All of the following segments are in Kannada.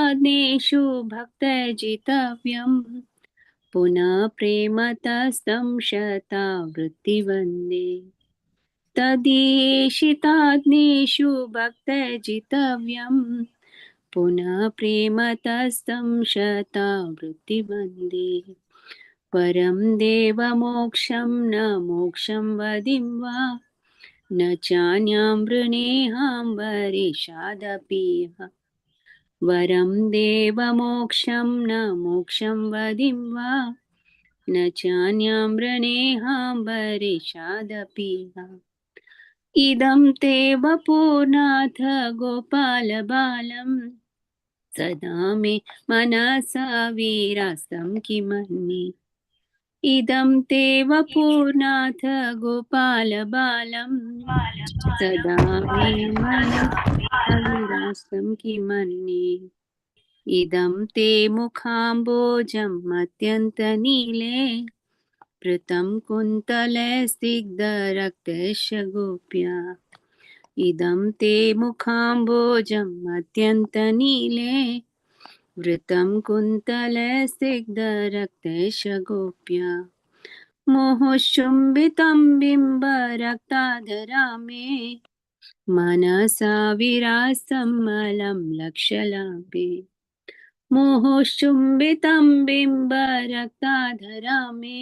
तदीशिताग्नेषु भक्तजितव्यम् पुनः प्रेमतस्तं शतावृत्तिवन्दे तदीशिताग्नेषु भक्तजितव्यम् पुनः प्रेमतस्तं शतावृत्तिवन्दे परं देवमोक्षं न मोक्षं वदिं वा न चान्यां वृणेहां वरिषादपि वरं देवमोक्षं न मोक्षं वदिं वा न चान्यां वृणेहां वरिषादपि इदं ते वपुनाथ गोपालबालं सदा मे मनसा विरास्तं किमन्ये इदं ते वपुनाथ गोपालबालं सदा मे मनसा विरास्तं किमन्ये इदं ते मुखाम्बोजम् अत्यन्तनीले पृतं कुन्तलैस्निग्धरक्तस्य गोप्या इदं ते मुखाम्बोजम् अत्यन्तनीले वृतं कुन्तलैस्निग्धरक्तस्य गोप्या मोहशुम्भितं बिम्बरक्ताधरा मे मनसा विरासं मलं लक्ष्यलाभे मोहशुम्भितं बिम्बरक्ताधरा मे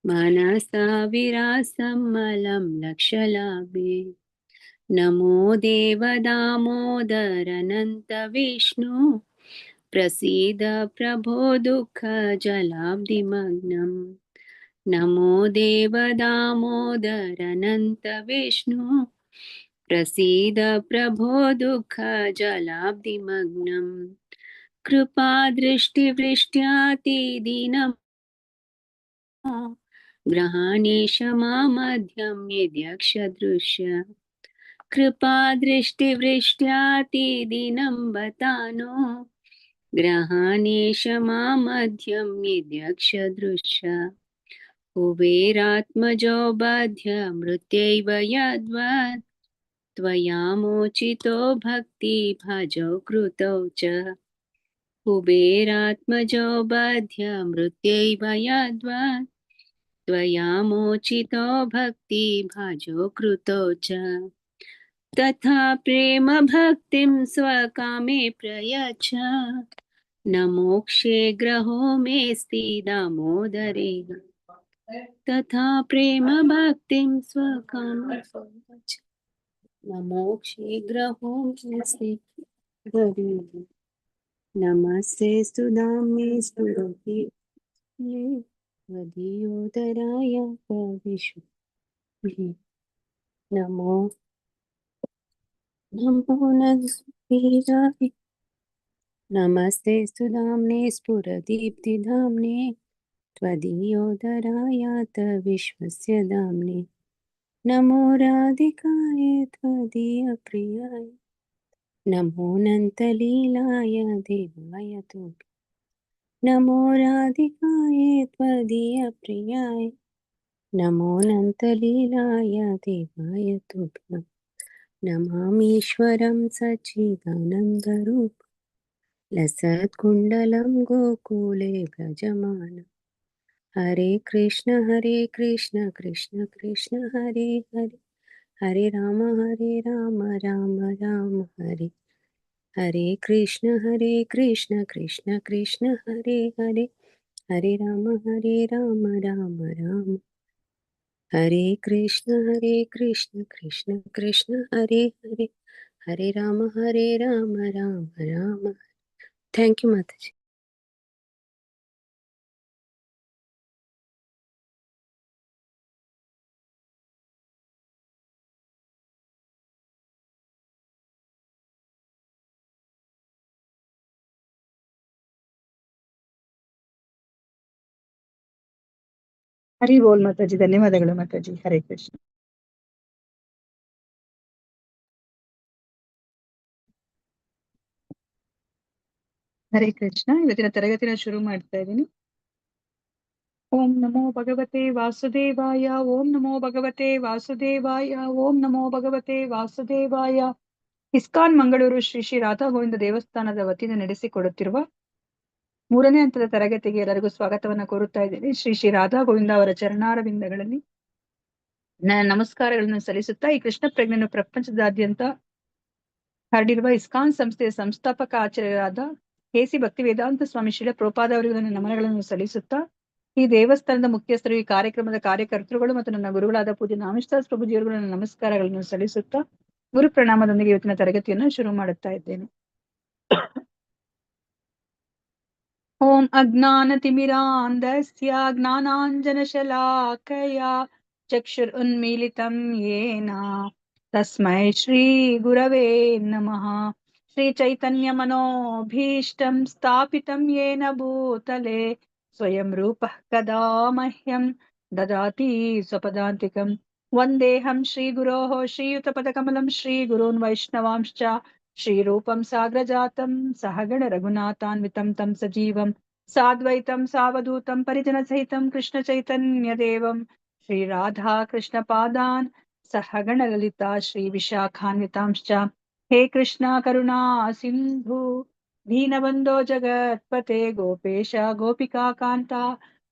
मनसा विरासं मलं लक्ष्यलाभे नमो देवदामोदरनन्तविष्णु प्रसीद प्रभो दुःखजलाब्धिमग्नम् नमो देवदामोदरनन्तविष्णु प्रसीद प्रभो दुःखजलाब्धिमग्नम् कृपादृष्टिवृष्ट्यातिदीनं ग्रहाणेश मामध्यं यद्यक्षदृश्य कृपादृष्टिवृष्ट्यातिदीनं बतानो ग्रहाणेश मामध्यं यद्यक्षदृश्य कुबेरात्मजो बध्य मृत्यैव यद्वत् त्वया मोचितो भक्तिभाजौ कृतौ च कुबेरात्मजो बध्य मृत्यैव यद्वत् त्वया मोचितो भक्तिभाजो कृतौ च तथा प्रेम भक्तिं स्वकामे प्रयच्छ न मोक्षे ग्रहो मेऽस्ति दामोदरे तथा प्रेम भक्तिं स्वकामे प्रयच्छ न मोक्षे ग्रहो मेऽस्ति दामोदरे नमस्ते सुदामे स्फुरति वदीयोदराय कविषु नमो नमो नमः नमस्ते सुदाम्ने स्फुरदीप्तिधाम्ने त्वदीयोदरायात विश्वस्य दाम्ने नमो राधिकाय त्वदीयप्रियाय नमो नन्तलीलाय देवाय तुभ्यं नमो राधिकाय त्वदीयप्रियाय नमो नन्तलीलाय देवाय तुभ्यं नमामीश्वरं सच्चिदानन्दरूप लसत्कुण्डलं गोकुले व्रजमान हरे कृष्ण कृष्ण कृष्ण हरे हरे हरे राम राम राम हरे हरे कृष्ण कृष्ण कृष्ण हरे हरे हरे राम राम राम हरे कृष्ण कृष्ण कृष्ण हरे हरे हरे राम राम राम थैंक यू माता जी। ಹರಿ ಬೋಲ್ ಮಾತಾಜಿ, ಧನ್ಯವಾದಗಳು ಮಾತಾಜಿ. ಹರೇ ಕೃಷ್ಣ. ಹರೇ ಕೃಷ್ಣ. ಇವತ್ತಿನ ತರಗತಿನ ಶುರು ಮಾಡ್ತಾ ಇದ್ದೀನಿ. ಓಂ ನಮೋ ಭಗವತೆ ವಾಸುದೇವಾಯ, ಓಂ ನಮೋ ಭಗವತೆ ವಾಸುದೇವಾಯ, ಓಂ ನಮೋ ಭಗವತೆ ವಾಸುದೇವಾಯ. ಇಸ್ಕಾನ್ ಮಂಗಳೂರು ಶ್ರೀ ಶ್ರೀ ರಾಧಾ ಗೋವಿಂದ ದೇವಸ್ಥಾನದ ವತಿಯಿಂದ ನಡೆಸಿಕೊಡುತ್ತಿರುವ 3ನೇ ಹಂತದ ತರಗತಿಗೆ ಎಲ್ಲರಿಗೂ ಸ್ವಾಗತವನ್ನ ಕೋರುತ್ತಾ ಇದ್ದೇನೆ. ಶ್ರೀ ಶ್ರೀ ರಾಧಾ ಗೋವಿಂದ ಅವರ ಚರಣಾರವಿಂದಗಳಲ್ಲಿ ನನ್ನ ನಮಸ್ಕಾರಗಳನ್ನು ಸಲ್ಲಿಸುತ್ತಾ ಈ ಕೃಷ್ಣ ಪ್ರಜ್ಞೆಯನ್ನು ಪ್ರಪಂಚದಾದ್ಯಂತ ಹರಡಿರುವ ಇಸ್ಕಾನ್ ಸಂಸ್ಥೆಯ ಸಂಸ್ಥಾಪಕ ಆಚಾರ್ಯರಾದ ಕೆ.ಸಿ. ಭಕ್ತಿ ವೇದಾಂತ ಸ್ವಾಮಿ ಶ್ರೀಲ ಪ್ರಭುಪಾದ ಅವರಿಗೆ ನನ್ನ ನಮನಗಳನ್ನು ಸಲ್ಲಿಸುತ್ತಾ ಈ ದೇವಸ್ಥಾನದ ಮುಖ್ಯಸ್ಥರು, ಈ ಕಾರ್ಯಕ್ರಮದ ಕಾರ್ಯಕರ್ತರುಗಳು ಮತ್ತು ನನ್ನ ಗುರುಗಳಾದ ಪೂಜ್ಯ ನಾಮದಾಸ್ ಪ್ರಭುಜಿಯವರಿಗೂ ನನ್ನ ನಮಸ್ಕಾರಗಳನ್ನು ಸಲ್ಲಿಸುತ್ತಾ ಗುರು ಪ್ರಣಾಮದೊಂದಿಗೆ ಇವತ್ತಿನ ತರಗತಿಯನ್ನು ಶುರು ಮಾಡುತ್ತಾ ಇದ್ದೇನೆ. ಓಂ ಅಜ್ಞಾನತಿಮಿರಾಂಧಸ್ಯ ಜ್ಞಾನಾಂಜನಶಲಾಕಯಾ ಚಕ್ಷುರುನ್ಮೀಲಿತಂ ಯೇನ ತಸ್ಮೈ ಶ್ರೀ ಗುರವೇ ನಮಃ. ಶ್ರೀ ಚೈತನ್ಯ ಮನೋಭೀಷ್ಟಂ ಸ್ಥಾಪಿತಂ ಯೇನ ಭೂತಲೆ ಸ್ವಯಂ ರೂಪಃ ಕದಾ ಮಹ್ಯಂ ದದಾತಿ ಸ್ವಪದಾಂತಿಕಂ. ವಂದೇಹಂ ಶ್ರೀಗುರೋಃ ಶ್ರೀಯುತಪದಕಮಲಂ ಶ್ರೀಗುರೂನ್ ವೈಷ್ಣವಾಂಶ್ಚ ಶ್ರೀರೂಪಂ ಸಾಗ್ರಜಾತಂ ಸಹಗಣ ರಘುನಾಥಾನ್ವಿತಂ ತಂ ಸಜೀವಂ ಸಾದ್ವೈತಂ ಸಾವಧೂತಂ ಪರಿಜನಸಹಿತಂ ಕೃಷ್ಣ ಚೈತನ್ಯ ದೇವಂ ಶ್ರೀ ರಾಧಾ ಕೃಷ್ಣ ಪಾದಾನ್ ಸಹಗಣ ಲಲಿತಾ ಶ್ರೀ ವಿಶಾಖಾನ್ವಿತಾಂಶ್ಚ. ಹೇ ಕೃಷ್ಣ ಕರುಣಾ ಸಿಂಧು ದೀನಬಂಧೋ ಜಗತ್ಪತೆ ಗೋಪೇಶ ಗೋಪಿಕಾ ಕಾಂತ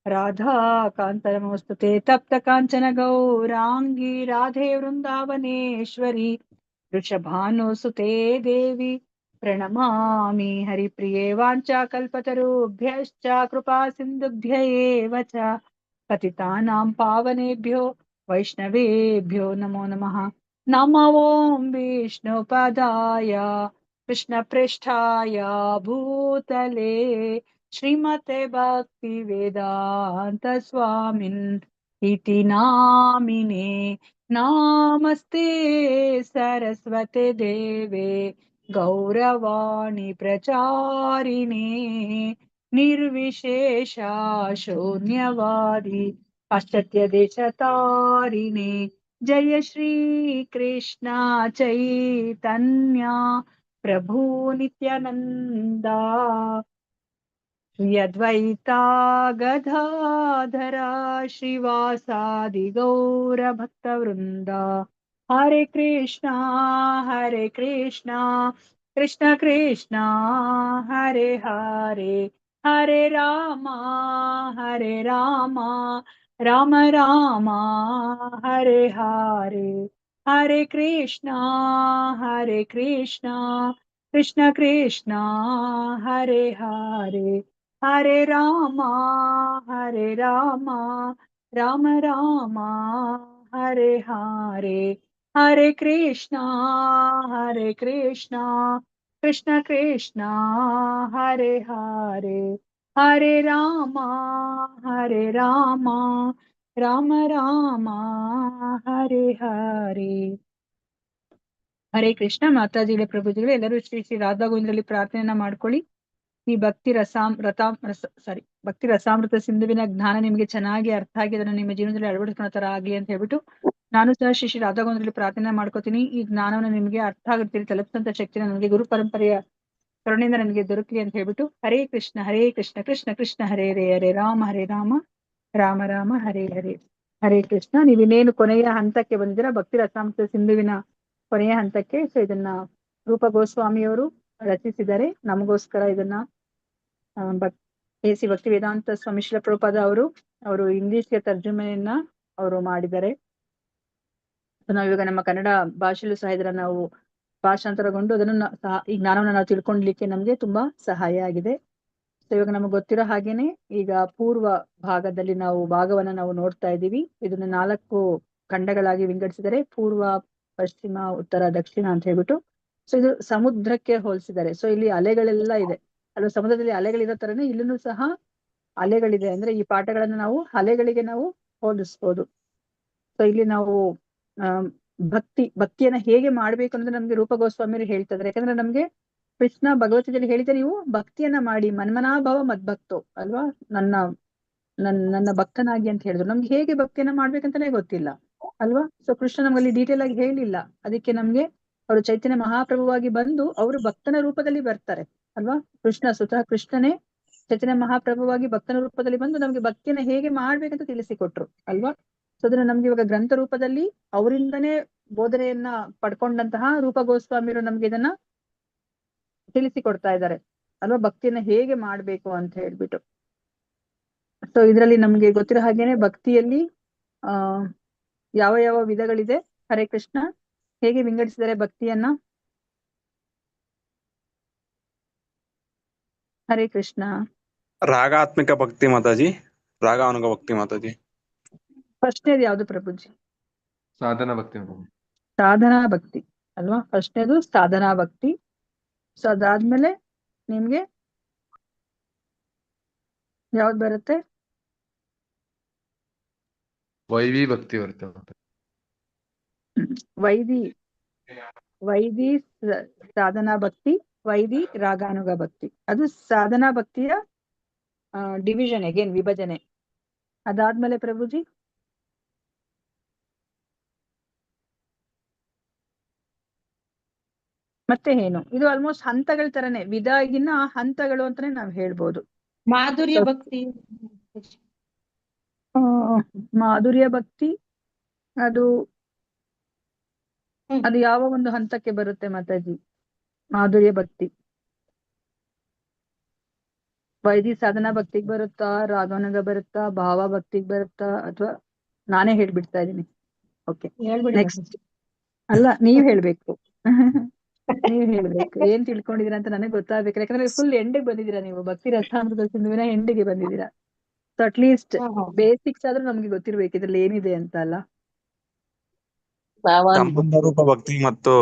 ರಾಧಾ ಕಾಂತ ನಮೋಸ್ತುತೆ. ತಪ್ತ ಕಾಂಚನ ಗೌರಾಂಗಿ ರಾಧೆ ವೃಂದಾವನೇಶ್ವರಿ ವೃಷಭಾನುಸುತೆ ದೇವಿ ಪ್ರಣಮಾಮಿ ಹರಿಪ್ರಿಯೇ. ವಾಂಚಾಕಲ್ಪತರುಭ್ಯಶ್ಚ ಕೃಪಾ ಸಿಂಧುಭ್ಯ ಏವ ಚ ಪತಿತಾನಾಂ ಪಾವನೇಭ್ಯೋ ವೈಷ್ಣವೇಭ್ಯೋ ನಮೋ ನಮಃ. ನಮೋ ಓಂ ವಿಷ್ಣುಪದಾಯ ಕೃಷ್ಣಪ್ರೇಷ್ಠಾಯ ಭೂತಲೆ ಶ್ರೀಮತೆ ಭಕ್ತಿ ವೇದಾಂತ ಸ್ವಾಮಿನ್ ಇತಿ ನಾಮಿನೇ. ನಾಮಸ್ತೆ ಸರಸ್ವತೆ ದೇವೆ ಗೌರವಾಣಿ ಪ್ರಚಾರಿಣೆ ನಿರ್ವಿಶೇಷ ಶೂನ್ಯವಾದಿ ಪಾಶ್ಚಾತ್ಯ ದೇಶತಾರಿಣೆ. ಜಯ ಶ್ರೀ ಕೃಷ್ಣ ಚೈತನ್ಯ ಪ್ರಭು ನಿತ್ಯಾನಂದ ಶ್ರೀ ಅದ್ವೈತಾ ಗದಾಧರ ಶ್ರೀವಾಸಾದಿ ಗೌರ ಭಕ್ತ ವೃಂದ. ಹರೇ ಕೃಷ್ಣ ಕೃಷ್ಣ ಕೃಷ್ಣ ಹರೇ ಹರೇ, ಹರೇ ರಾಮ ರಾಮ ರಾಮ ಹರೇ ಹರೇ. ಹರೇ ಕೃಷ್ಣ ಕೃಷ್ಣ ಕೃಷ್ಣ ಹರೇ ಹರೇ, ಹರೇ ರಾಮ ರಾಮ ರಾಮ ಹರೇ ಹರೇ. ಹರೇ ಕೃಷ್ಣ ಕೃಷ್ಣ ಕೃಷ್ಣ ಹರೇ ಹರೇ, ಹರೇ ರಾಮ ರಾಮ ರಾಮ ಹರೇ ಹರೇ. ಹರೇ ಕೃಷ್ಣ. ಮಾತಾಜಿಗಳೇ, ಪ್ರಭುಜಿಗಳೇ, ಎಲ್ಲರೂ ಶ್ರೀ ಶ್ರೀ ರಾಧಾ ಗೋವಿಂದರಲ್ಲಿ ಪ್ರಾರ್ಥನೆಯನ್ನ ಮಾಡ್ಕೊಳ್ಳಿ. ಈ ಭಕ್ತಿ ರಸಾಮೃತ ಸಿಂಧುವಿನ ಜ್ಞಾನ ನಿಮಗೆ ಚೆನ್ನಾಗಿ ಅರ್ಥ ಆಗಿ ಅದನ್ನು ನಿಮ್ಮ ಜೀವನದಲ್ಲಿ ಅಳವಡಿಸ್ಕೊಳ್ಳೋ ತರ ಆಗ್ಲಿ ಅಂತ ಹೇಳ್ಬಿಟ್ಟು ನಾನು ಸಹ ಶ್ರೀ ಶ್ರೀ ರಾಧಾ ಗೋವಿಂದರಲ್ಲಿ ಪ್ರಾರ್ಥನೆ ಮಾಡ್ಕೋತೀನಿ. ಈ ಜ್ಞಾನವನ್ನು ನಿಮಗೆ ಅರ್ಥ ಆಗುತ್ತೀರಿ ತಲುಪಿಸಂತ ಶಕ್ತಿನ ನನಗೆ ಗುರು ಪರಂಪರೆಯ ಕರುಣೆಯಿಂದ ನನಗೆ ದೊರಕಲಿ ಅಂತ ಹೇಳ್ಬಿಟ್ಟು ಹರೇ ಕೃಷ್ಣ ಕೃಷ್ಣ ಕೃಷ್ಣ ಹರೇ ಹರೇ, ಹರೇ ರಾಮ ರಾಮ ರಾಮ ಹರೇ ಹರೇ. ಹರೇ ಕೃಷ್ಣ. ನೀವಿನ್ನೇನು ಕೊನೆಯ ಹಂತಕ್ಕೆ ಬಂದಿದ್ದೀರಾ, ಭಕ್ತಿ ರಸಾಮೃತ ಸಿಂಧುವಿನ ಕೊನೆಯ ಹಂತಕ್ಕೆ. ಸೊ ಇದನ್ನ ರೂಪ ಗೋಸ್ವಾಮಿಯವರು ರಚಿಸಿದ್ದಾರೆ ನಮಗೋಸ್ಕರ. ಇದನ್ನ ಕೆ.ಸಿ. ಭಕ್ತಿ ವೇದಾಂತ ಸ್ವಾಮಿ ಶ್ರೀಲ ಪ್ರಭುಪಾದ ಅವರು ಇಂಗ್ಲಿಷ್ಗೆ ತರ್ಜುಮೆಯನ್ನ ಅವರು ಮಾಡಿದ್ದಾರೆ. ನಾವಿವಾಗ ನಮ್ಮ ಕನ್ನಡ ಭಾಷೆಯಲ್ಲೂ ಸಹ ಇದನ್ನ ನಾವು ಭಾಷಾಂತರಗೊಂಡು ಅದನ್ನು ಸಹ ಈ ಜ್ಞಾನವನ್ನು ನಾವು ತಿಳ್ಕೊಂಡ್ಲಿಕ್ಕೆ ನಮ್ಗೆ ತುಂಬಾ ಸಹಾಯ ಆಗಿದೆ. ಸೊ ಇವಾಗ ನಮಗೆ ಗೊತ್ತಿರೋ ಹಾಗೇನೆ ಈಗ ಪೂರ್ವ ಭಾಗದಲ್ಲಿ ಭಾಗವನ್ನ ನಾವು ನೋಡ್ತಾ ಇದ್ದೀವಿ. ಇದನ್ನ 4 ಖಂಡಗಳಾಗಿ ವಿಂಗಡಿಸಿದರೆ ಪೂರ್ವ, ಪಶ್ಚಿಮ, ಉತ್ತರ, ದಕ್ಷಿಣ ಅಂತ ಹೇಳ್ಬಿಟ್ಟು. ಸೊ ಇದು ಸಮುದ್ರಕ್ಕೆ ಹೋಲಿಸಿದ್ದಾರೆ. ಸೊ ಇಲ್ಲಿ ಅಲೆಗಳೆಲ್ಲ ಇದೆ ಅಲ್ವಾ, ಸಮುದ್ರದಲ್ಲಿ ಅಲೆಗಳಿರೋ ತರನೇ ಇಲ್ಲೂ ಸಹ ಅಲೆಗಳಿದೆ. ಅಂದ್ರೆ ಈ ಪಾಠಗಳನ್ನ ನಾವು ಅಲೆಗಳಿಗೆ ನಾವು ಹೋಲಿಸ್ಬೋದು. ಸೊ ಇಲ್ಲಿ ನಾವು ಭಕ್ತಿಯನ್ನ ಹೇಗೆ ಮಾಡ್ಬೇಕು ಅನ್ನೋದು ನಮ್ಗೆ ರೂಪ ಗೋಸ್ವಾಮಿಯವರು ಹೇಳ್ತಾ ಇದ್ದಾರೆ. ಯಾಕಂದ್ರೆ ನಮ್ಗೆ ಕೃಷ್ಣ ಭಗವದ್ಗೀತೆಯಲ್ಲಿ ಹೇಳಿದ್ರೆ ನೀವು ಭಕ್ತಿಯನ್ನ ಮಾಡಿ ಮನ್ಮನಾಭವ ಮದ್ಭಕ್ತೋ ಅಲ್ವಾ, ನನ್ನ ಭಕ್ತನಾಗಿ ಅಂತ ಹೇಳಿದ್ರು. ನಮ್ಗೆ ಹೇಗೆ ಭಕ್ತಿಯನ್ನ ಮಾಡ್ಬೇಕಂತಾನೆ ಗೊತ್ತಿಲ್ಲ ಅಲ್ವಾ. ಸೊ ಕೃಷ್ಣ ನಮ್ಗಲ್ಲಿ ಡೀಟೇಲ್ ಆಗಿ ಹೇಳಿಲ್ಲ. ಅದಕ್ಕೆ ನಮ್ಗೆ ಅವರು ಚೈತನ್ಯ ಮಹಾಪ್ರಭುವಾಗಿ ಬಂದು ಅವರು ಭಕ್ತನ ರೂಪದಲ್ಲಿ ಬರ್ತಾರೆ ಅಲ್ವಾ. ಸ್ವತಃ ಕೃಷ್ಣನೇ ಚೈತನ್ಯ ಮಹಾಪ್ರಭುವಾಗಿ ಭಕ್ತನ ರೂಪದಲ್ಲಿ ಬಂದು ನಮ್ಗೆ ಭಕ್ತಿಯನ್ನ ಹೇಗೆ ಮಾಡ್ಬೇಕಂತ ತಿಳಿಸಿಕೊಟ್ರು ಅಲ್ವಾ. ಸೊ ಅದನ್ನ ನಮ್ಗೆ ಇವಾಗ ಗ್ರಂಥ ರೂಪದಲ್ಲಿ ಅವರಿಂದನೇ ಬೋಧನೆಯನ್ನ ಪಡ್ಕೊಂಡಂತಹ ರೂಪ ಗೋಸ್ವಾಮಿರು ನಮ್ಗೆ ಇದನ್ನ ತಿಳಿಸಿಕೊಡ್ತಾ ಇದ್ದಾರೆ ಅಲ್ವಾ, ಭಕ್ತಿಯನ್ನ ಹೇಗೆ ಮಾಡ್ಬೇಕು ಅಂತ ಹೇಳ್ಬಿಟ್ಟು. ಸೊ ಇದರಲ್ಲಿ ನಮ್ಗೆ ಗೊತ್ತಿರೋ ಹಾಗೇನೆ ಭಕ್ತಿಯಲ್ಲಿ ಆ ಯಾವ ಯಾವ ವಿಧಗಳಿದೆ, ಹರೇ ಕೃಷ್ಣ, ಹೇಗೆ ವಿಂಗಡಿಸಿದ್ದಾರೆ ಭಕ್ತಿಯನ್ನ? ಹರೇ ಕೃಷ್ಣ. ರಾಗಾತ್ಮಿಕ ಭಕ್ತಿ ಮಾತಾಜಿ, ರಾಗಾನುಗ ಭಕ್ತಿ ಮಾತಾಜಿ. ಫಸ್ಟ್ನೇದು ಯಾವ್ದು ಪ್ರಭುಜಿ? ಸಾಧನಾ ಭಕ್ತಿ. ಸಾಧನಾ ಭಕ್ತಿ ಅಲ್ವಾ, ಫಸ್ಟ್ನೇದು ಸಾಧನಾ ಭಕ್ತಿ. ಸೊ ಅದಾದ್ಮೇಲೆ ನಿಮ್ಗೆ ಯಾವ್ದು ಬರುತ್ತೆ? ವೈವಿ ಭಕ್ತಿ ಬರುತ್ತೆ. ವೈದಿ ಸಾಧನಾ ಭಕ್ತಿ, ವೈದಿ ರಾಗಾನುಗ ಭಕ್ತಿ. ಅದು ಸಾಧನಾ ಭಕ್ತಿಯ ಡಿವಿಷನ್, ಅಗೇನ್ ವಿಭಜನೆ. ಅದಾದ್ಮೇಲೆ ಪ್ರಭುಜಿ ಮತ್ತೆ ಏನು? ಇದು ಆಲ್ಮೋಸ್ಟ್ ಹಂತಗಳ ತರನೇ, ವಿಧಾಗಿನ ಹಂತಗಳು ಅಂತಾನೆ ನಾವ್ ಹೇಳ್ಬೋದು. ಮಾಧುರ್ಯ ಭಕ್ತಿ. ಮಾಧುರ್ಯ ಭಕ್ತಿ ಅದು ಯಾವ ಒಂದು ಹಂತಕ್ಕೆ ಬರುತ್ತೆ ಮಾತಾಜಿ? ಮಾಧುರ್ಯ ಭಕ್ತಿ ವೈದಿ ಸಾಧನಾ ಭಕ್ತಿಗ್ ಬರುತ್ತಾ, ರಾಗಾನುಗ ಬರುತ್ತಾ, ಭಾವ ಭಕ್ತಿಗ್ ಬರುತ್ತಾ, ಅಥವಾ ನಾನೇ ಹೇಳ್ಬಿಡ್ತಾ ಇದೀನಿ? Okay, next. ಅಲ್ಲ, ನೀವ್ ಹೇಳ್ಬೇಕು. ನೀವ್ ಹೇಳ್ಬೇಕು ಏನ್ ತಿಳ್ಕೊಂಡಿದೀರಾ ಅಂತ ನನಗೆ ಗೊತ್ತಾಗ್ಬೇಕು. ಯಾಕಂದ್ರೆ ಫುಲ್ ಎಂಡಿಗೆ ಬಂದಿದ್ದೀರಾ ನೀವು, ಭಕ್ತಿ ರಸಾಮೃತ ಸಿಂಧುವಿನ ಎಂಡಿಗೆ ಬಂದಿದ್ದೀರಾ. ಸೊ ಅಟ್ಲೀಸ್ಟ್ ಬೇಸಿಕ್ಸ್ ಆದ್ರೂ ನಮ್ಗೆ ಗೊತ್ತಿರ್ಬೇಕು ಇದ್ರಲ್ಲಿ ಏನಿದೆ ಅಂತ ಅಲ್ಲ. ಸಂಬಂಧ ರೂಪ ಭಕ್ತಿ ಮತ್ತು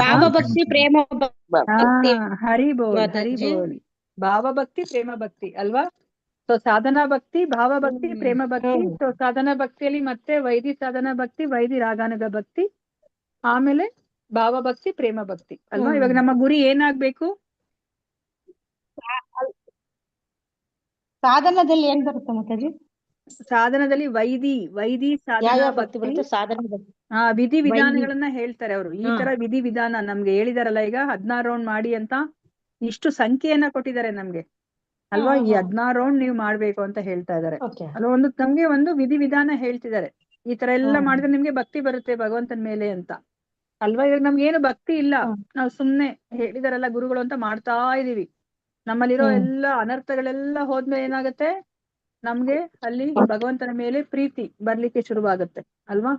ಭಾವ ಭಕ್ತಿ, ಪ್ರೇಮ ಭಕ್ತಿ. ಹರಿ ಬೋಲ್, ಹರಿ ಬೋಲ್. ಭಾವ ಭಕ್ತಿ, ಪ್ರೇಮ ಭಕ್ತಿ ಅಲ್ವಾ? ಸೊ ಸಾಧನಾ ಭಕ್ತಿ, ಭಾವ ಭಕ್ತಿ, ಪ್ರೇಮ ಭಕ್ತಿ. ಸೊ ಸಾಧನಾ ಭಕ್ತಿಯಲ್ಲಿ ಮತ್ತೆ ವೈದಿ ಸಾಧನಾ ಭಕ್ತಿ, ವೈದಿ ರಾಗಾನುಗ ಭಕ್ತಿ, ಆಮೇಲೆ ಭಾವ ಭಕ್ತಿ, ಪ್ರೇಮ ಭಕ್ತಿ ಅಲ್ವಾ? ಇವಾಗ ನಮ್ಮ ಗುರಿ ಏನಾಗ್ಬೇಕು? ಸಾಧನದಲ್ಲಿ ಏನ್ ಬರುತ್ತೆ ಮಾತಾಜಿ? ಸಾಧನದಲ್ಲಿ ವೈದಿ ಸಾಧನಾ ಭಕ್ತಿ, ಸಾಧನ ವಿಧಿ ವಿಧಾನಗಳನ್ನ ಹೇಳ್ತಾರೆ ಅವರು. ಈ ತರ ವಿಧಿ ವಿಧಾನ ನಮ್ಗೆ ಹೇಳಿದಾರಲ್ಲ, ಈಗ 16 ರೌಂಡ್ ಮಾಡಿ ಅಂತ ಇಷ್ಟು ಸಂಖ್ಯೆಯನ್ನ ಕೊಟ್ಟಿದ್ದಾರೆ ನಮ್ಗೆ ಅಲ್ವಾ? ಈ 16 ರೌಂಡ್ ನೀವು ಮಾಡ್ಬೇಕು ಅಂತ ಹೇಳ್ತಾ ಇದಾರೆ ಅಲ್ವಾ? ನಮ್ಗೆ ಒಂದು ವಿಧಿ ವಿಧಾನ ಹೇಳ್ತಿದ್ದಾರೆ. ಈ ತರ ಎಲ್ಲ ಮಾಡಿದ್ರೆ ನಿಮ್ಗೆ ಭಕ್ತಿ ಬರುತ್ತೆ ಭಗವಂತನ ಮೇಲೆ ಅಂತ ಅಲ್ವಾ? ಇವಾಗ ನಮ್ಗೆ ಏನು ಭಕ್ತಿ ಇಲ್ಲ, ನಾವು ಸುಮ್ನೆ ಹೇಳಿದಾರಲ್ಲ ಗುರುಗಳು ಅಂತ ಮಾಡ್ತಾ ಇದೀವಿ. ನಮ್ಮಲ್ಲಿರೋ ಎಲ್ಲ ಅನರ್ಥಗಳೆಲ್ಲ ಹೋದ್ಮೇಲೆ ಏನಾಗತ್ತೆ? ನಮ್ಗೆ ಅಲ್ಲಿ ಭಗವಂತನ ಮೇಲೆ ಪ್ರೀತಿ ಬರ್ಲಿಕ್ಕೆ ಶುರುವಾಗುತ್ತೆ ಅಲ್ವಾ?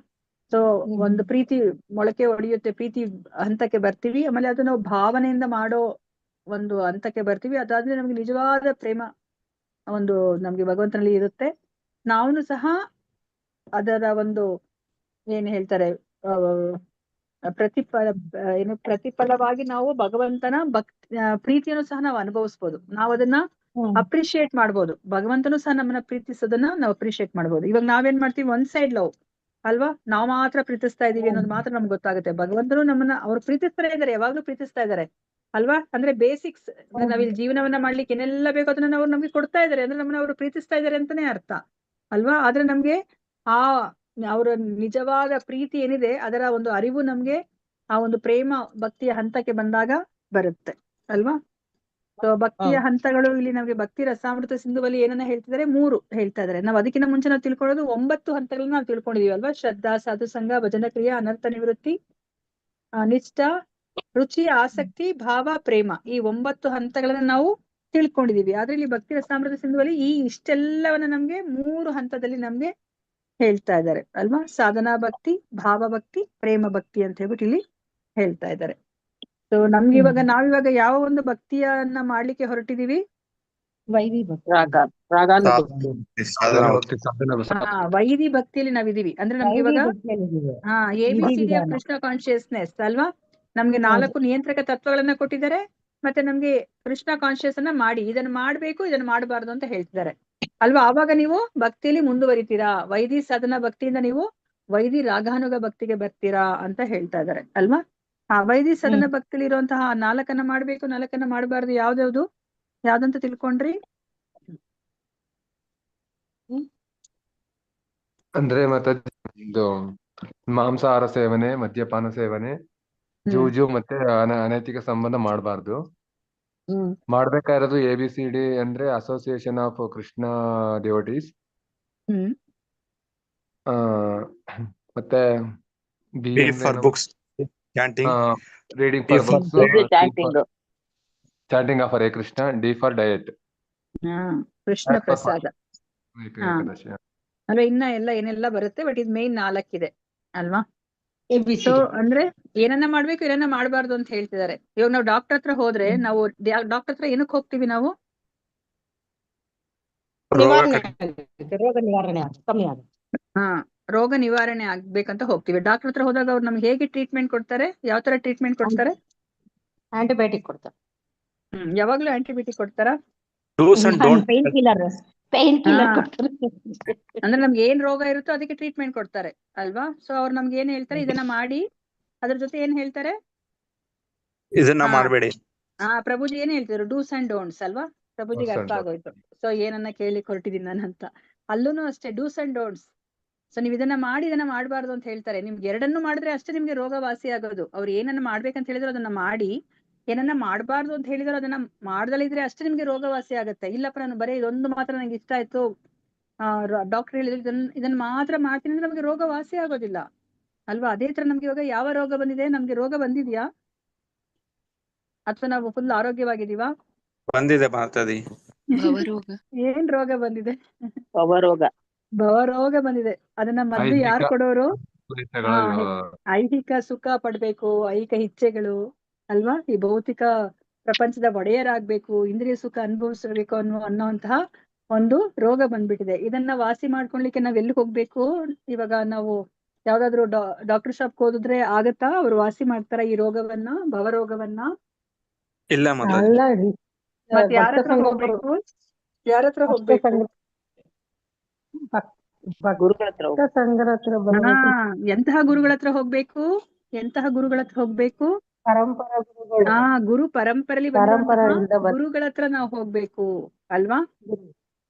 ಸೊ ಒಂದು ಪ್ರೀತಿ ಮೊಳಕೆ ಹೊಡೆಯುತ್ತೆ, ಪ್ರೀತಿ ಹಂತಕ್ಕೆ ಬರ್ತೀವಿ. ಆಮೇಲೆ ಅದು ನಾವು ಭಾವನೆಯಿಂದ ಮಾಡೋ ಒಂದು ಹಂತಕ್ಕೆ ಬರ್ತೀವಿ. ಅದಾದ್ಮೇಲೆ ನಮ್ಗೆ ನಿಜವಾದ ಪ್ರೇಮ ಒಂದು ನಮ್ಗೆ ಭಗವಂತನಲ್ಲಿ ಇರುತ್ತೆ. ನಾವು ಸಹ ಅದರ ಒಂದು ಏನ್ ಹೇಳ್ತಾರೆ ಪ್ರತಿಫಲವಾಗಿ ನಾವು ಭಗವಂತನ ಪ್ರೀತಿಯನ್ನು ಸಹ ನಾವು ಅನುಭವಿಸ್ಬೋದು. ನಾವು ಅದನ್ನ ಅಪ್ರಿಶಿಯೇಟ್ ಮಾಡ್ಬೋದು. ಭಗವಂತನು ಸಹ ನಮ್ಮನ್ನ ಪ್ರೀತಿಸೋದನ್ನ ನಾವು ಅಪ್ರಿಶಿಯೇಟ್ ಮಾಡ್ಬೋದು. ಇವಾಗ ನಾವೇನ್ ಮಾಡ್ತೀವಿ? ಒನ್ ಸೈಡ್ ಲವ್ ಅಲ್ವಾ? ನಾವು ಮಾತ್ರ ಪ್ರೀತಿಸ್ತಾ ಇದೀವಿ ಅನ್ನೋದು ಮಾತ್ರ ನಮ್ಗೆ ಗೊತ್ತಾಗುತ್ತೆ. ಭಗವಂತನು ನಮ್ಮನ್ನ ಅವ್ರು ಪ್ರೀತಿಸ್ತಾನೆ ಇದಾರೆ, ಯಾವಾಗ್ಲೂ ಪ್ರೀತಿಸ್ತಾ ಇದಾರೆ ಅಲ್ವಾ? ಅಂದ್ರೆ ಬೇಸಿಕ್ಸ್, ನಾವಿಲ್ಲಿ ಜೀವನವನ್ನ ಮಾಡ್ಲಿಕ್ಕೆ ಏನೆಲ್ಲ ಬೇಕೋ ಅದನ್ನ ಅವ್ರು ನಮ್ಗೆ ಕೊಡ್ತಾ ಇದಾರೆ, ಅಂದ್ರೆ ನಮ್ಮನ್ನ ಅವ್ರು ಪ್ರೀತಿಸ್ತಾ ಇದಾರೆ ಅಂತಾನೆ ಅರ್ಥ ಅಲ್ವಾ? ಆದ್ರೆ ನಮ್ಗೆ ಅವರ ನಿಜವಾದ ಪ್ರೀತಿ ಏನಿದೆ ಅದರ ಒಂದು ಅರಿವು ನಮ್ಗೆ ಆ ಒಂದು ಪ್ರೇಮ ಭಕ್ತಿಯ ಹಂತಕ್ಕೆ ಬಂದಾಗ ಬರುತ್ತೆ ಅಲ್ವಾ? ಸೊ ಭಕ್ತಿಯ ಹಂತಗಳು ಇಲ್ಲಿ ನಮ್ಗೆ ಭಕ್ತಿ ರಸಾಮೃತ ಸಿಂಧುವಲ್ಲಿ ಏನನ್ನ ಹೇಳ್ತಿದ್ದಾರೆ? 3 ಹೇಳ್ತಾ ಇದಾರೆ. ನಾವ್ ಅದಕ್ಕಿಂತ ಮುಂಚೆ ನಾವು ತಿಳ್ಕೊಳ್ಳೋದು 9 ಹಂತಗಳನ್ನ ನಾವು ತಿಳ್ಕೊಂಡಿದೀವಿ ಅಲ್ವಾ? ಶ್ರದ್ಧಾ, ಸಾಧು ಸಂಘ, ಭಜನ ಕ್ರಿಯೆ, ಅನರ್ಥ ನಿವೃತ್ತಿ, ನಿಷ್ಠ, ರುಚಿ, ಆಸಕ್ತಿ, ಭಾವ, ಪ್ರೇಮ. ಈ 9 ಹಂತಗಳನ್ನ ನಾವು ತಿಳ್ಕೊಂಡಿದೀವಿ. ಆದ್ರೆ ಇಲ್ಲಿ ಭಕ್ತಿ ರಸಾಮೃತ ಸಿಂಧುವಲ್ಲಿ ಈ ಇಷ್ಟೆಲ್ಲವನ್ನ ನಮ್ಗೆ 3 ಹಂತದಲ್ಲಿ ನಮ್ಗೆ ಹೇಳ್ತಾ ಇದ್ದಾರೆ ಅಲ್ವಾ? ಸಾಧನಾ ಭಕ್ತಿ, ಭಾವ ಭಕ್ತಿ, ಪ್ರೇಮ ಭಕ್ತಿ ಅಂತ ಹೇಳ್ಬಿಟ್ಟು ಇಲ್ಲಿ ಹೇಳ್ತಾ ಇದ್ದಾರೆ. ಸೊ ನಮ್ಗೆ ಇವಾಗ ನಾವಿವಾಗ ಯಾವ ಒಂದು ಭಕ್ತಿಯನ್ನ ಮಾಡ್ಲಿಕ್ಕೆ ಹೊರಟಿದೀವಿ? ವೈದಿ ಭಕ್ತಿ, ವೈದಿ ಭಕ್ತಿಯಲ್ಲಿ ನಾವಿದೀವಿ. ಅಂದ್ರೆ ನಮ್ಗೆ ಇವಾಗ ABCD ಆಫ್ ಕೃಷ್ಣ ಕಾನ್ಶಿಯಸ್ನೆಸ್ ಅಲ್ವಾ? ನಮ್ಗೆ 4 ನಿಯಂತ್ರಕ ತತ್ವಗಳನ್ನ ಕೊಟ್ಟಿದ್ದಾರೆ. ಮತ್ತೆ ನಮ್ಗೆ ಕೃಷ್ಣ ಕಾನ್ಶಿಯಸ್ ಅನ್ನ ಮಾಡಿ, ಇದನ್ನ ಮಾಡ್ಬೇಕು, ಇದನ್ನ ಮಾಡಬಾರ್ದು ಅಂತ ಹೇಳ್ತಿದ್ದಾರೆ ಅಲ್ವಾ? ಆವಾಗ ನೀವು ಭಕ್ತಿಯಲ್ಲಿ ಮುಂದುವರಿತೀರಾ. ವೈದಿ ಸಾಧನಾ ಭಕ್ತಿಯಿಂದ ನೀವು ವೈದಿ ರಾಗಾನುಗ ಭಕ್ತಿಗೆ ಬರ್ತೀರಾ ಅಂತ ಹೇಳ್ತಾ ಇದ್ದಾರೆ ಅಲ್ವಾ? ವೈದಿ ಸಾಧನಾ ಭಕ್ತಿಲಿ ಇರುವಂತಹ 4 ಮಾಡ್ಬೇಕು, 4 ಮಾಡಬಾರ್ದು, ಯಾವ್ದಂತ ತಿಳ್ಕೊಂಡ್ರಿ? ಅಂದ್ರೆ ಮತ್ತೆ ಇದು ಮಾಂಸಾಹಾರ ಸೇವನೆ, ಮದ್ಯಪಾನ ಸೇವನೆ, ಜೂಜು ಮತ್ತೆ ಅನೈತಿಕ ಸಂಬಂಧ ಮಾಡಬಾರ್ದು. ಮಾಡ್ಬೇಕಾಗಿರೋದು ABCD ಅಂದ್ರೆ ಅಸೋಸಿಯೇಷನ್ ಆಫ್ ಕೃಷ್ಣ ಡಿವೋಟೀಸ್. ಮತ್ತೆ ಬಿ B ಅಂದ್ರೆ for ಏನು? books, chanting. Reading D for for books, chatting. Chatting of Hare Krishna, D for diet, ಹಾ, ಕೃಷ್ಣ ಪ್ರಸಾದ. ಹಾ, ಏಕಾದಶಿ. ಅಂದ್ರೆ ಇನ್ನ ಎಲ್ಲ ಏನೆಲ್ಲ ಬರುತ್ತೆ, ಬಟ್ ಇದು ಮೇನ್ 4 ಇದೆ ಅಲ್ವಾ? So ABCD. ಅಂದ್ರೆ ಏನನ್ನ ಮಾಡ್ಬೇಕು ಏನನ್ನ ಮಾಡಬಾರ್ದು ಅಂತ ಹೇಳ್ತಿದ್ದಾರೆ. ಇವಾಗ ನಾವು ಡಾಕ್ಟರ್ ಹತ್ರ ಹೋದ್ರೆ ನಾವು ಡಾಕ್ಟರ್ ಹತ್ರ ಏನಕ್ಕೆ ಹೋಗ್ತೀವಿ ನಾವು? ನಿವಾರಣೆ ಆಗುತ್ತೆ, ರೋಗ ನಿವಾರಣೆ ಆಗುತ್ತೆ, ಕಮ್ಮಿ ಆಗುತ್ತೆ. ಹಾ, ರೋಗ ನಿವಾರಣೆ ಆಗ್ಬೇಕಂತ ಹೋಗ್ತೀವಿ. ಡಾಕ್ಟರ್ ಹತ್ರ ಹೋದಾಗ ಅವ್ರು ನಮ್ಗೆ ಹೇಗೆ ಟ್ರೀಟ್ಮೆಂಟ್ ಕೊಡ್ತಾರೆ? ಯಾವ ತರ ಟ್ರೀಟ್ಮೆಂಟ್ ಕೊಡ್ತಾರೆ? ಆಂಟಿಬಯೋಟಿಕ್ ಕೊಡ್ತಾರೆ. ಯಾವಾಗ್ಲೂ ಆಂಟಿಬಯೋಟಿಕ್ ಕೊಡ್ತಾರಾ? Do's and don't. Pain killer ಹಾ, ಕೊಡ್ತಾರೆ. ಅಂದ್ರೆ ನಮ್ಗೆ ಏನ್ ರೋಗ ಇರುತ್ತೋ ಅದಕ್ಕೆ ಟ್ರೀಟ್ಮೆಂಟ್ ಕೊಡ್ತಾರೆ ಅಲ್ವಾ? ಸೊ ಅವ್ರು ನಮ್ಗೆ ಏನ್ ಹೇಳ್ತಾರೆ? ಇದನ್ನ ಮಾಡಿ. ಅದ್ರ ಜೊತೆ ಏನ್ ಹೇಳ್ತಾರೆ? ಇದನ್ನ ಹಾ, ಮಾಡಬೇಡಿ. ಪ್ರಭುಜಿ ಏನ್ ಹೇಳ್ತಿದ್ರು? ಡೂಸ್ ಅಂಡ್ ಡೋಂಟ್ಸ್ ಅಲ್ವಾ? ಪ್ರಭುಜಿಗೆ Do's and ಅರ್ಥ ಆಗೋಯ್ತು. ಸೊ ಏನನ್ನ ಕೇಳಿ ಹೊರಟಿದ್ದೀನಿ ನಾನಂತ. ಅಲ್ಲೂನು ಅಷ್ಟೇ, ಡೂಸ್ ಅಂಡ್ ಡೋಂಟ್ಸ್. ಸೊ ನೀವ್ ಇದನ್ನ ಮಾಡಿ ಇದನ್ನ ಮಾಡಬಾರ್ದು ಅಂತ ಹೇಳ್ತಾರೆ. ನಿಮ್ಗೆ ಎರಡನ್ನು ಮಾಡಿದ್ರೆ ಅಷ್ಟೇ ನಿಮ್ಗೆ ರೋಗ ವಾಸಿ ಆಗೋದು. ಅವ್ರು ಏನನ್ನ ಮಾಡ್ಬೇಕಂತ ಹೇಳಿದ್ರು ಅದನ್ನ ಮಾಡಿ, ಏನನ್ನ ಮಾಡಬಾರ್ದು ಅಂತ ಹೇಳಿದ್ರು ಅದನ್ನ ಮಾಡ್ದಲಿದ್ರೆ ಅಷ್ಟೇ ನಿಮ್ಗೆ ರೋಗ ವಾಸಿ ಆಗುತ್ತೆ. ಇಲ್ಲಪ್ಪ ನಾನು ಬರೀ ಇದೊಂದು ಮಾತ್ರ ನಂಗೆ ಇಷ್ಟ ಆಯ್ತು, ಡಾಕ್ಟರ್ ಹೇಳಿದ್ರು ಇದನ್ನ ಮಾತ್ರ ಮಾಡ್ತೀನಿ ಅಂದ್ರೆ ನಮ್ಗೆ ರೋಗ ವಾಸಿ ಆಗೋದಿಲ್ಲ ಅಲ್ವಾ? ಅದೇ ತರ ನಮ್ಗೆ ಇವಾಗ ಯಾವ ರೋಗ ಬಂದಿದೆ? ನಮ್ಗೆ ರೋಗ ಬಂದಿದ್ಯಾ ಅಥವಾ ನಾವು ಫುಲ್ ಆರೋಗ್ಯವಾಗಿದೀವಾ? ಬಂದಿದೆ ಮಾತಾಡಿ. ಏನ್ ರೋಗ ಬಂದಿದೆ? ಭವರೋಗ. ಭವರೋಗ ಬಂದಿದೆ. ಅದನ್ನ ಮದ್ದು ಯಾರು ಕೊಡೋರು? ಹಾ, ಐಹಿಕ ಸುಖ ಪಡ್ಬೇಕು, ಐಹಿಕ ಇಚ್ಛೆಗಳು ಅಲ್ವಾ? ಈ ಭೌತಿಕ ಪ್ರಪಂಚದ ಒಡೆಯರಾಗ್ಬೇಕು, ಇಂದ್ರಿಯ ಸುಖ ಅನುಭವಿಸಬೇಕು ಅನ್ನೋಂತಹ ಒಂದು ರೋಗ ಬಂದ್ಬಿಟ್ಟಿದೆ. ಇದನ್ನ ವಾಸಿ ಮಾಡ್ಕೊಳ್ಲಿಕ್ಕೆ ನಾವ್ ಎಲ್ಲಿ ಹೋಗ್ಬೇಕು? ಇವಾಗ ನಾವು ಯಾವ್ದಾದ್ರು ಡಾಕ್ಟರ್ ಶಾಪ್ ಹೋದ್ರೆ ಆಗತ್ತಾ? ಅವ್ರು ವಾಸಿ ಮಾಡ್ತಾರ ಈ ರೋಗವನ್ನ, ಭವರೋಗವನ್ನ? ಇಲ್ಲ ಮಾತಾಜಿ. ಮತ್ತೆ ಯಾರ ಹತ್ರ ಹೋಗ್ಬೇಕು? ಯಾರ ಹತ್ರ ಹೋಗ್ಬೇಕು? ಗುರುಗಳ ಹತ್ರ ಹಾ, ಎಂತಹ ಗುರುಗಳ ಹತ್ರ ಹೋಗ್ಬೇಕು? ಎಂತಹ ಗುರುಗಳ ಹತ್ರ ಹೋಗ್ಬೇಕು? ಪರಂಪರಾ ಗುರುಗಳು. ಹಾ, ಗುರು ಪರಂಪರೆಯಲ್ಲಿ ಬಂದಿರುವಂತಹ ಗುರುಗಳ ಹತ್ರ ನಾವು ಹೋಗ್ಬೇಕು ಅಲ್ವಾ?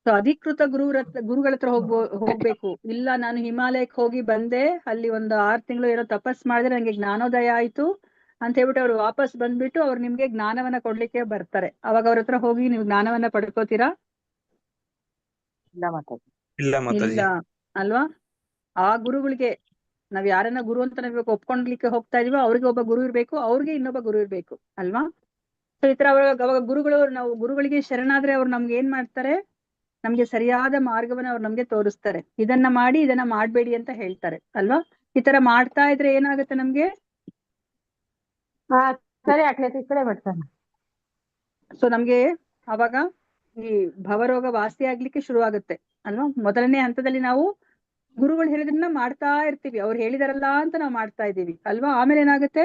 ಸೊ ಅಧಿಕೃತ ಗುರುಗಳ ಹತ್ರ ಹೋಗ್ಬೇಕು. ಇಲ್ಲ ನಾನು ಹಿಮಾಲಯಕ್ಕೆ ಹೋಗಿ ಬಂದೆ, ಅಲ್ಲಿ ಒಂದು 6 ತಿಂಗಳು ಏನೋ ತಪಸ್ ಮಾಡಿದ್ರೆ ನಂಗೆ ಜ್ಞಾನೋದಯ ಆಯ್ತು ಅಂತ ಹೇಳ್ಬಿಟ್ಟು ಅವ್ರು ವಾಪಸ್ ಬಂದ್ಬಿಟ್ಟು ಅವ್ರು ನಿಮ್ಗೆ ಜ್ಞಾನವನ್ನ ಕೊಡ್ಲಿಕ್ಕೆ ಬರ್ತಾರೆ. ಅವಾಗ ಅವ್ರ ಹತ್ರ ಹೋಗಿ ನೀವು ಜ್ಞಾನವನ್ನ ಪಡ್ಕೋತೀರಾ? ಇಲ್ಲ ಮಾತಾಡಿ. ಇಲ್ಲ ಮಾತಾಜಿ. ಇಲ್ಲ ಅಲ್ವಾ? ಆ ಗುರುಗಳಿಗೆ ನಾವ್ ಯಾರನ್ನ ಗುರು ಅಂತ ನಾವ್ ಇವಾಗ ಒಪ್ಕೊಂಡ್ಲಿಕ್ಕೆ ಹೋಗ್ತಾ ಇದೀವೋ ಅವ್ರಿಗೆ ಒಬ್ಬ ಗುರು ಇರ್ಬೇಕು, ಅವ್ರಿಗೆ ಇನ್ನೊಬ್ಬ ಗುರು ಇರ್ಬೇಕು ಅಲ್ವಾ? ಸೊ ಈ ತರ ಅವಾಗ ಗುರುಗಳು, ನಾವು ಗುರುಗಳಿಗೆ ಶರಣಾದ್ರೆ ಅವ್ರು ನಮ್ಗೆ ಏನ್ ಮಾಡ್ತಾರೆ? ನಮ್ಗೆ ಸರಿಯಾದ ಮಾರ್ಗವನ್ನ ಅವ್ರು ನಮ್ಗೆ ತೋರಿಸ್ತಾರೆ. ಇದನ್ನ ಮಾಡಿ ಇದನ್ನ ಮಾಡ್ಬೇಡಿ ಅಂತ ಹೇಳ್ತಾರೆ ಅಲ್ವಾ? ಈ ತರ ಮಾಡ್ತಾ ಇದ್ರೆ ಏನಾಗುತ್ತೆ ನಮ್ಗೆ? ಸರಿ ಈ ಕಡೆ ಬರ್ತಾನೆ. ಸೊ ನಮ್ಗೆ ಅವಾಗ ಈ ಭವರೋಗ ವಾಸಿ ಆಗ್ಲಿಕ್ಕೆ ಶುರು ಆಗುತ್ತೆ ಅಲ್ವಾ? ಮೊದಲನೇ ಹಂತದಲ್ಲಿ ನಾವು ಗುರುಗಳು ಹೇಳಿದ್ರನ್ನ ಮಾಡ್ತಾ ಇರ್ತೀವಿ, ಅವ್ರು ಹೇಳಿದಾರಲ್ಲ ಅಂತ ನಾವು ಮಾಡ್ತಾ ಇದೀವಿ ಅಲ್ವಾ? ಆಮೇಲೆ ಏನಾಗುತ್ತೆ?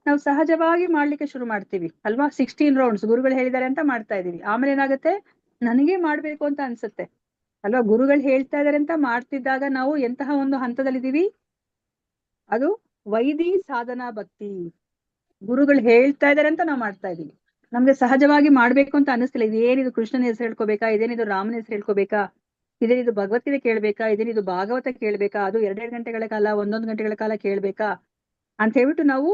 ನಾವು ಸಹಜವಾಗಿ ಮಾಡ್ಲಿಕ್ಕೆ ಶುರು ಮಾಡ್ತೀವಿ ಅಲ್ವಾ? 16 ರೌಂಡ್ಸ್ ಗುರುಗಳು ಹೇಳಿದಾರೆ ಅಂತ ಮಾಡ್ತಾ ಇದೀವಿ. ಆಮೇಲೆ ಏನಾಗುತ್ತೆ? ನನಗೆ ಮಾಡ್ಬೇಕು ಅಂತ ಅನ್ಸುತ್ತೆ ಅಲ್ವಾ? ಗುರುಗಳು ಹೇಳ್ತಾ ಇದಾರೆ ಅಂತ ಮಾಡ್ತಿದ್ದಾಗ ನಾವು ಎಂತಹ ಒಂದು ಹಂತದಲ್ಲಿದ್ದೀವಿ? ಅದು ವೈದಿ ಸಾಧನಾ ಭಕ್ತಿ. ಗುರುಗಳು ಹೇಳ್ತಾ ಇದಾರೆ ಅಂತ ನಾವು ಮಾಡ್ತಾ ಇದೀವಿ. ನಮ್ಗೆ ಸಹಜವಾಗಿ ಮಾಡ್ಬೇಕು ಅಂತ ಅನಿಸ್ತಿಲ್ಲ. ಇದೇನಿದು ಕೃಷ್ಣನ ಹೆಸರು ಹೇಳ್ಕೋಬೇಕಾ? ಇದೇನಿದು ರಾಮನ ಹೆಸರು ಹೇಳ್ಕೋಬೇಕಾ? ಇದೇನಿದು ಭಗವದ್ಗೀತೆ ಕೇಳ್ಬೇಕಾ? ಇದೇನಿದು ಭಾಗವತ ಕೇಳ್ಬೇಕಾ? ಅದು 2 ಗಂಟೆಗಳ ಕಾಲ, 1 ಗಂಟೆಗಳ ಕಾಲ ಕೇಳ್ಬೇಕಾ ಅಂತ ಹೇಳ್ಬಿಟ್ಟು ನಾವು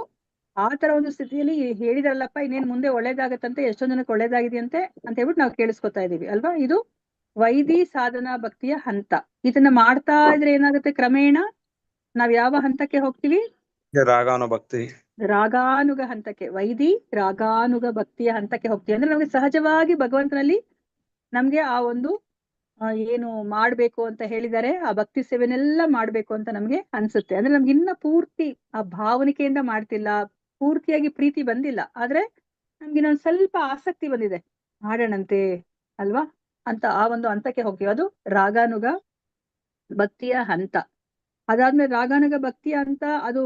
ಆ ತರ ಒಂದು ಸ್ಥಿತಿಯಲ್ಲಿ ಹೇಳಿದಾರಲ್ಲಪ್ಪ ಇನ್ನೇನ್ ಮುಂದೆ ಒಳ್ಳೇದಾಗತ್ತಂತೆ, ಎಷ್ಟೊಂದ್ ಜನಕ್ಕೆ ಒಳ್ಳೇದಾಗಿದೆಯಂತೆ ಅಂತ ಹೇಳ್ಬಿಟ್ಟು ನಾವು ಕೇಳಿಸ್ಕೊತಾ ಇದೀವಿ ಅಲ್ವಾ? ಇದು ವೈದಿ ಸಾಧನಾ ಭಕ್ತಿಯ ಹಂತ. ಇದನ್ನ ಮಾಡ್ತಾ ಇದ್ರೆ ಏನಾಗುತ್ತೆ? ಕ್ರಮೇಣ ನಾವ್ ಯಾವ ಹಂತಕ್ಕೆ ಹೋಗ್ತೀವಿ? ರಾಗಾನು ಭಕ್ತಿ. ರಾಗಾನುಗ ಹಂತಕ್ಕೆ, ವೈದಿ ರಾಗಾನುಗ ಭಕ್ತಿಯ ಹಂತಕ್ಕೆ ಹೋಗ್ತೀವಿ. ಅಂದ್ರೆ ನಮ್ಗೆ ಸಹಜವಾಗಿ ಭಗವಂತನಲ್ಲಿ ನಮ್ಗೆ ಆ ಒಂದು ಏನು ಮಾಡ್ಬೇಕು ಅಂತ ಹೇಳಿದ್ದಾರೆ, ಆ ಭಕ್ತಿ ಸೇವೆನೆಲ್ಲ ಮಾಡ್ಬೇಕು ಅಂತ ನಮ್ಗೆ ಅನ್ಸುತ್ತೆ. ಅಂದ್ರೆ ನಮ್ಗೆ ಇನ್ನ ಪೂರ್ತಿ ಆ ಭಾವನಿಕೆಯಿಂದ ಮಾಡ್ತಿಲ್ಲ, ಪೂರ್ತಿಯಾಗಿ ಪ್ರೀತಿ ಬಂದಿಲ್ಲ, ಆದ್ರೆ ನಮ್ಗೆ ಇನ್ನೊಂದ್ ಸ್ವಲ್ಪ ಆಸಕ್ತಿ ಬಂದಿದೆ, ಮಾಡೋಣಂತೆ ಅಲ್ವಾ ಅಂತ ಆ ಒಂದು ಹಂತಕ್ಕೆ ಹೋಗ್ತೀವಿ. ಅದು ರಾಗಾನುಗ ಭಕ್ತಿಯ ಹಂತ. ಅದಾದ್ಮೇಲೆ ರಾಗಾನುಗ ಭಕ್ತಿಯ ಹಂತ ಅದು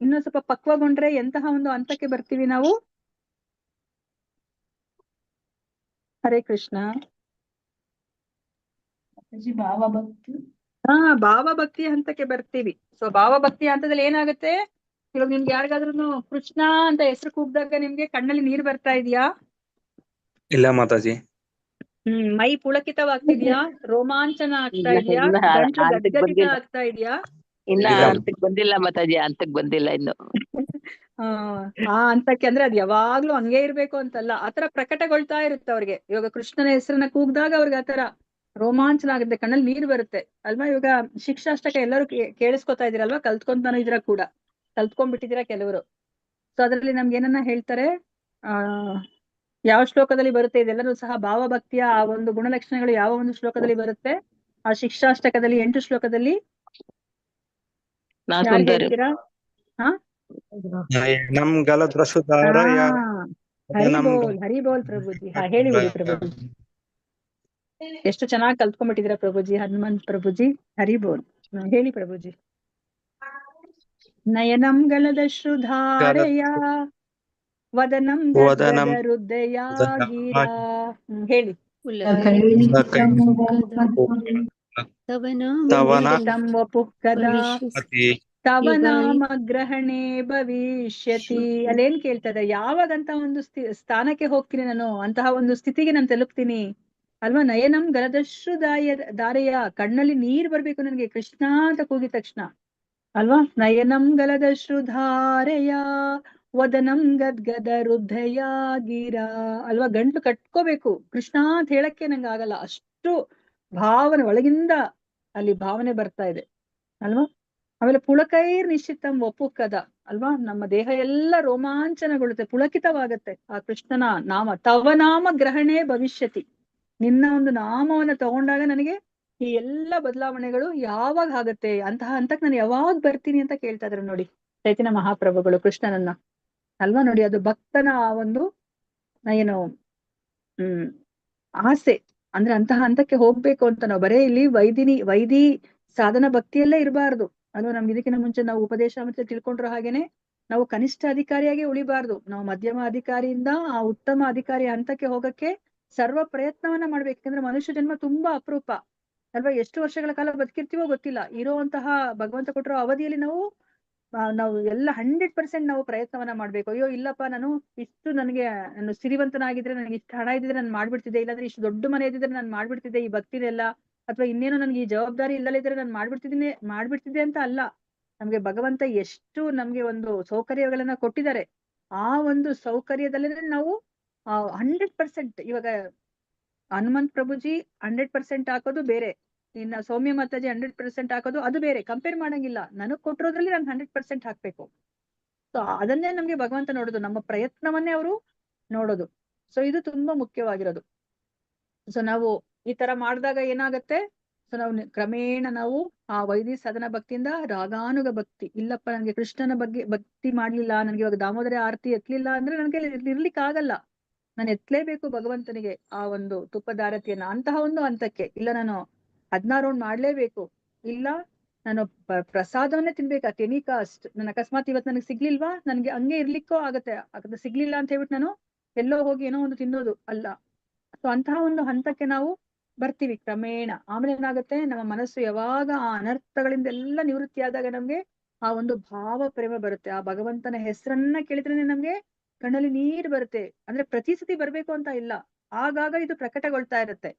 ಇನ್ನೊಂದ್ ಸ್ವಲ್ಪ ಪಕ್ವಗೊಂಡ್ರೆ ಎಂತಹ ಒಂದು ಹಂತಕ್ಕೆ ಬರ್ತೀವಿ ನಾವು? ಹರೇ ಕೃಷ್ಣ. ಭಾವಭಕ್ತಿ. ಭಾವಭಕ್ತಿ ಹಂತಕ್ಕೆ ಬರ್ತೀವಿ. ಸೊ ಭಾವಭಕ್ತಿ ಹಂತದಲ್ಲಿ ಏನಾಗುತ್ತೆ? ಇವಾಗ ನಿಮ್ಗೆ ಯಾರಿಗಾದ್ರೂ ಕೃಷ್ಣ ಅಂತ ಹೆಸರು ಕೂಗ್ದಾಗ ನಿಮ್ಗೆ ಕಣ್ಣಲ್ಲಿ ನೀರ್ ಬರ್ತಾ ಇದೆಯಾ? ಇಲ್ಲ ಮಾತಾಜಿ. ಮೈ ಪುಳಕಿತವಾಗ್ತಿದ್ಯಾ? ರೋಮಾಂಚನ ಆಗ್ತಾ ಇದೆಯಾ? ಗಂಟ್ಲು ಗದ್ಗದಿತ ಆಗ್ತಾ ಇದೆಯಾ? ಅಂತಕ್ ಬಂದಿಲ್ಲ ಮಾತಾಜಿ, ಅಂತಕ್ ಬಂದಿಲ್ಲ ಇನ್ನು. ಆ ಹಂತಕ್ಕೆ ಅಂದ್ರೆ ಅದ್ ಯಾವಾಗ್ಲೂ ಹಂಗೆ ಇರ್ಬೇಕು ಅಂತಲ್ಲ, ಆತರ ಪ್ರಕಟಗೊಳ್ತಾ ಇರುತ್ತೆ ಅವ್ರಿಗೆ. ಇವಾಗ ಕೃಷ್ಣನ ಹೆಸರನ್ನ ಕೂಗ್ದಾಗ ಅವ್ರಿಗೆ ಆತರ ರೋಮಾಂಚನ ಆಗುತ್ತೆ, ಕಣ್ಣಲ್ಲಿ ನೀರು ಬರುತ್ತೆ ಅಲ್ವಾ? ಇವಾಗ ಶಿಕ್ಷಾಷ್ಟಕ ಎಲ್ಲರೂ ಕೇಳಿಸ್ಕೊತಾ ಇದೀರಲ್ವಾ? ಕಲ್ತ್ಕೊಂತಾನು ಇದ್ರ ಕೂಡ ಕಲ್ತ್ಕೊಂಡ್ಬಿಟ್ಟಿದ್ದೀರಾ ಕೆಲವರು. ಸೊ ಅದರಲ್ಲಿ ನಮ್ಗೆ ಏನನ್ನ ಹೇಳ್ತಾರೆ, ಯಾವ ಶ್ಲೋಕದಲ್ಲಿ ಬರುತ್ತೆ ಇದೆಲ್ಲರೂ ಸಹ ಭಾವಭಕ್ತಿಯ ಆ ಒಂದು ಗುಣಲಕ್ಷಣಗಳು ಯಾವ ಒಂದು ಶ್ಲೋಕದಲ್ಲಿ ಬರುತ್ತೆ? ಆ ಶಿಕ್ಷಾಷ್ಟಕದಲ್ಲಿ 8 ಶ್ಲೋಕದಲ್ಲಿ ಯಾರು ಹೇಳ್ತೀರಾ? ಹಾ, ನಮ್ ಗಲದ್ರಸುಧಾರಯ ಹರಿ ಬೋಲ್ ಪ್ರಭುಜಿ. ಹಾ, ಹೇಳಿ ಬಿಡಿ ಪ್ರಭುಜಿ. ಎಷ್ಟು ಚೆನ್ನಾಗಿ ಕಲ್ತ್ಕೊಂಡ್ಬಿಟ್ಟಿದ್ದೀರಾ ಪ್ರಭುಜಿ, ಹನುಮಂತ್ ಪ್ರಭುಜಿ. ಹರಿ ಬೋಲ್. ಹೇಳಿ ಪ್ರಭುಜಿ. ನಯನಂ ಗಲದಶ್ರುಧಾರಯ ವದನಂ ವದನಂ ಗದ್ಗದ ಹೃದಯ ಗೀರಾ. ಹೇಳಿ. ತವ ತವ ನಿಶ್ಚಿತಂ ವಪುಃ ಕದಾ ಭವಿಷ್ಯತಿ ತವ ಯುಗಾನಿ ನಾಮ ಗ್ರಹಣೆ ಭವಿಷ್ಯತಿ. ಅಲ್ಲೇನ್ ಕೇಳ್ತದೆ, ಯಾವಾಗಂತ ಒಂದು ಸ್ಥಾನಕ್ಕೆ ಹೋಗ್ತೀನಿ ನಾನು, ಅಂತಹ ಒಂದು ಸ್ಥಿತಿಗೆ ನಾನು ತಲುಪ್ತೀನಿ ಅಲ್ವಾ? ನಯನಂ ಗಲದಶ್ರು ದಾರೆಯ, ಕಣ್ಣಲ್ಲಿ ನೀರ್ ಬರ್ಬೇಕು ನನಗೆ ಕೃಷ್ಣ ಅಂತ ಕೂಗಿದ ತಕ್ಷಣ ಅಲ್ವಾ? ನಯನಂ ಗಲದಶ್ರು ಧಾರೆಯ ವದನಂ ಗದ್ಗದ ಹೃದಯ ಗೀರಾ ಅಲ್ವಾ? ಗಂಟು ಕಟ್ಕೋಬೇಕು ಕೃಷ್ಣ ಅಂತ ಹೇಳಕ್ಕೆ ನಂಗೆ ಆಗಲ್ಲ, ಅಷ್ಟು ಭಾವನೆ ಒಳಗಿಂದ ಅಲ್ಲಿ ಭಾವನೆ ಬರ್ತಾ ಇದೆ ಅಲ್ವಾ? ಆಮೇಲೆ ಪುಳಕೈರ್ ನಿಶ್ಚಿತಂ ಒಪ್ಪುಕದ ಅಲ್ವಾ? ನಮ್ಮ ದೇಹ ಎಲ್ಲ ರೋಮಾಂಚನಗೊಳ್ಳುತ್ತೆ, ಪುಳಕಿತವಾಗತ್ತೆ ಆ ಕೃಷ್ಣನ ನಾಮ. ತವ ನಾಮ ಗ್ರಹಣೆ ಭವಿಷ್ಯತಿ, ನಿನ್ನ ಒಂದು ನಾಮವನ್ನ ತಗೊಂಡಾಗ ನನಗೆ ಈ ಎಲ್ಲ ಬದಲಾವಣೆಗಳು ಯಾವಾಗ ಆಗತ್ತೆ, ಅಂತಹ ಹಂತಕ್ಕೆ ನಾನು ಯಾವಾಗ ಬರ್ತೀನಿ ಅಂತ ಕೇಳ್ತಾ ಇದ್ರು ನೋಡಿ ಚೈತನ್ಯ ಮಹಾಪ್ರಭುಗಳು ಕೃಷ್ಣನನ್ನ ಅಲ್ವಾ? ನೋಡಿ, ಅದು ಭಕ್ತನ ಆ ಒಂದು ಏನು ಆಸೆ ಅಂದ್ರೆ ಅಂತಹ ಹಂತಕ್ಕೆ ಹೋಗ್ಬೇಕು ಅಂತ. ನಾವು ಬರೇ ಇಲ್ಲಿ ವೈದಿ ಸಾಧನ ಭಕ್ತಿಯಲ್ಲೇ ಇರಬಾರ್ದು ಅಲ್ವಾ? ನಮ್ಗೆ ಇದಕ್ಕಿಂತ ಮುಂಚೆ ನಾವು ಉಪದೇಶ ಮತ್ತೆ ತಿಳ್ಕೊಂಡ್ರ ಹಾಗೇನೆ ನಾವು ಕನಿಷ್ಠ ಅಧಿಕಾರಿಯಾಗಿ ಉಳಿಬಾರ್ದು. ನಾವು ಮಧ್ಯಮ ಅಧಿಕಾರಿಯಿಂದ ಆ ಉತ್ತಮ ಅಧಿಕಾರಿ ಹಂತಕ್ಕೆ ಹೋಗಕ್ಕೆ ಸರ್ವ ಪ್ರಯತ್ನವನ್ನ ಮಾಡ್ಬೇಕು. ಯಾಕಂದ್ರೆ ಮನುಷ್ಯ ಜನ್ಮ ತುಂಬಾ ಅಪರೂಪ ಅಲ್ವಾ? ಎಷ್ಟು ವರ್ಷಗಳ ಕಾಲ ಬದುಕಿರ್ತೀವೋ ಗೊತ್ತಿಲ್ಲ. ಇರುವಂತಹ ಭಗವಂತ ಕೊಟ್ಟಿರೋ ಅವಧಿಯಲ್ಲಿ ನಾವು ಎಲ್ಲ 100% ನಾವು ಪ್ರಯತ್ನವನ್ನ ಮಾಡ್ಬೇಕು. ಅಯ್ಯೋ ಇಲ್ಲಪ್ಪ, ನಾನು ನಾನು ಸಿರಿವಂತನಾಗಿದ್ರೆ, ನನಗೆ ಇಷ್ಟು ಹಣ ಇದ್ದಿದ್ರೆ ನಾನು ಮಾಡ್ಬಿಡ್ತಿದ್ದೆ, ಇಲ್ಲಾಂದ್ರೆ ಇಷ್ಟು ದೊಡ್ಡ ಮನೆ ಇದ್ದಿದ್ರೆ ನಾನು ಮಾಡ್ಬಿಡ್ತಿದ್ದೆ ಈ ಭಕ್ತಿನೆಲ್ಲ, ಅಥವಾ ಇನ್ನೇನೋ ನನಗೆ ಈ ಜವಾಬ್ದಾರಿ ಇಲ್ಲದಿದ್ರೆ ನಾನು ಮಾಡ್ಬಿಡ್ತಿದ್ದೆ ಅಂತ ಅಲ್ಲ. ನಮ್ಗೆ ಭಗವಂತ ಎಷ್ಟು ನಮ್ಗೆ ಒಂದು ಸೌಕರ್ಯಗಳನ್ನ ಕೊಟ್ಟಿದ್ದಾರೆ, ಆ ಒಂದು ಸೌಕರ್ಯದಲ್ಲೇ ನಾವು 100%. ಇವಾಗ ಹನುಮಂತ್ ಪ್ರಭುಜಿ 100% ಹಾಕೋದು ಬೇರೆ, ಇನ್ನ ಸೌಮ್ಯ ಮಾತಾಜಿ 100% ಹಾಕೋದು ಅದು ಬೇರೆ, ಕಂಪೇರ್ ಮಾಡಂಗಿಲ್ಲ. ನನಗ್ ಕೊಟ್ಟಿರೋದ್ರಲ್ಲಿ ನಾನು 100% ಹಾಕ್ಬೇಕು. ಸೊ ಅದನ್ನೇ ನಮ್ಗೆ ಭಗವಂತ ನೋಡೋದು, ನಮ್ಮ ಪ್ರಯತ್ನವನ್ನೇ ಅವರು ನೋಡೋದು. ಸೊ ಇದು ತುಂಬಾ ಮುಖ್ಯವಾಗಿರೋದು. ಸೊ ನಾವು ಈ ತರ ಮಾಡಿದಾಗ ಏನಾಗತ್ತೆ, ಸೊ ನಾವು ಕ್ರಮೇಣ ನಾವು ಆ ವೈದಿ ಸಾಧನ ಭಕ್ತಿಯಿಂದ ರಾಗಾನುಗ ಭಕ್ತಿ, ಇಲ್ಲಪ್ಪ ನನ್ಗೆ ಕೃಷ್ಣನ ಬಗ್ಗೆ ಭಕ್ತಿ ಮಾಡ್ಲಿಲ್ಲ, ನನ್ಗೆ ಇವಾಗ ದಾಮೋದರ ಆರತಿ ಎತ್ಲಿಲ್ಲ ಅಂದ್ರೆ ನನ್ಗೆ ಇರ್ಲಿಕ್ಕೆ ಆಗಲ್ಲ, ನಾನು ಎತ್ಲೇಬೇಕು ಭಗವಂತನಿಗೆ ಆ ಒಂದು ತುಪ್ಪದಾರತಿಯನ್ನ. ಅಂತಹ ಒಂದು ಹಂತಕ್ಕೆ ಇಲ್ಲ, ನಾನು 16 ರೌಂಡ್ ಮಾಡ್ಲೇಬೇಕು, ಇಲ್ಲ ನಾನು ಪ್ರಸಾದವನ್ನೇ ತಿನ್ಬೇಕು ಅಟ್ ಎನಿ ಕಾಸ್ಟ್. ನನ್ ಅಕಸ್ಮಾತ್ ಇವತ್ತು ನನಗೆ ಸಿಗ್ಲಿಲ್ವಾ, ನನ್ಗೆ ಹಂಗೆ ಇರ್ಲಿಕ್ಕೂ ಆಗತ್ತೆ, ಸಿಗ್ಲಿಲ್ಲ ಅಂತ ಹೇಳ್ಬಿಟ್ಟು ನಾನು ಎಲ್ಲೋ ಹೋಗಿ ಏನೋ ಒಂದು ತಿನ್ನೋದು ಅಲ್ಲ. ಸೊ ಅಂತಹ ಒಂದು ಹಂತಕ್ಕೆ ನಾವು ಬರ್ತೀವಿ ಕ್ರಮೇಣ. ಆಮೇಲೆ ಏನಾಗುತ್ತೆ, ನಮ್ಮ ಮನಸ್ಸು ಯಾವಾಗ ಆ ಅನರ್ಥಗಳಿಂದ ಎಲ್ಲ ನಿವೃತ್ತಿ ಆದಾಗ ನಮ್ಗೆ ಆ ಒಂದು ಭಾವ ಪ್ರೇಮ ಬರುತ್ತೆ. ಆ ಭಗವಂತನ ಹೆಸರನ್ನ ಕೇಳಿದ್ರೆ ನಮ್ಗೆ ಕಣ್ಣಲ್ಲಿ ನೀರು ಬರುತ್ತೆ. ಅಂದ್ರೆ ಪ್ರತಿ ಸತಿ ಬರ್ಬೇಕು ಅಂತ ಇಲ್ಲ, ಆಗಾಗ ಇದು ಪ್ರಕಟಗೊಳ್ತಾ ಇರುತ್ತೆ.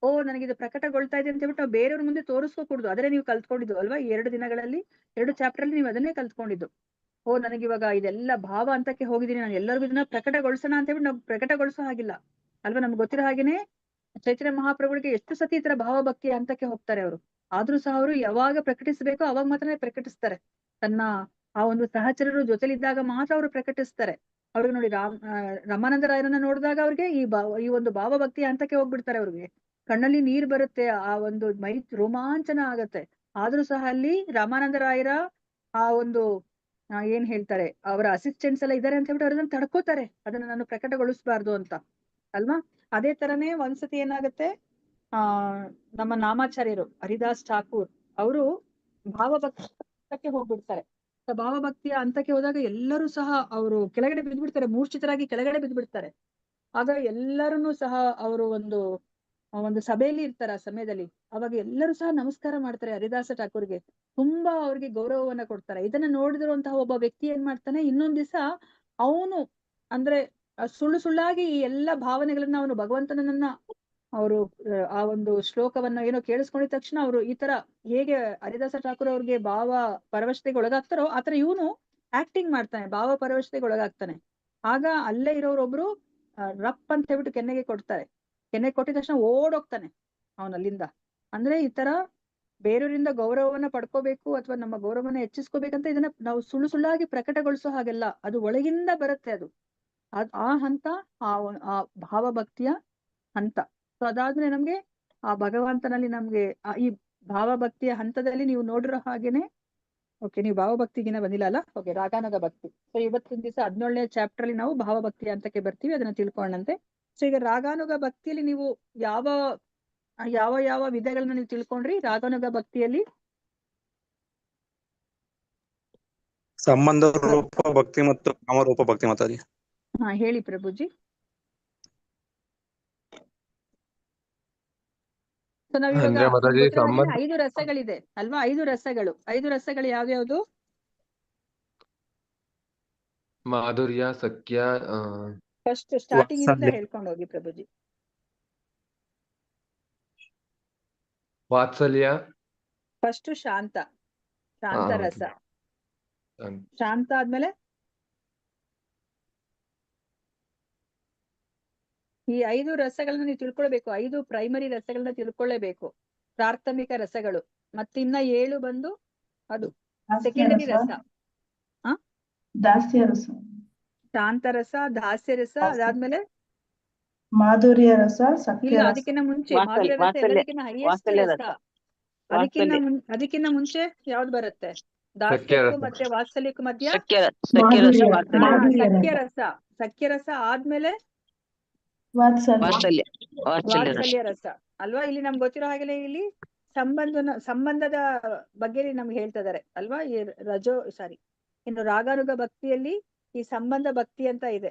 ಓ ನನಗಿದು ಪ್ರಕಟಗೊಳ್ತಾ ಇದೆ ಅಂತ ಹೇಳ್ಬಿಟ್ಟು ನಾವು ಬೇರೆಯವ್ರ ಮುಂದೆ ತೋರಿಸ್ಕೋಕೂಡ್ದು. ಅದೇ ನೀವು ಕಲ್ತ್ಕೊಂಡಿದ್ದು ಅಲ್ವಾ? ಈ 2 ದಿನಗಳಲ್ಲಿ 2 ಚಾಪ್ಟರ್ ಅಲ್ಲಿ ನೀವು ಅದನ್ನೇ ಕಲ್ತ್ಕೊಂಡಿದ್ದು. ಓ ನನಗಿವಾಗ ಇದೆಲ್ಲ ಭಾವ ಹಂತಕ್ಕೆ ಹೋಗಿದ್ದೀನಿ, ನಾನು ಎಲ್ಲರಿಗೂ ಇದನ್ನ ಪ್ರಕಟಗೊಳಿಸೋಣ ಅಂತ ಹೇಳ್ಬಿಟ್ಟು ನಾವು ಪ್ರಕಟಗೊಳಿಸೋ ಹಾಗಿಲ್ಲ ಅಲ್ವಾ? ನಮ್ಗೆ ಗೊತ್ತಿರೋ ಹಾಗೇನೆ ಚೈತನ್ಯ ಮಹಾಪ್ರಭುಗಳಿಗೆ ಎಷ್ಟು ಸತಿ ಈ ತರ ಭಾವಭಕ್ತಿ ಹಂತಕ್ಕೆ ಹೋಗ್ತಾರೆ ಅವರು. ಆದ್ರೂ ಸಹ ಅವರು ಯಾವಾಗ ಪ್ರಕಟಿಸ್ಬೇಕೋ ಅವಾಗ ಮಾತ್ರನೇ ಪ್ರಕಟಿಸ್ತಾರೆ. ತನ್ನ ಆ ಒಂದು ಸಹಚರರು ಜೊತೆಲಿದ್ದಾಗ ಮಾತ್ರ ಅವರು ಪ್ರಕಟಿಸ್ತಾರೆ. ಅವ್ರಿಗೆ ನೋಡಿ ರಾಮಾನಂದ ರಾಯರನ್ನ ನೋಡಿದಾಗ ಅವ್ರಿಗೆ ಈ ಒಂದು ಭಾವಭಕ್ತಿ ಹಂತಕ್ಕೆ ಹೋಗ್ಬಿಡ್ತಾರೆ. ಅವ್ರಿಗೆ ಕಣ್ಣಲ್ಲಿ ನೀರ್ ಬರುತ್ತೆ, ಆ ಒಂದು ಮೈ ರೋಮಾಂಚನ ಆಗತ್ತೆ. ಆದ್ರೂ ಸಹ ಅಲ್ಲಿ ರಾಮಾನಂದ ರಾಯರ ಆ ಒಂದು ಏನ್ ಹೇಳ್ತಾರೆ, ಅವರ ಅಸಿಸ್ಟೆಂಟ್ಸ್ ಎಲ್ಲ ಇದಾರೆ ಅಂತ ಹೇಳ್ಬಿಟ್ಟು ಅವ್ರನ್ನ ತಡ್ಕೋತಾರೆ, ಅದನ್ನ ನಾನು ಪ್ರಕಟಗೊಳಿಸ್ಬಾರ್ದು ಅಂತ ಅಲ್ವಾ? ಅದೇ ತರನೇ ಒಂದ್ಸತಿ ಏನಾಗುತ್ತೆ, ನಮ್ಮ ನಾಮಾಚಾರ್ಯರು ಹರಿದಾಸ್ ಠಾಕೂರ್ ಅವರು ಭಾವಭಕ್ತಿಗೆ ಹೋಗ್ಬಿಡ್ತಾರೆ. ಭಾವಭಕ್ತಿಯ ಹಂತಕ್ಕೆ ಹೋದಾಗ ಎಲ್ಲರೂ ಸಹ ಅವರು ಕೆಳಗಡೆ ಬಿದ್ದ್ಬಿಡ್ತಾರೆ, ಮೂರ್ಛಿತರಾಗಿ ಕೆಳಗಡೆ ಬಿದ್ದ್ಬಿಡ್ತಾರೆ. ಆಗ ಎಲ್ಲರನ್ನೂ ಸಹ ಅವರು ಒಂದು ಸಭೆಯಲ್ಲಿ ಇರ್ತಾರೆ. ಆ ಸಮಯದಲ್ಲಿ ಅವಾಗ ಎಲ್ಲರೂ ಸಹ ನಮಸ್ಕಾರ ಮಾಡ್ತಾರೆ ಹರಿದಾಸ ಠಾಕೂರ್ಗೆ, ತುಂಬಾ ಅವ್ರಿಗೆ ಗೌರವವನ್ನ ಕೊಡ್ತಾರೆ. ಇದನ್ನ ನೋಡಿದಿರುವಂತಹ ಒಬ್ಬ ವ್ಯಕ್ತಿ ಏನ್ ಮಾಡ್ತಾನೆ, ಇನ್ನೊಂದ್ ದಿವಸ ಅವನು ಅಂದ್ರೆ ಸುಳ್ಳಾಗಿ ಈ ಎಲ್ಲಾ ಭಾವನೆಗಳನ್ನ ಅವನು ಭಗವಂತನನ್ನ ಅವರು ಆ ಒಂದು ಶ್ಲೋಕವನ್ನ ಏನೋ ಕೇಳಿಸ್ಕೊಂಡಿದ ತಕ್ಷಣ ಅವರು ಈ ತರ ಹೇಗೆ ಹರಿದಾಸ ಠಾಕೂರ್ ಅವ್ರಿಗೆ ಭಾವ ಪರವಶತೆಗೆ ಒಳಗಾಗ್ತಾರೋ ಆತರ ಇವನು ಆಕ್ಟಿಂಗ್ ಮಾಡ್ತಾನೆ, ಭಾವ ಪರವಶತೆಗೆ ಒಳಗಾಗ್ತಾನೆ. ಆಗ ಅಲ್ಲೇ ಇರೋರೊಬ್ರು ರಪ್ ಅಂತ ಹೇಳ್ಬಿಟ್ಟು ಕೆನ್ನೆಗೆ ಕೊಟ್ಟಿದ ತಕ್ಷಣ ಓಡೋಗ್ತಾನೆ ಅವನಲ್ಲಿಂದ. ಅಂದ್ರೆ ಈ ತರ ಬೇರೆಯವರಿಂದ ಗೌರವವನ್ನ ಪಡ್ಕೋಬೇಕು ಅಥವಾ ನಮ್ಮ ಗೌರವವನ್ನ ಹೆಚ್ಚಿಸ್ಕೋಬೇಕಂತ ಇದನ್ನ ನಾವು ಸುಳ್ಳು ಪ್ರಕಟಗೊಳಿಸೋ ಹಾಗೆಲ್ಲ, ಅದು ಒಳಗಿಂದ ಬರುತ್ತೆ. ಅದು ಆ ಹಂತ ಆ ಭಾವಭಕ್ತಿಯ ಹಂತ. ಸೊ ಅದಾದ್ಮೇಲೆ ನಮ್ಗೆ ಆ ಭಗವಂತನಲ್ಲಿ ನಮ್ಗೆ ಈ ಭಾವಭಕ್ತಿಯ ಹಂತದಲ್ಲಿ ನೀವು ನೋಡಿರೋ ಹಾಗೇನೆ, ಓಕೆ, ನೀವು ಭಾವಭಕ್ತಿಗಿನ ಬಂದಿಲ್ಲ ಅಲ್ಲ, ಓಕೆ, ರಾಗಾನುಗ ಭಕ್ತಿ. ಸೊ ಇವತ್ತಿನ ದಿವಸ 17ನೇ ಚಾಪ್ಟರ್ ಅಲ್ಲಿ ನಾವು ಭಾವಭಕ್ತಿ ಹಂತಕ್ಕೆ ಬರ್ತೀವಿ, ಅದನ್ನ ತಿಳ್ಕೊಂಡಂತೆ. ಸೊ ಈಗ ರಾಗಾನುಗ ಭಕ್ತಿಯಲ್ಲಿ ನೀವು ಯಾವ ಯಾವ ವಿಧಗಳನ್ನ ನೀವು ತಿಳ್ಕೊಂಡ್ರಿ? ರಾಗಾನುಗ ಭಕ್ತಿಯಲ್ಲಿ ಸಂಬಂಧ ರೂಪ ಭಕ್ತಿ ಮತ್ತು ಕಾಮರೂಪ ಭಕ್ತಿ ಮಾತಾಜಿ. ಹೇಳಿ ಪ್ರಭುಜಿ. ಸೊ ನಾವಿವಾಗ ಅಂದ್ರೆ ಮಾತಾಜಿ ಸಂಬಂಧ 5 ರಸಗಳಿದೆ ಅಲ್ವಾ? 5 ರಸಗಳು ಯಾವ್ಯಾವ್ದು? ಮಾಧುರ್ಯ, ಸಖ್ಯ, ಫಸ್ಟ್ ಸ್ಟಾರ್ಟಿಂಗ್ ಇಂದ ವಾತ್ಸಲ್ಯ. ಹೇಳ್ಕೊಂಡು ಹೋಗಿ ಪ್ರಭುಜಿ. ವಾತ್ಸಲ್ಯ, ಫಸ್ಟ್ ಶಾಂತ ರಸ. ಶಾಂತ ಆದ್ಮೇಲೆ ಈ 5 ರಸಗಳನ್ನ ನೀವು ತಿಳ್ಕೊಳ್ಬೇಕು. 5 ಪ್ರೈಮರಿ ರಸಗಳನ್ನ ತಿಳ್ಕೊಳ್ಳೇಬೇಕು, ಪ್ರಾಥಮಿಕ ರಸಗಳು. ಮತ್ತಿನ್ನ 7 ಬಂದು ಅದು ಸೆಕೆಂಡರಿ ರಸ. ದಾಸ್ಯ ರಸ, ಶಾಂತ ರಸ, ದಾಸ್ಯ ರಸ, ಅದಾದ್ಮೇಲೆ ಮಾಧುರ್ಯ ರಸ, ಸಖ್ಯ ಇಲ್ಲ, ರಸ, ಅದಕ್ಕಿಂತ ಮುಂಚೆ ವಾತ್ಸಲ್ಯ, ಮಾಧುರ್ಯ ರಸ ಎಲ್ಲದಕ್ಕಿಂತ ಹೈಯೆಸ್ಟ್ ವಾತ್ಸಲ್ಯ ರಸ. ರಸ. ಅದಕ್ಕಿಂತ ಮುಂಚೆ ಯಾವ್ದು ಬರುತ್ತೆ? ಸಖ್ಯ ದಾಸ್ಯಕ್ಕೂ ರಸ. ಮತ್ತೆ ವಾತ್ಸಲ್ಯಕ್ಕೂ ಮಧ್ಯ ಸಖ್ಯ ರಸ, ಮಾಧುರ್ಯ ರಸ. ಸಖ್ಯ ರಸ ಆದ್ಮೇಲೆ ವಾತ್ಸಲ್ಯ, ವಾತ್ಸಲ್ಯ ರಸ ಅಲ್ವಾ? ಇಲ್ಲಿ ನಮ್ಗೆ ಗೊತ್ತಿರೋ ಹಾಗೆ ಇಲ್ಲಿ ಸಂಬಂಧದ ಬಗ್ಗೆ ನಮ್ಗೆ ಹೇಳ್ತಾ ಇದಾರೆ ಅಲ್ವಾ? ಈ ಇನ್ನು ರಾಗಾನುಗ ಭಕ್ತಿಯಲ್ಲಿ ಈ ಸಂಬಂಧ ಭಕ್ತಿ ಅಂತ ಇದೆ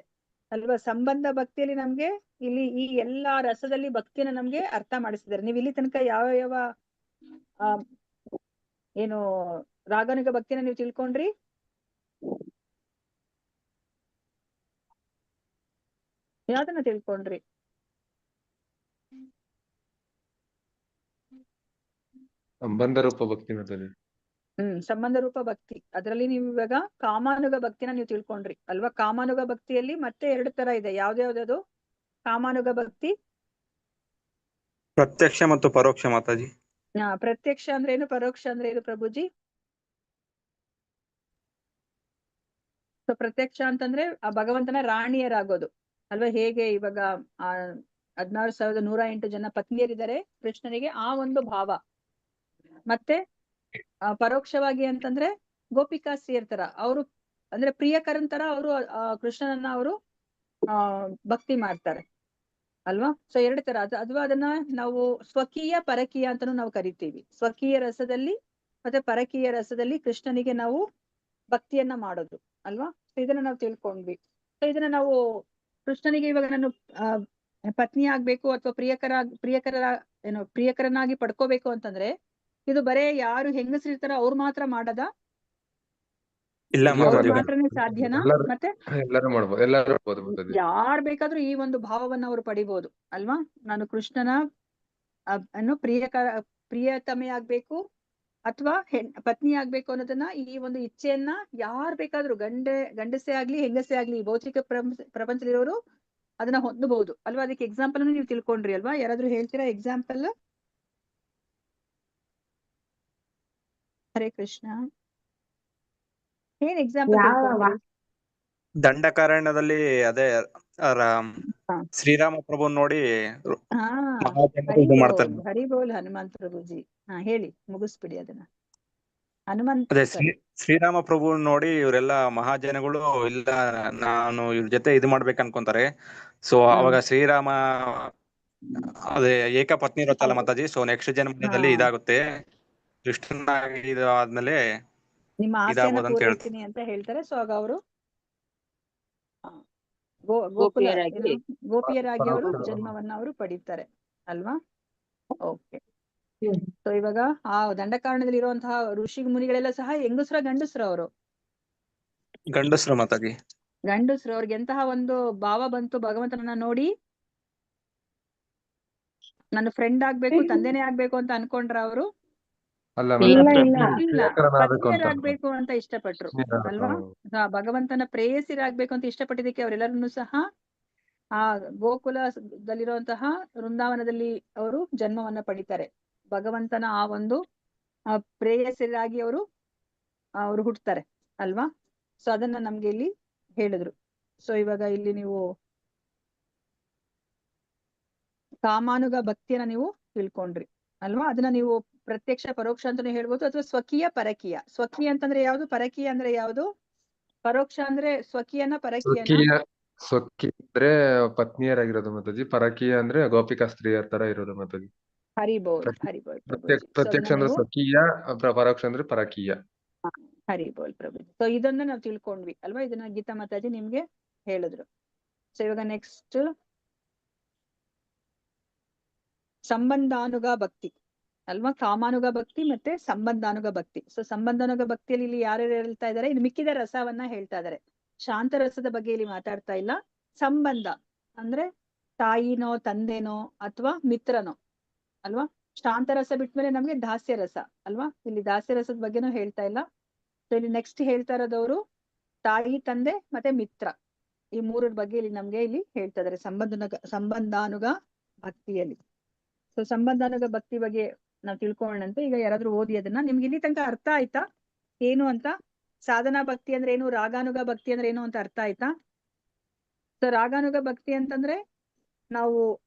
ಅಲ್ವಾ? ಸಂಬಂಧ ಭಕ್ತಿಯಲ್ಲಿ ನಮ್ಗೆ ಇಲ್ಲಿ ಈ ಎಲ್ಲಾ ರಸದಲ್ಲಿ ಭಕ್ತಿಯನ್ನ ನಮ್ಗೆ ಅರ್ಥ ಮಾಡಿಸಿದ್ದಾರೆ. ನೀವು ಇಲ್ಲಿ ತನಕ ಯಾವ ಏನು ರಾಗಾನುಗ ಭಕ್ತಿನ ನೀವು ತಿಳ್ಕೊಂಡ್ರಿ? ಯಾವ್ದನ್ನ ತಿಳ್ಕೊಂಡ್ರಿ? ಸಂಬಂಧ ರೂಪ ಭಕ್ತಿ ಮಾತಾಜಿ. ಸಂಬಂಧ ರೂಪ ಭಕ್ತಿ. ಅದರಲ್ಲಿ ನೀವು ಇವಾಗ ಕಾಮಾನುಗ ಭಕ್ತಿನ ನೀವು ತಿಳ್ಕೊಂಡ್ರಿ ಅಲ್ವಾ? ಕಾಮಾನುಗ ಭಕ್ತಿಯಲ್ಲಿ ಮತ್ತೆ 2 ತರ ಇದೆ. ಯಾವ್ದ್ಯಾವ್ದದು ಕಾಮಾನುಗ ಭಕ್ತಿ? ಪ್ರತ್ಯಕ್ಷ ಮತ್ತು ಪರೋಕ್ಷ ಮಾತಾಜಿ. ಪ್ರತ್ಯಕ್ಷ ಅಂದ್ರೆ ಏನು, ಪರೋಕ್ಷ ಅಂದ್ರೆ ಏನು ಪ್ರಭುಜಿ? ಸೊ ಪ್ರತ್ಯಕ್ಷ ಅಂತಂದ್ರೆ ಆ ಭಗವಂತನ ರಾಣಿಯರಾಗೋದು ಅಲ್ವಾ? ಹೇಗೆ ಇವಾಗ 16,108 ಜನ ಪತ್ನಿಯರಿದ್ದಾರೆ ಕೃಷ್ಣನಿಗೆ, ಆ ಒಂದು ಭಾವ. ಮತ್ತೆ ಪರೋಕ್ಷವಾಗಿ ಅಂತಂದ್ರೆ ಗೋಪಿಕಾಸ್ತ್ರೀಯರ ತರ ಅವರು, ಅಂದ್ರೆ ಪ್ರಿಯಕರನ್ ತರ ಅವರು ಕೃಷ್ಣನನ್ನ ಅವರು ಭಕ್ತಿ ಮಾಡ್ತಾರೆ ಅಲ್ವಾ? ಸೊ 2 ತರ ಅಥವಾ ಅದನ್ನ ನಾವು ಸ್ವಕೀಯ ಪರಕೀಯ ಅಂತಾನು ನಾವು ಕರಿತೀವಿ. ಸ್ವಕೀಯ ರಸದಲ್ಲಿ ಮತ್ತೆ ಪರಕೀಯ ರಸದಲ್ಲಿ ಕೃಷ್ಣನಿಗೆ ನಾವು ಭಕ್ತಿಯನ್ನ ಮಾಡೋದು ಅಲ್ವಾ? ಸೊ ಇದನ್ನ ನಾವು ತಿಳ್ಕೊಂಡ್ವಿ. ಸೊ ಇದನ್ನ ನಾವು ಕೃಷ್ಣನಿಗೆ ಇವಾಗ ನಾನು ಪತ್ನಿ ಆಗ್ಬೇಕು ಅಥವಾ ಪ್ರಿಯಕರನಾಗಿ ಪಡ್ಕೋಬೇಕು ಅಂತಂದ್ರೆ ಇದು ಬರೇ ಯಾರು ಹೆಂಗಸರಿರ್ತಾರ ಅವ್ರು ಮಾತ್ರ ಮಾಡದ? ಇಲ್ಲ ಅವ್ರು ಮಾತಾಜಿ. ಮಾತ್ರನೇ ಸಾಧ್ಯನಾ? ಮತ್ತೆ ಎಲ್ಲರೂ ಮಾಡ್ಬೋದು, ಎಲ್ಲರೂ ಮಾಡ್ಬೋದು ಮಾತಾಜಿ. ಯಾರ್ ಬೇಕಾದ್ರೂ ಈ ಒಂದು ಭಾವವನ್ನ ಅವ್ರು ಪಡಿಬಹುದು ಅಲ್ವಾ? ನಾನು ಕೃಷ್ಣನ ಪ್ರಿಯತಮೆ ಆಗ್ಬೇಕು ಅಥವಾ ಪತ್ನಿ ಆಗ್ಬೇಕು ಅನ್ನೋದನ್ನ, ಈ ಒಂದು ಇಚ್ಛೆಯನ್ನ ಯಾರ್ ಬೇಕಾದ್ರೂ ಗಂಡಸೇ ಆಗ್ಲಿ ಹೆಂಗಸೇ ಆಗ್ಲಿ ಭೌತಿಕ ಪ್ರಪಂಚದಲ್ಲಿರೋರು ಅದನ್ನ ಹೊಂದಬಹುದು ಅಲ್ವಾ? ಅದಕ್ಕೆ ಎಕ್ಸಾಂಪಲ್ ನೀವು ತಿಳ್ಕೊಂಡ್ರಿ ಅಲ್ವಾ? ಯಾರಾದ್ರೂ ಹೇಳ್ತೀರಾ ಎಕ್ಸಾಂಪಲ್? ಹರೇ ಕೃಷ್ಣ. ಏನ್ ಎಕ್ಸಾಂಪಲ್ ತಿಳ್ಕೊಂಡ್ರಿ? ದಂಡಕಾರಣ್ಯದಲ್ಲಿ ಅದೇ ಶ್ರೀರಾಮ ಪ್ರಭು ನೋಡಿ ಮಹಾಜನರು ಇದು ಮಾಡ್ತಾರೆ. ಹರಿಬೋಲ್ ಹನುಮಂತ ಪ್ರಭುಜಿ. ಹೇಳಿ, ಮುಗಿಸ್ಬಿಡಿ ಅದನ್ನ. ಹನುಮಂತ ಅದೇ ಶ್ರೀರಾಮ ಪ್ರಭು ನೋಡಿ ಇವರೆಲ್ಲ ಮಹಾಜನಗಳು ಇಲ್ಲ ನಾನು ಇವ್ರ ಜೊತೆ ಇದು ಮಾಡ್ಬೇಕು ಅನ್ಕೊಂತಾರೆ. ಸೊ ಅವಾಗ ಶ್ರೀರಾಮ ಅದೇ ಏಕಪತ್ನಿ ಇರುತ್ತಲ್ಲ ಮಾತಾಜಿ. ಸೊ ನೆಕ್ಸ್ಟ್ ಜನ್ಮದಲ್ಲಿ ಇದಾಗುತ್ತೆ, ಕೃಷ್ಣನಾಗಿ ಇದು ಆದ್ಮೇಲೆ ನಿಮ್ಮ ಆಸೆಯನ್ನ ಇದಾಗ್ಬೋದು ಅಂತ ಹೇಳ್ತಾರೆ. ಪೂರೈಸ್ತೀನಿ ಅಂತ ಹೇಳ್ತಾರೆ. ಸೊ ಆಗ ಅವರು ಗೋಪಿಯರಾಗಿ ಅವರು ಜನ್ಮವನ್ನ ಅವರು ಪಡೀತಾರೆ ಅಲ್ವಾ? ಓಕೆ. ಸೊ ಇವಾಗ ಆ ದಂಡಕಾರಣದಲ್ಲಿ ಇರುವಂತಹ ಋಷಿ ಮುನಿಗಳೆಲ್ಲ ಸಹ ಹೆಂಗಸ್ರ ಗಂಡಸ್ರ? ಅವರು ಗಂಡಸ್ರು ಮಾತಾಜಿ. ಗಂಡಸ್ರು. ಅವ್ರಿಗೆ ಎಂತಹ ಒಂದು ಭಾವ ಬಂತು ಭಗವಂತನನ್ನ ನೋಡಿ? ನನ್ನ ಫ್ರೆಂಡ್ ಆಗ್ಬೇಕು, ತಂದೆನೇ ಆಗ್ಬೇಕು ಅಂತ ಅನ್ಕೊಂಡ್ರ ಅವರು? ಅಲ್ಲ ಇಲ್ಲ, ಪತ್ನಿಯರಾಗ್ಬೇಕು ಅಂತ ಇಷ್ಟಪಟ್ರು ಅಲ್ವಾ? ಭಗವಂತನ ಪ್ರೇಯಸಿರಾಗ್ಬೇಕು ಅಂತ ಇಷ್ಟಪಟ್ಟಿದ್ದಕ್ಕೆ ಅವರೆಲ್ಲರನ್ನು ಸಹ ಆ ಗೋಕುಲದಲ್ಲಿರುವಂತಹ ವೃಂದಾವನದಲ್ಲಿ ಅವರು ಜನ್ಮವನ್ನ ಪಡಿತಾರೆ. ಭಗವಂತನ ಆ ಒಂದು ಪ್ರೇಯಸರಾಗಿ ಅವರು ಹುಟ್ಟುತ್ತಾರೆ ಅಲ್ವಾ. ಸೊ ಅದನ್ನ ನಮ್ಗೆ ಇಲ್ಲಿ ಹೇಳಿದ್ರು. ಸೊ ಇವಾಗ ಇಲ್ಲಿ ನೀವು ಕಾಮಾನುಗ ಭಕ್ತಿಯನ್ನ ನೀವು ತಿಳ್ಕೊಂಡ್ರಿ ಅಲ್ವಾ. ಅದನ್ನ ನೀವು ಪ್ರತ್ಯಕ್ಷ ಪರೋಕ್ಷ ಅಂತಾನು ಹೇಳ್ಬೋದು, ಅಥವಾ ಸ್ವಕೀಯ ಪರಕೀಯ. ಸ್ವಕೀಯ ಅಂತಂದ್ರೆ ಯಾವ್ದು, ಪರಕೀಯ ಅಂದ್ರೆ ಯಾವ್ದು? ಪರೋಕ್ಷ ಅಂದ್ರೆ ಸ್ವಕೀಯನ ಪರಕೀಯನ? ಸ್ವಕೀಯ ಅಂದ್ರೆ ಪತ್ನಿಯರಾಗಿರೋದು ಮಾತಾಜಿ, ಪರಕೀಯ ಅಂದ್ರೆ ಗೋಪಿಕಾ ಸ್ತ್ರೀಯರ ತರ ಇರೋದು ಮಾತಾಜಿ. ಹರಿಬೋಲ್ ಪ್ರಭುಜಿ. ಸೊ ಪ್ರತ್ಯಕ್ಷ ಅದನ್ನ ಅಂದ್ರೆ ನೀವು ಸ್ವಕೀಯ, ಪರೋಕ್ಷ ಅಂದ್ರೆ ಪರಕೀಯ. ಹರಿಬೋಲ್ ಪ್ರಭುಜಿ. ಸೊ ಇದನ್ನ ನಾವು ತಿಳ್ಕೊಂಡ್ವಿ ಅಲ್ವಾ. ಇದನ್ನ ಗೀತಾ ಮಾತಾಜಿ ನಿಮ್ಗೆ ಹೇಳಿದ್ರು. ಸೊ ಇವಾಗ ನೆಕ್ಸ್ಟ್ ಸಂಬಂಧಾನುಗ ಭಕ್ತಿ ಅಲ್ವಾ. ಕಾಮಾನುಗ ಭಕ್ತಿ ಮತ್ತೆ ಸಂಬಂಧಾನುಗ ಭಕ್ತಿ. ಸೊ ಸಂಬಂಧಾನುಗ ಭಕ್ತಿಯಲ್ಲಿ ಇಲ್ಲಿ ಯಾರ್ಯಾರು ಹೇಳ್ತಾ ಇದಾರೆ, ಇದು ಮಿಕ್ಕಿದ ರಸವನ್ನ ಹೇಳ್ತಾ ಇದಾರೆ. ಶಾಂತ ರಸದ ಬಗ್ಗೆ ಇಲ್ಲಿ ಮಾತಾಡ್ತಾ ಇಲ್ಲ. ಸಂಬಂಧ ಅಂದ್ರೆ ತಾಯಿನೋ ತಂದೆನೋ ಅಥವಾ ಮಿತ್ರನೋ ಅಲ್ವಾ. ಶಾಂತ ರಸ ಬಿಟ್ಮೇಲೆ ನಮ್ಗೆ ದಾಸ್ಯ ರಸ ಅಲ್ವಾ. ಇಲ್ಲಿ ದಾಸ್ಯ ರಸದ ಬಗ್ಗೆನೂ ಹೇಳ್ತಾ ಇಲ್ಲ. ಸೊ ಇಲ್ಲಿ ನೆಕ್ಸ್ಟ್ ಹೇಳ್ತಾ ಇರೋದವರು ತಾಯಿ ತಂದೆ ಮತ್ತೆ ಮಿತ್ರ, ಈ ಮೂರರ ಬಗ್ಗೆ ಇಲ್ಲಿ ನಮ್ಗೆ ಇಲ್ಲಿ ಹೇಳ್ತಾ ಇದಾರೆ ಸಂಬಂಧಾನುಗ ಭಕ್ತಿಯಲ್ಲಿ. ಸೊ ಸಂಬಂಧಾನುಗ ಭಕ್ತಿ ಬಗ್ಗೆ ನಾವು ತಿಳ್ಕೊಳ್ಳೋಣಂತೆ. ಈಗ ಯಾರಾದ್ರೂ ಓದಿ ಅದನ್ನ. ನಿಮ್ಗೆ ಇಲ್ಲಿ ತನಕ ಅರ್ಥ ಆಯ್ತಾ ಏನು ಅಂತ? ಸಾಧನಾ ಭಕ್ತಿ ಅಂದ್ರೆ ಏನು, ರಾಗಾನುಗ ಭಕ್ತಿ ಅಂದ್ರೆ ಏನು ಅಂತ ಅರ್ಥ ಆಯ್ತಾ? ಸೊ ರಾಗಾನುಗ ಭಕ್ತಿ ಅಂತಂದ್ರೆ ನಾವು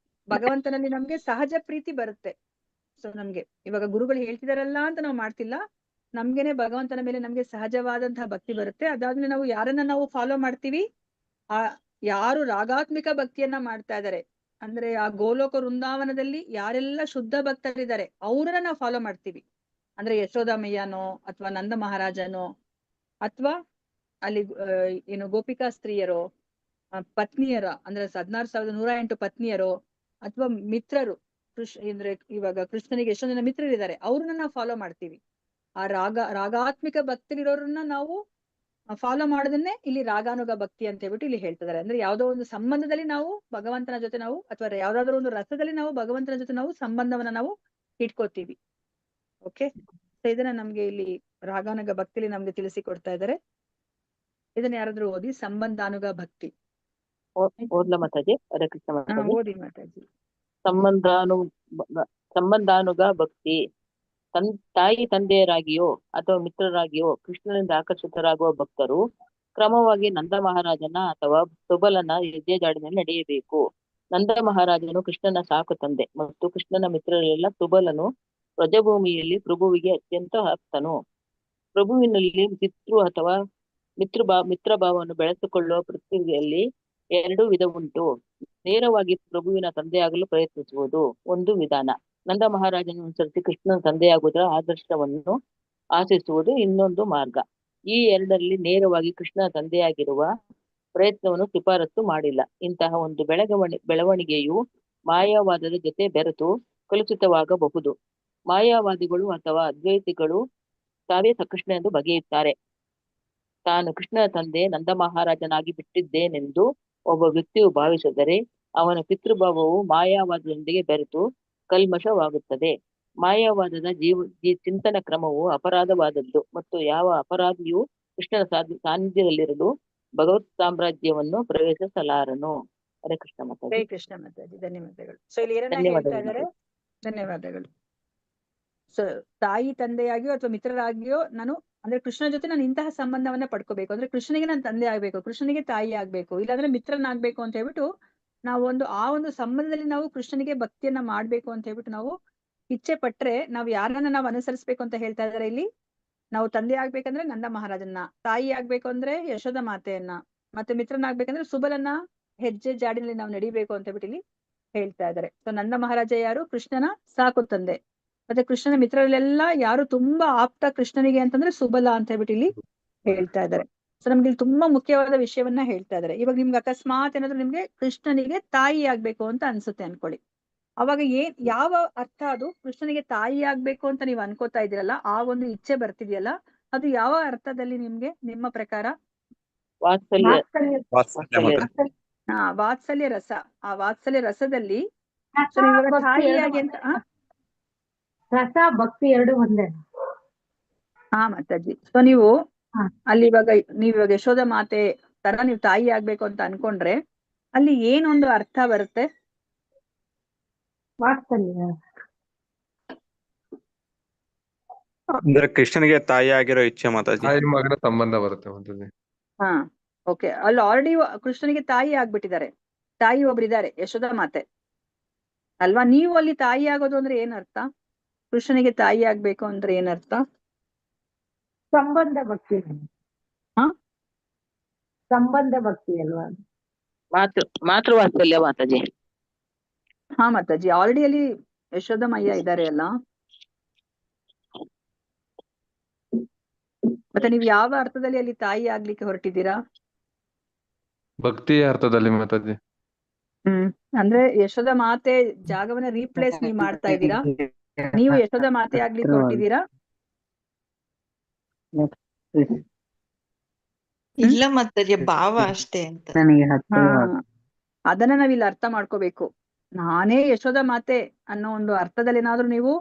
ಭಗವಂತನಲ್ಲಿ ನಮ್ಗೆ ಸಹಜ ಪ್ರೀತಿ ಬರುತ್ತೆ. ಸೊ ನಮ್ಗೆ ಇವಾಗ ಗುರುಗಳು ಹೇಳ್ತಿದಾರಲ್ಲ ಅಂತ ನಾವು ಮಾಡ್ತಿಲ್ಲ, ನಮ್ಗೆನೆ ಭಗವಂತನ ಮೇಲೆ ನಮ್ಗೆ ಸಹಜವಾದಂತಹ ಭಕ್ತಿ ಬರುತ್ತೆ. ಅದಾದ್ಮೇಲೆ ನಾವು ಯಾರನ್ನ ನಾವು ಫಾಲೋ ಮಾಡ್ತೀವಿ, ಯಾರು ರಾಗಾತ್ಮಿಕ ಭಕ್ತಿಯನ್ನ ಮಾಡ್ತಾ ಇದಾರೆ ಅಂದ್ರೆ ಆ ಗೋಲೋಕ ವೃಂದಾವನದಲ್ಲಿ ಯಾರೆಲ್ಲ ಶುದ್ಧ ಭಕ್ತರಿದ್ದಾರೆ ಅವ್ರನ್ನ ನಾವು ಫಾಲೋ ಮಾಡ್ತೀವಿ. ಅಂದ್ರೆ ಯಶೋದಾಮಯ್ಯನೋ ಅಥವಾ ನಂದ ಮಹಾರಾಜನೋ ಅಥವಾ ಅಲ್ಲಿ ಏನು ಗೋಪಿಕಾ ಸ್ತ್ರೀಯರೋ, ಪತ್ನಿಯರ ಅಂದ್ರೆ 16,108 ಪತ್ನಿಯರೋ, ಅಥವಾ ಮಿತ್ರರು ಅಂದ್ರೆ ಇವಾಗ ಕೃಷ್ಣನಿಗೆ ಎಷ್ಟೊಂದು ಜನ ಮಿತ್ರರಿದ್ದಾರೆ, ಅವ್ರನ್ನ ನಾವು ಫಾಲೋ ಮಾಡ್ತೀವಿ. ಆ ರಾಗಾತ್ಮಿಕ ಭಕ್ತರಿರೋರನ್ನ ನಾವು ಫಾಲೋ ಮಾಡೋದನ್ನೇ ಇಲ್ಲಿ ರಾಗಾನುಗ ಭಕ್ತಿ ಅಂತ ಹೇಳ್ಬಿಟ್ಟು ಇಲ್ಲಿ ಹೇಳ್ತಿದ್ದಾರೆ. ಅಂದ್ರೆ ಯಾವ್ದೋ ಒಂದು ಸಂಬಂಧದಲ್ಲಿ ನಾವು ಭಗವಂತನ ಜೊತೆ ನಾವು, ಅಥವಾ ಯಾವ್ದಾದ್ರು ಒಂದು ರಸದಲ್ಲಿ ನಾವು ಭಗವಂತನ ಜೊತೆ ನಾವು ಸಂಬಂಧವನ್ನ ನಾವು ಇಟ್ಕೋತೀವಿ. ಓಕೆ. ಸೊ ಇದನ್ನ ನಮ್ಗೆ ಇಲ್ಲಿ ರಾಗಾನುಗ ಭಕ್ತಿಲಿ ನಮ್ಗೆ ತಿಳಿಸಿ ಕೊಡ್ತಾ ಇದ್ದಾರೆ. ಇದನ್ನ ಯಾರಾದ್ರೂ ಓದಿ, ಸಂಬಂಧಾನುಗ ಭಕ್ತಿ. ಓದ್ಲ ಮಾತಾಜಿ. ಹರೇ ಕೃಷ್ಣ ಮಾತಾಜಿ. ಓದಿ ಮಾತಾಜಿ. ಸಂಬಂಧಾನುಗ ಭಕ್ತಿ. ತಾಯಿ ತಂದೆಯರಾಗಿಯೋ ಅಥವಾ ಮಿತ್ರರಾಗಿಯೋ ಕೃಷ್ಣನಿಂದ ಆಕರ್ಷಿತರಾಗುವ ಭಕ್ತರು ಕ್ರಮವಾಗಿ ನಂದ ಮಹಾರಾಜನ ಅಥವಾ ಸುಬಲನ ಹೆಜ್ಜೆಜಾಡಿನಲ್ಲಿ ನಡೆಯಬೇಕು. ನಂದ ಮಹಾರಾಜನು ಕೃಷ್ಣನ ಸಾಕು ತಂದೆ ಮತ್ತು ಕೃಷ್ಣನ ಮಿತ್ರರೆಲ್ಲ ಸುಬಲನು ವ್ರಜಭೂಮಿಯಲ್ಲಿ ಪ್ರಭುವಿಗೆ ಅತ್ಯಂತ ಆಪ್ತನು. ಪ್ರಭುವಿನಲ್ಲಿ ಪಿತೃ ಅಥವಾ ಮಿತ್ರ ಭಾವವನ್ನು ಬೆಳೆಸಿಕೊಳ್ಳುವ ಪ್ರಕ್ರಿಯೆಯಲ್ಲಿ 2 ವಿಧವುಂಟು. ನೇರವಾಗಿ ಪ್ರಭುವಿನ ತಂದೆಯಾಗಲು ಪ್ರಯತ್ನಿಸುವುದು ಒಂದು ವಿಧಾನ. ನಂದ ಮಹಾರಾಜನ ಅನುಸರಿಸಿ ಕೃಷ್ಣನ ತಂದೆಯಾಗುವುದರ ಆದರ್ಶವನ್ನು ಆಶಿಸುವುದು ಇನ್ನೊಂದು ಮಾರ್ಗ. ಈ ಎರಡರಲ್ಲಿ ನೇರವಾಗಿ ಕೃಷ್ಣನ ತಂದೆಯಾಗಿರುವ ಪ್ರಯತ್ನವನ್ನು ಶಿಫಾರಸು ಮಾಡಿಲ್ಲ. ಇಂತಹ ಒಂದು ಬೆಳವಣಿಗೆಯು ಮಾಯಾವಾದದ ಜೊತೆ ಬೆರೆತು ಕಲುಷಿತವಾಗಬಹುದು. ಮಾಯಾವಾದಿಗಳು ಅಥವಾ ಅದ್ವೈತಿಗಳು ತಾವೇ ಕೃಷ್ಣ ಎಂದು ಬಗೆಯುತ್ತಾರೆ. ತಾನು ಕೃಷ್ಣನ ತಂದೆ ನಂದ ಮಹಾರಾಜನಾಗಿ ಬಿಟ್ಟಿದ್ದೇನೆಂದು ಒಬ್ಬ ವ್ಯಕ್ತಿಯು ಭಾವಿಸಿದರೆ ಅವನ ಪಿತೃಭಾವವು ಮಾಯಾವಾದದೊಂದಿಗೆ ಬೆರೆತು ಕಲ್ಮಶವಾಗುತ್ತದೆ. ಮಾಯಾವಾದದ ಚಿಂತನ ಕ್ರಮವು ಅಪರಾಧವಾದದ್ದು ಮತ್ತು ಯಾವ ಅಪರಾಧಿಯು ಕೃಷ್ಣನ ಸಾನ್ನಿಧ್ಯದಲ್ಲಿರಲು ಭಗವತ್ ಸಾಮ್ರಾಜ್ಯವನ್ನು ಪ್ರವೇಶಿಸಲಾರನು. ಹರೇ ಕೃಷ್ಣ ಮಾತಾಜಿ. ಹರೇ ಕೃಷ್ಣ ಮಾತಾಜಿ. ಧನ್ಯವಾದಗಳು. ಸೊ ಇಲ್ಲಿ ಏನನ್ನ ಹೇಳ್ತಾ ಇದ್ದಾರೆ? ಧನ್ಯವಾದಗಳು. ಸೊ ತಾಯಿ ತಂದೆಯಾಗಿಯೋ ಅಥವಾ ಮಿತ್ರರಾಗಿಯೋ ನಾನು ಅಂದ್ರೆ ಕೃಷ್ಣ ಜೊತೆ ನಾನು ಇಂತಹ ಸಂಬಂಧವನ್ನ ಪಡ್ಕೋಬೇಕು ಅಂದ್ರೆ ಕೃಷ್ಣನಿಗೆ ನಾನು ತಂದೆ ಆಗ್ಬೇಕು, ಕೃಷ್ಣನಿಗೆ ತಾಯಿ ಆಗ್ಬೇಕು, ಇಲ್ಲಾಂದ್ರೆ ಮಿತ್ರನಾಗ್ಬೇಕು ಅಂತ ಹೇಳ್ಬಿಟ್ಟು ನಾವು ಆ ಒಂದು ಸಂಬಂಧದಲ್ಲಿ ನಾವು ಕೃಷ್ಣನಿಗೆ ಭಕ್ತಿಯನ್ನ ಮಾಡ್ಬೇಕು ಅಂತ ಹೇಳ್ಬಿಟ್ಟು ನಾವು ಇಚ್ಛೆ ಪಟ್ರೆ ನಾವು ಯಾರನ್ನ ನಾವು ಅನುಸರಿಸ್ಬೇಕು ಅಂತ ಹೇಳ್ತಾ ಇದಾರೆ ಇಲ್ಲಿ. ನಾವು ತಂದೆ ಆಗ್ಬೇಕಂದ್ರೆ ನಂದ ಮಹಾರಾಜನ್ನ, ತಾಯಿ ಆಗ್ಬೇಕು ಅಂದ್ರೆ ಯಶೋದ ಮಾತೆಯನ್ನ, ಮತ್ತೆ ಮಿತ್ರನಾಗ್ಬೇಕಂದ್ರೆ ಸುಬಲನ ಹೆಜ್ಜೆ ಜಾಡಿನಲ್ಲಿ ನಾವು ನಡಿಬೇಕು ಅಂತ ಹೇಳ್ಬಿಟ್ಟು ಇಲ್ಲಿ ಹೇಳ್ತಾ ಇದಾರೆ. ಸೊ ನಂದ ಮಹಾರಾಜ ಯಾರು? ಕೃಷ್ಣನ ಸಾಕು ತಂದೆ. ಮತ್ತೆ ಕೃಷ್ಣನ ಮಿತ್ರರಲ್ಲೆಲ್ಲ ಯಾರು ತುಂಬಾ ಆಪ್ತ ಕೃಷ್ಣನಿಗೆ ಅಂತಂದ್ರೆ ಸುಬಲ ಅಂತ ಹೇಳ್ಬಿಟ್ಟು ಇಲ್ಲಿ ಹೇಳ್ತಾ ಇದ್ದಾರೆ. ಸೊ ನಮ್ಗೆ ಇಲ್ಲಿ ತುಂಬಾ ಮುಖ್ಯವಾದ ವಿಷಯವನ್ನ ಹೇಳ್ತಾ ಇದ್ದಾರೆ. ಇವಾಗ ನಿಮ್ಗೆ ಅಕಸ್ಮಾತ್ ಏನಾದ್ರು ನಿಮ್ಗೆ ಕೃಷ್ಣನಿಗೆ ತಾಯಿ ಆಗ್ಬೇಕು ಅಂತ ಅನ್ಸುತ್ತೆ ಅನ್ಕೊಳ್ಳಿ. ಅವಾಗ ಯಾವ ಅರ್ಥ ಅದು? ಕೃಷ್ಣನಿಗೆ ತಾಯಿ ಆಗ್ಬೇಕು ಅಂತ ನೀವು ಅನ್ಕೋತಾ ಇದೀರಲ್ಲ, ಆ ಒಂದು ಇಚ್ಛೆ ಬರ್ತಿದ್ಯಲ್ಲ, ಅದು ಯಾವ ಅರ್ಥದಲ್ಲಿ ನಿಮ್ಗೆ ನಿಮ್ಮ ಪ್ರಕಾರ? ವಾತ್ಸಲ್ಯ ರಸ. ಆ ವಾತ್ಸಲ್ಯ ರಸದಲ್ಲಿ ತಾಯಿಯಾಗಿ ಅಂತ ರಸ ಭಕ್ತಿ ಎರಡು ಒಂದೇ. ಹಾ ಮಾತಾಜಿ. ಸೊ ನೀವು ಅಲ್ಲಿ ಇವಾಗ ಯಶೋದ ಮಾತೆ ತರ ನೀವು ತಾಯಿ ಆಗ್ಬೇಕು ಅಂತ ಅನ್ಕೊಂಡ್ರೆ ಅಲ್ಲಿ ಏನೊಂದು ಅರ್ಥ ಬರುತ್ತೆ? ವಾತ್ಸಲ್ಯ. ಅಂದ್ರೆ ಕೃಷ್ಣನಿಗೆ ತಾಯಿ ಆಗಿರೋ ಇಚ್ಛೆ ಮಾತಾಜಿ. ತಾಯಿ ಮಗನ ಸಂಬಂಧ ಬರುತ್ತೆ ಮಾತಾಜಿ. ಹಾ ಓಕೆ, ಅಲ್ಲಿ ಆಲ್ರೆಡಿ ಕೃಷ್ಣನಿಗೆ ತಾಯಿ ಆಗ್ಬಿಟ್ಟಿದ್ದಾರೆ. ತಾಯಿ ಒಬ್ರಿದ್ದಾರೆ, ಯಶೋದ ಮಾತೆ ಅಲ್ವಾ. ನೀವು ಅಲ್ಲಿ ತಾಯಿ ಆಗೋದು ಅಂದ್ರೆ ಏನರ್ಥ? ಕೃಷ್ಣನಿಗೆ ತಾಯಿ ಆಗ್ಬೇಕು ಅಂದ್ರೆ ಏನರ್ಥ? ಸಂಬಂಧ ಭಕ್ತಿ. ಹಾ? ಸಂಬಂಧ ಭಕ್ತಿ ಅಲ್ವಾ? ಮಾತೃವಾತ್ಸಲ್ಯ ಮಾತಾಜಿ. ಹಾ ಮಾತಾಜಿ, ಆಲ್ರೆಡಿ ಅಲ್ಲಿ ಯಶೋದ ಮಯ್ಯ ಇದ್ದಾರೆ ಅಲ್ಲ. ಮತ್ತೆ ನೀವು ಯಾವ ಅರ್ಥದಲ್ಲಿ ಅಲ್ಲಿ ತಾಯಿ ಆಗ್ಲಿಕ್ಕೆ ಹೊರಟಿದ್ದೀರಾ? ಭಕ್ತಿಯ ಅರ್ಥದಲ್ಲಿ ಮಾತಾಜಿ. ಅಂದ್ರೆ ಯಶೋದ ಮಾತೆ ಜಾಗವನ್ನ ರೀಪ್ಲೇಸ್ ನೀವು ಮಾಡ್ತಾ ಇದ್ದೀರಾ? ನೀವು ಯಶೋದ ಮಾತೆ ಆಗ್ಲಿಕ್ಕೆ ಹೊರಟಿದ್ದೀರಾ? ಇಲ್ಲ ಮಾತಾಜಿ, ಭಾವ ಅಷ್ಟೇ ಅಂತ. ಹಾ, ಅದನ್ನ ನಾವಿಲ್ಲಿ ಅರ್ಥ ಮಾಡ್ಕೋಬೇಕು. ನಾನೇ ಯಶೋದ ಮಾತೆ ಅನ್ನೋ ಒಂದು ಅರ್ಥದಲ್ಲಿ ಏನಾದ್ರೂ ನೀವು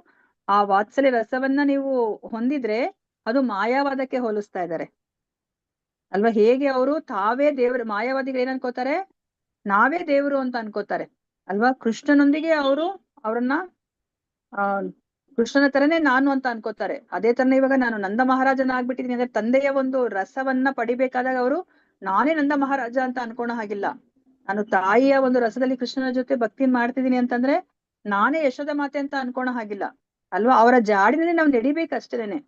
ಆ ವಾತ್ಸಲ್ಯ ರಸವನ್ನ ನೀವು ಹೊಂದಿದ್ರೆ ಅದು ಮಾಯಾವಾದಕ್ಕೆ ಹೋಲಿಸ್ತಾ ಇದ್ದಾರೆ ಅಲ್ವಾ. ಹೇಗೆ ಅವರು ತಾವೇ ದೇವರು, ಮಾಯಾವಾದಿಗಳು ಏನ್ ಅನ್ಕೋತಾರೆ, ನಾವೇ ದೇವರು ಅಂತ ಅನ್ಕೋತಾರೆ ಅಲ್ವಾ. ಕೃಷ್ಣನೊಂದಿಗೆ ಅವ್ರನ್ನ ಕೃಷ್ಣನ ತರನೇ ನಾನು ಅಂತ ಅನ್ಕೋತಾರೆ. ಅದೇ ತರನೇ ಇವಾಗ ನಾನು ನಂದ ಮಹಾರಾಜನ ಆಗ್ಬಿಟ್ಟಿದೀನಿ ಅಂದ್ರೆ ತಂದೆಯ ಒಂದು ರಸವನ್ನ ಪಡಿಬೇಕಾದಾಗ ಅವರು ನಾನೇ ನಂದ ಮಹಾರಾಜ ಅಂತ ಅನ್ಕೋಣ ಹಾಗಿಲ್ಲ. ನಾನು ತಾಯಿಯ ಒಂದು ರಸದಲ್ಲಿ ಕೃಷ್ಣನ ಜೊತೆ ಭಕ್ತಿ ಮಾಡ್ತಿದೀನಿ ಅಂತಂದ್ರೆ ನಾನೇ ಯಶೋದ ಮಾತೆ ಅಂತ ಅನ್ಕೋಣ ಹಾಗಿಲ್ಲ ಅಲ್ವಾ. ಅವರ ಜಾಡಿನಲ್ಲಿ ನಾವು ನಡಿಬೇಕಷ್ಟೇನೆ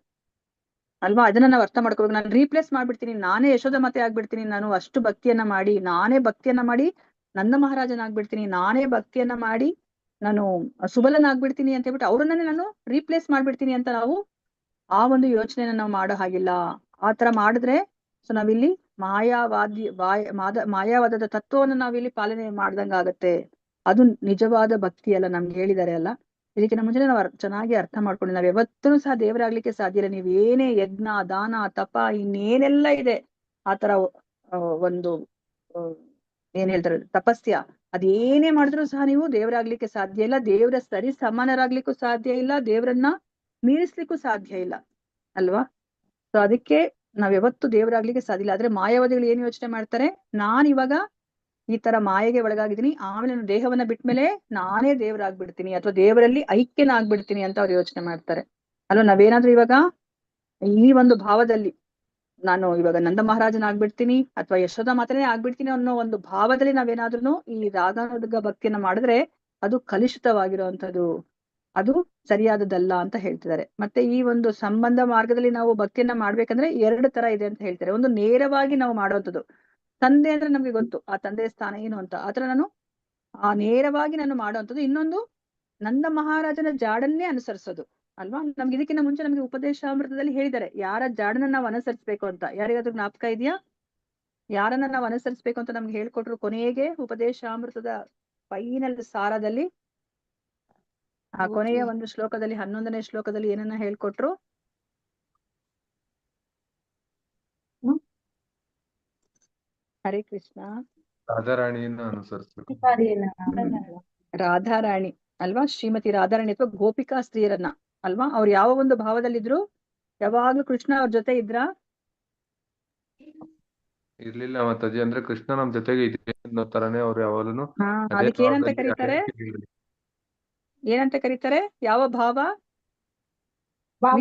ಅಲ್ವಾ. ಅದನ್ನ ನಾವು ಅರ್ಥ ಮಾಡ್ಕೋಬೇಕು. ನಾನು ರೀಪ್ಲೇಸ್ ಮಾಡ್ಬಿಡ್ತೀನಿ, ನಾನೇ ಯಶೋದ ಮಾತೆ ಆಗ್ಬಿಡ್ತೀನಿ, ನಾನು ಅಷ್ಟು ಭಕ್ತಿಯನ್ನ ಮಾಡಿ ನಾನೇ ಭಕ್ತಿಯನ್ನ ಮಾಡಿ ನಂದ ಮಹಾರಾಜನಾಗ್ಬಿಡ್ತೀನಿ, ನಾನೇ ಭಕ್ತಿಯನ್ನ ಮಾಡಿ ನಾನು ಸುಬಲನಾಗ್ಬಿಡ್ತೀನಿ ಅಂತ ಹೇಳ್ಬಿಟ್ಟು ಅವ್ರನ್ನೇ ನಾನು ರೀಪ್ಲೇಸ್ ಮಾಡ್ಬಿಡ್ತೀನಿ ಅಂತ ನಾವು ಆ ಒಂದು ಯೋಚನೆನ ನಾವು ಮಾಡೋ ಹಾಗಿಲ್ಲ. ಆತರ ಮಾಡಿದ್ರೆ ಸೊ ನಾವಿಲ್ಲಿ ಮಾಯಾವಾದದ ತತ್ವವನ್ನು ನಾವಿಲ್ಲಿ ಪಾಲನೆ ಮಾಡ್ದಂಗ ಆಗತ್ತೆ. ಅದು ನಿಜವಾದ ಭಕ್ತಿ ಅಲ್ಲ, ನಮ್ಗೆ ಹೇಳಿದ್ದಾರೆ ಅಲ್ಲ. ಇದಕ್ಕಿಂತ ಮುಂಚೆ ನಾವು ಚೆನ್ನಾಗಿ ಅರ್ಥ ಮಾಡ್ಕೊಂಡು ನಾವ್ ಯಾವತ್ತೂ ಸಹ ದೇವರಾಗ್ಲಿಕ್ಕೆ ಸಾಧ್ಯ ಇಲ್ಲ. ನೀವ್ ಏನೇ ಯಜ್ಞ ದಾನ ತಪ ಇನ್ನೇನೆಲ್ಲ ಇದೆ ಆತರ ಒಂದು ಏನ್ ಹೇಳ್ತಾರೆ ತಪಸ್ಯ, ಅದೇನೇ ಮಾಡಿದ್ರು ಸಹ ನೀವು ದೇವರಾಗ್ಲಿಕ್ಕೆ ಸಾಧ್ಯ ಇಲ್ಲ. ದೇವರ ಸರಿ ಸಮಾನರಾಗ್ಲಿಕ್ಕೂ ಸಾಧ್ಯ ಇಲ್ಲ, ದೇವರನ್ನ ಮೀರಿಸ್ಲಿಕ್ಕೂ ಸಾಧ್ಯ ಇಲ್ಲ ಅಲ್ವಾ. ಸೊ ಅದಕ್ಕೆ ನಾವ್ ಯಾವತ್ತು ದೇವರಾಗ್ಲಿಕ್ಕೆ ಸಾಧ್ಯ ಇಲ್ಲ. ಆದ್ರೆ ಮಾಯಾವಾದಿಗಳು ಏನ್ ಯೋಚನೆ ಮಾಡ್ತಾರೆ, ನಾನ್ ಇವಾಗ ಈ ತರ ಮಾಯೆಗೆ ಒಳಗಾಗಿದ್ದೀನಿ, ಆಮೇಲೆ ನಾನು ದೇಹವನ್ನ ಬಿಟ್ಮೇಲೆ ನಾನೇ ದೇವರಾಗ್ಬಿಡ್ತೀನಿ ಅಥವಾ ದೇವರಲ್ಲಿ ಐಕ್ಯನಾಗ್ಬಿಡ್ತೀನಿ ಅಂತ ಅವ್ರು ಯೋಚನೆ ಮಾಡ್ತಾರೆ ಅಲ್ವಾ. ನಾವೇನಾದ್ರೂ ಇವಾಗ ಈ ಒಂದು ಭಾವದಲ್ಲಿ ನಾನು ಇವಾಗ ನಂದ ಮಹಾರಾಜನ ಆಗ್ಬಿಡ್ತೀನಿ ಅಥವಾ ಯಶೋದ ಮಾತನೇ ಆಗ್ಬಿಡ್ತೀನಿ ಅನ್ನೋ ಒಂದು ಭಾವದಲ್ಲಿ ನಾವೇನಾದ್ರೂ ಈ ರಾಗಾನುಗ ಭಕ್ತಿಯನ್ನ ಮಾಡಿದ್ರೆ ಅದು ಕಲುಷಿತವಾಗಿರುವಂತದ್ದು, ಅದು ಸರಿಯಾದದಲ್ಲ ಅಂತ ಹೇಳ್ತಿದ್ದಾರೆ. ಮತ್ತೆ ಈ ಒಂದು ಸಂಬಂಧ ಮಾರ್ಗದಲ್ಲಿ ನಾವು ಭಕ್ತಿಯನ್ನ ಮಾಡ್ಬೇಕಂದ್ರೆ 2 ತರ ಇದೆ ಅಂತ ಹೇಳ್ತಾರೆ. ಒಂದು ನೇರವಾಗಿ ನಾವು ಮಾಡುವಂಥದ್ದು, ತಂದೆ ಅಂದ್ರೆ ನಮ್ಗೆ ಗೊತ್ತು ಆ ತಂದೆಯ ಸ್ಥಾನ ಏನು ಅಂತ, ಆತರ ನಾನು ನೇರವಾಗಿ ನಾನು ಮಾಡುವಂಥದ್ದು. ಇನ್ನೊಂದು ನಂದ ಮಹಾರಾಜನ ಜಾಡನ್ನೇ ಅನುಸರಿಸೋದು ಅಲ್ವಾ. ನಮ್ಗೆ ಇದಕ್ಕಿಂತ ಮುಂಚೆ ನಮ್ಗೆ ಉಪದೇಶಾಮೃತದಲ್ಲಿ ಹೇಳಿದ್ದಾರೆ ಯಾರ ಜಾಡನ್ನ ನಾವು ಅನುಸರಿಸ್ಬೇಕು ಅಂತ. ಯಾರಿಗಾದ್ರೂ ಜ್ಞಾಪಕ ಇದೆಯಾ? ಯಾರನ್ನ ನಾವು ಅನುಸರಿಸ್ಬೇಕು ಅಂತ ನಮ್ಗೆ ಹೇಳ್ಕೊಟ್ರು ಕೊನೆಗೆ ಉಪದೇಶಾಮೃತದ ಫೈನಲ್ ಸಾರದಲ್ಲಿ, ಆ ಕೊನೆಯ ಒಂದು ಶ್ಲೋಕದಲ್ಲಿ 11ನೇ ಶ್ಲೋಕದಲ್ಲಿ ಏನನ್ನ ಹೇಳ್ಕೊಟ್ರು? ಹರೇ ಕೃಷ್ಣ. ರಾಧಾರಾಣಿಯನ್ನ ಅನುಸರಿಸ್ಬೇಕು. ರಾಧಾರಾಣಿ ಅಲ್ವಾ, ಶ್ರೀಮತಿ ರಾಧಾರಾಣಿ ಅಥವಾ ಗೋಪಿಕಾ ಸ್ತ್ರೀಯರನ್ನ ಅಲ್ವಾ. ಅವ್ರು ಯಾವ ಒಂದು ಭಾವದಲ್ಲಿದ್ರು? ಯಾವಾಗ್ಲೂ ಕೃಷ್ಣ ಅವ್ರ ಜೊತೆ ಇದ್ರಾ? ಇರ್ಲಿಲ್ಲ ಮಾತಾಜಿ. ಅಂದ್ರೆ ಕೃಷ್ಣ ನಮ್ ಜೊತೆಗೆ ಇದೆ ಅನ್ನೋ ತರನೇ ಅವ್ರು ಯಾವಾಗಲೂ ಅದಕ್ಕೆ ಏನಂತ ಕರೀತಾರೆ? ಏನಂತ ಕರೀತಾರೆ? ಯಾವ ಭಾವ?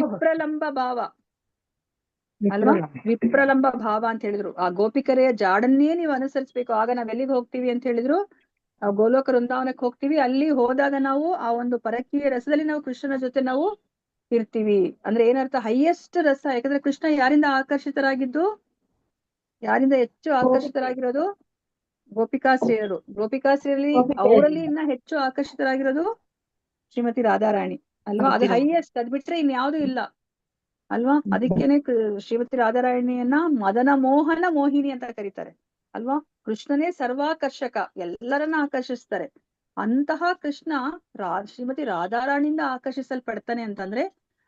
ವಿಪ್ರಲಂಬ ಭಾವ ಅಲ್ವಾ. ವಿಪ್ರಲಂಬ ಭಾವ ಅಂತ ಹೇಳಿದ್ರು. ಆ ಗೋಪಿಕರೆಯ ಜಾಡನ್ನೇ ನೀವು ಅನುಸರಿಸ್ಬೇಕು. ಆಗ ನಾವ್ ಎಲ್ಲಿಗೆ ಹೋಗ್ತೀವಿ ಅಂತ ಹೇಳಿದ್ರು? ಗೋಲೋಕ ವೃಂದಾವನಕ್ಕೆ ಹೋಗ್ತೀವಿ. ಅಲ್ಲಿ ಹೋದಾಗ ನಾವು ಆ ಒಂದು ಪರಕೀಯ ರಸದಲ್ಲಿ ನಾವು ಕೃಷ್ಣನ ಜೊತೆ ನಾವು ಇರ್ತೀವಿ. ಅಂದ್ರೆ ಏನರ್ಥ? ಹೈಯೆಸ್ಟ್ ರಸ. ಯಾಕಂದ್ರೆ ಕೃಷ್ಣ ಯಾರಿಂದ ಆಕರ್ಷಿತರಾಗಿದ್ದು? ಯಾರಿಂದ ಹೆಚ್ಚು ಆಕರ್ಷಿತರಾಗಿರೋದು? ಗೋಪಿಕಾಸ್ತ್ರೀಯರು. ಗೋಪಿಕಾಸ್ತ್ರೀಯರಲ್ಲಿ ಅವರಲ್ಲಿ ಇನ್ನ ಹೆಚ್ಚು ಆಕರ್ಷಿತರಾಗಿರೋದು ಶ್ರೀಮತಿ ರಾಧಾರಾಣಿ ಅಲ್ವಾ. ಅದು ಹೈಯೆಸ್ಟ್. ಅದ್ ಬಿಟ್ರೆ ಇನ್ಯಾವುದು ಇಲ್ಲ ಅಲ್ವಾ. ಅದಕ್ಕೇನೆ ಶ್ರೀಮತಿ ರಾಧಾರಾಣಿಯನ್ನ ಮದನ ಮೋಹನ ಮೋಹಿನಿ ಅಂತ ಕರೀತಾರೆ ಅಲ್ವಾ. ಕೃಷ್ಣನೇ ಸರ್ವಾಕರ್ಷಕ, ಎಲ್ಲರನ್ನ ಆಕರ್ಷಿಸ್ತಾರೆ. ಅಂತಹ ಕೃಷ್ಣ ಶ್ರೀಮತಿ ರಾಧಾರಾಣಿಯಿಂದ ಆಕರ್ಷಿಸಲ್ಪಡ್ತಾನೆ ಅಂತಂದ್ರೆ